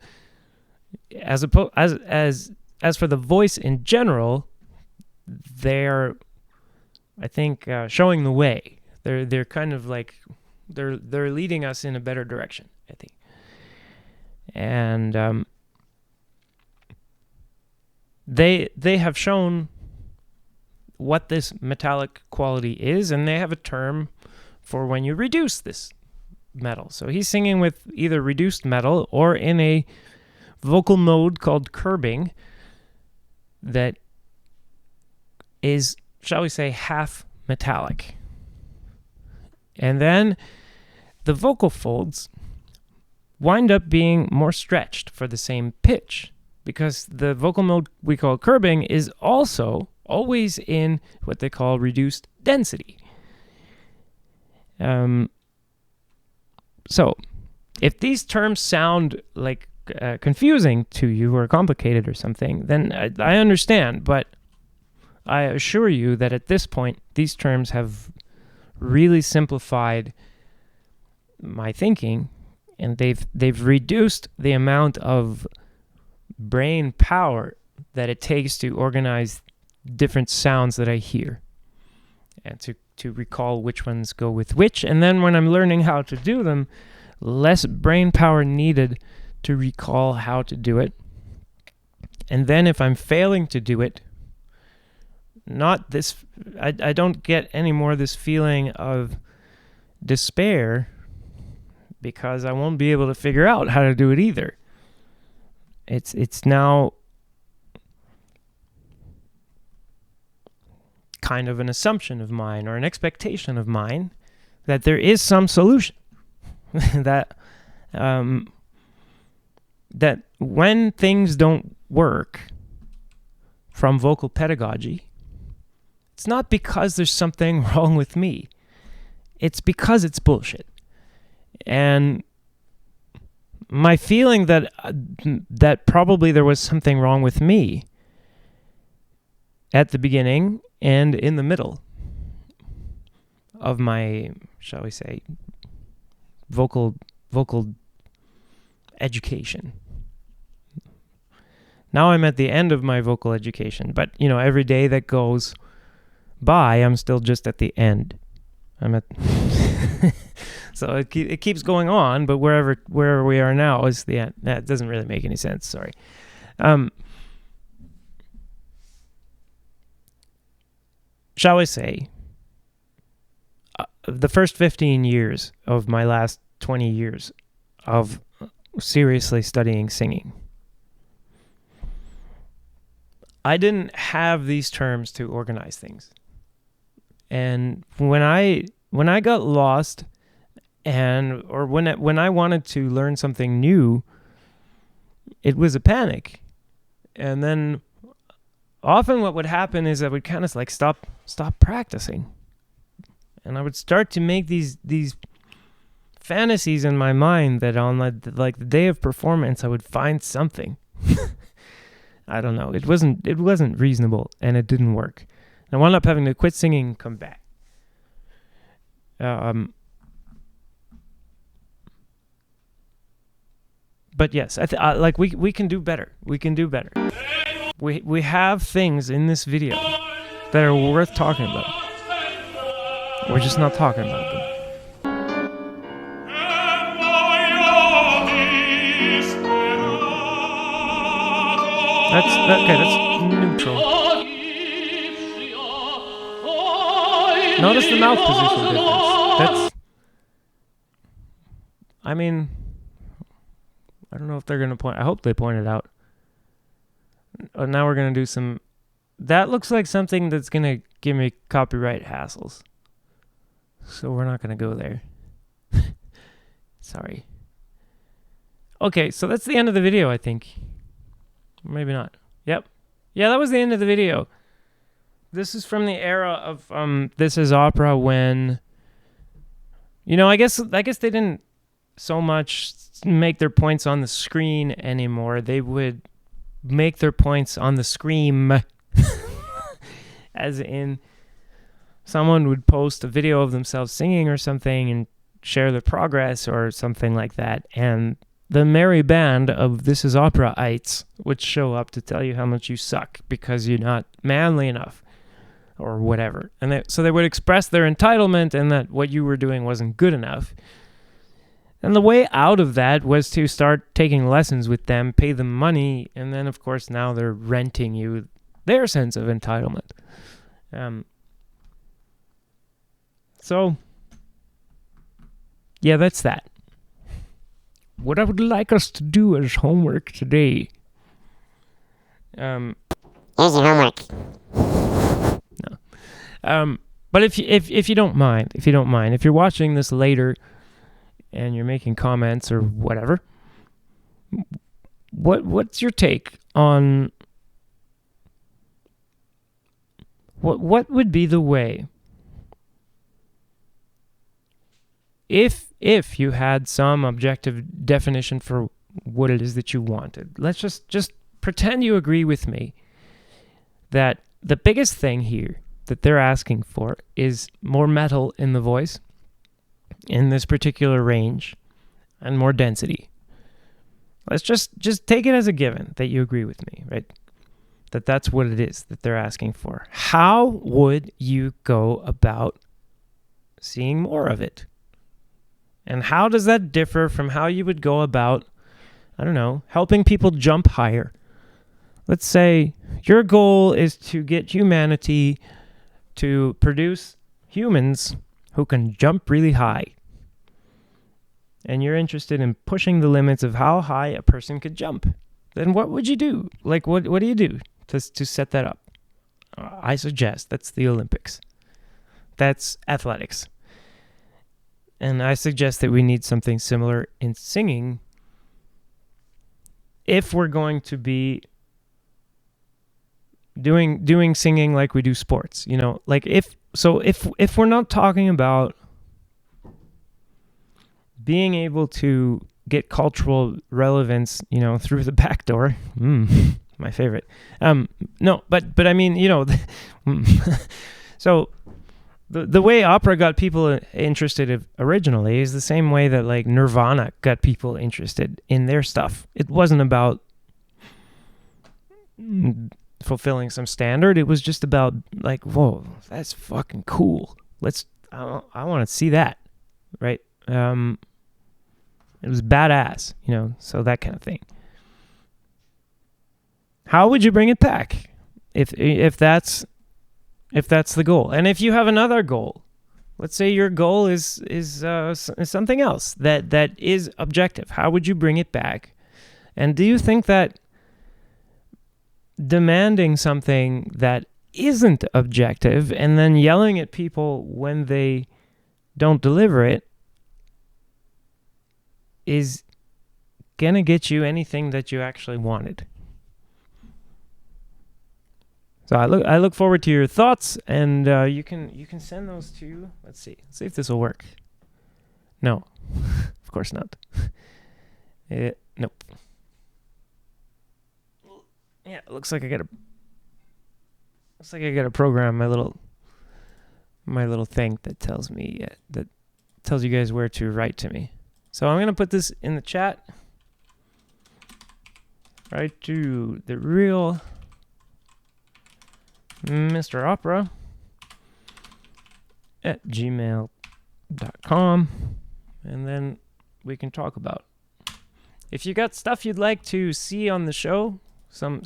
A: as for the voice in general, they're, I think, showing the way. They're kind of like they're leading us in a better direction, I think. And they have shown what this metallic quality is, and they have a term for when you reduce this metal. So he's singing with either reduced metal or in a vocal mode called curbing that is, shall we say, half metallic. And then the vocal folds wind up being more stretched for the same pitch, because the vocal mode we call curbing is also always in what they call reduced density. So if these terms sound like confusing to you or complicated or something, then I understand, but I assure you that at this point, these terms have really simplified my thinking, and they've reduced the amount of brain power that it takes to organize different sounds that I hear and to recall which ones go with which. And then when I'm learning how to do them, less brain power needed to recall how to do it. And then if I'm failing to do it, I don't get any more this feeling of despair because I won't be able to figure out how to do it either. It's now kind of an assumption of mine or an expectation of mine that there is some solution. that when things don't work from vocal pedagogy, it's not because there's something wrong with me. It's because it's bullshit. And my feeling that probably there was something wrong with me at the beginning and in the middle of my, shall we say, vocal education. Now I'm at the end of my vocal education, but every day that goes by, I'm still just at the end. I'm at so it keeps going on, but wherever we are now is the end. That doesn't really make any sense. Sorry. Shall I say, the first 15 years of my last 20 years of seriously studying singing, I didn't have these terms to organize things. And when I got lost, or when I wanted to learn something new, it was a panic. And then often what would happen is I would kind of like stop practicing. And I would start to make these fantasies in my mind that on the day of performance I would find something. I don't know. It wasn't reasonable, and it didn't work. I wound up having to quit singing and come back. But yes, we can do better. We can do better. We have things in this video that are worth talking about. We're just not talking about them. That's neutral. Notice the mouth position difference. I don't know if they're going to point. I hope they point it out. Now we're going to do some. That looks like something that's going to give me copyright hassles. So we're not going to go there. Sorry. Okay, so that's the end of the video, I think. Maybe not. Yep. Yeah, that was the end of the video. This is from the era of This Is Opera when, I guess they didn't so much make their points on the screen anymore. They would make their points on the scream. As in, someone would post a video of themselves singing or something and share their progress or something like that, and the merry band of This Is Opera-ites would show up to tell you how much you suck because you're not manly enough or whatever. And so they would express their entitlement and that what you were doing wasn't good enough. And the way out of that was to start taking lessons with them, pay them money, and then, of course, now they're renting you their sense of entitlement. So, yeah, that's that. What I would like us to do as homework today.
E: Here's your homework.
A: No. But if you don't mind, if you're watching this later and you're making comments or whatever, what's your take on what would be the way if you had some objective definition for what it is that you wanted? Let's just pretend you agree with me that the biggest thing here that they're asking for is more metal in the voice in this particular range and more density. Let's just take it as a given that you agree with me, right? That's what it is that they're asking for. How would you go about seeing more of it? And how does that differ from how you would go about, I don't know, helping people jump higher? Let's say your goal is to get humanity to produce humans who can jump really high. And you're interested in pushing the limits of how high a person could jump. Then what would you do? Like, what do you do to set that up? I suggest that's the Olympics. That's athletics. And I suggest that we need something similar in singing if we're going to be doing singing like we do sports. Like if we're not talking about being able to get cultural relevance, through the back door. My favorite. No, but I mean, so the way opera got people interested originally is the same way that like Nirvana got people interested in their stuff. It wasn't about fulfilling some standard. It was just about like, whoa, that's fucking cool. I want to see that, right? It was badass, so that kind of thing. How would you bring it back if that's the goal? And if you have another goal, let's say your goal is something else that is objective, how would you bring it back? And do you think that demanding something that isn't objective and then yelling at people when they don't deliver it is gonna get you anything that you actually wanted? So I look forward to your thoughts, and you can send those to, let's see if this will work. No, of course not. Nope. Yeah, it looks like I gotta program my little thing that tells me that tells you guys where to write to me. So I'm gonna put this in the chat. Write to the real Mr. Opera at gmail.com, and then we can talk about if you got stuff you'd like to see on the show, some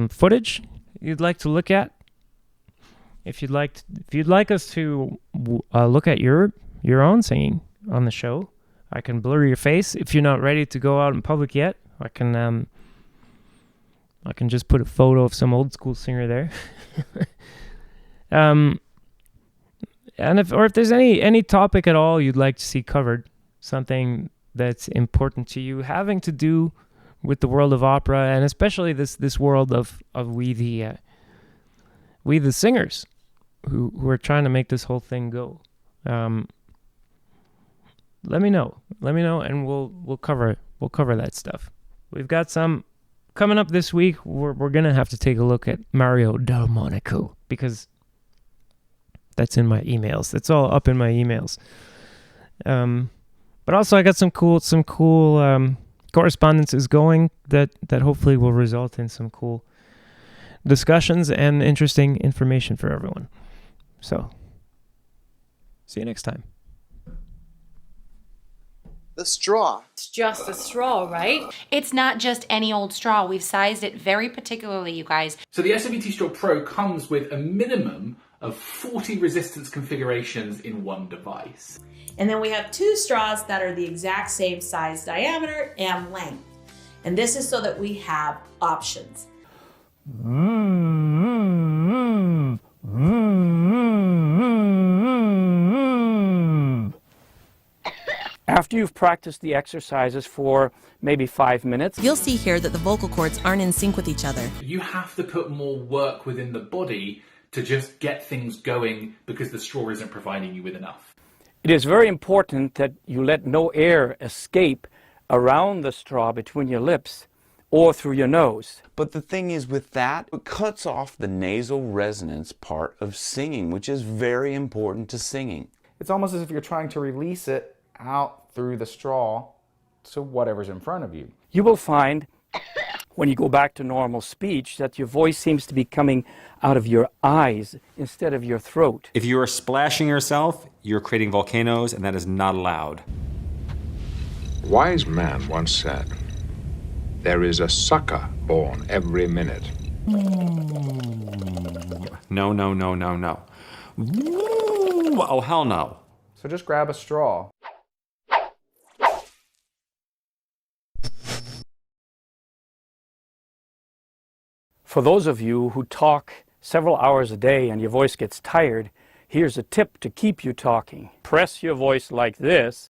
A: footage you'd like to look at. If you'd like us to look at your own singing on the show, I can blur your face. If you're not ready to go out in public yet, I can just put a photo of some old school singer there. And if there's any topic at all you'd like to see covered, something that's important to you, having to do with the world of opera, and especially this world of we the singers who are trying to make this whole thing go. Let me know, and we'll cover that stuff. We've got some coming up this week. We're gonna have to take a look at Mario Delmonico because that's in my emails. That's all up in my emails. But also I got some cool correspondences going that hopefully will result in some cool discussions and interesting information for everyone. So, see you next time.
G: The straw.
H: It's just a straw, right?
I: It's not just any old straw. We've sized it very particularly, you guys.
J: So the SWT Straw Pro comes with a minimum of 40 resistance configurations in one device.
H: And then we have 2 straws that are the exact same size, diameter, and length. And this is so that we have options.
K: After you've practiced the exercises for maybe 5 minutes,
L: you'll see here that the vocal cords aren't in sync with each other.
J: You have to put more work within the body to just get things going because the straw isn't providing you with enough.
K: It is very important that you let no air escape around the straw between your lips or through your nose.
M: But the thing is with that, it cuts off the nasal resonance part of singing, which is very important to singing.
N: It's almost as if you're trying to release it out through the straw to whatever's in front of you.
K: You will find when you go back to normal speech that your voice seems to be coming out of your eyes instead of your throat.
O: If you are splashing yourself, you're creating volcanoes, and that is not allowed.
P: A wise man once said, "There is a sucker born every minute."
O: No. Oh, hell no.
N: So just grab a straw.
K: For those of you who talk several hours a day and your voice gets tired, here's a tip to keep you talking. Press your voice like this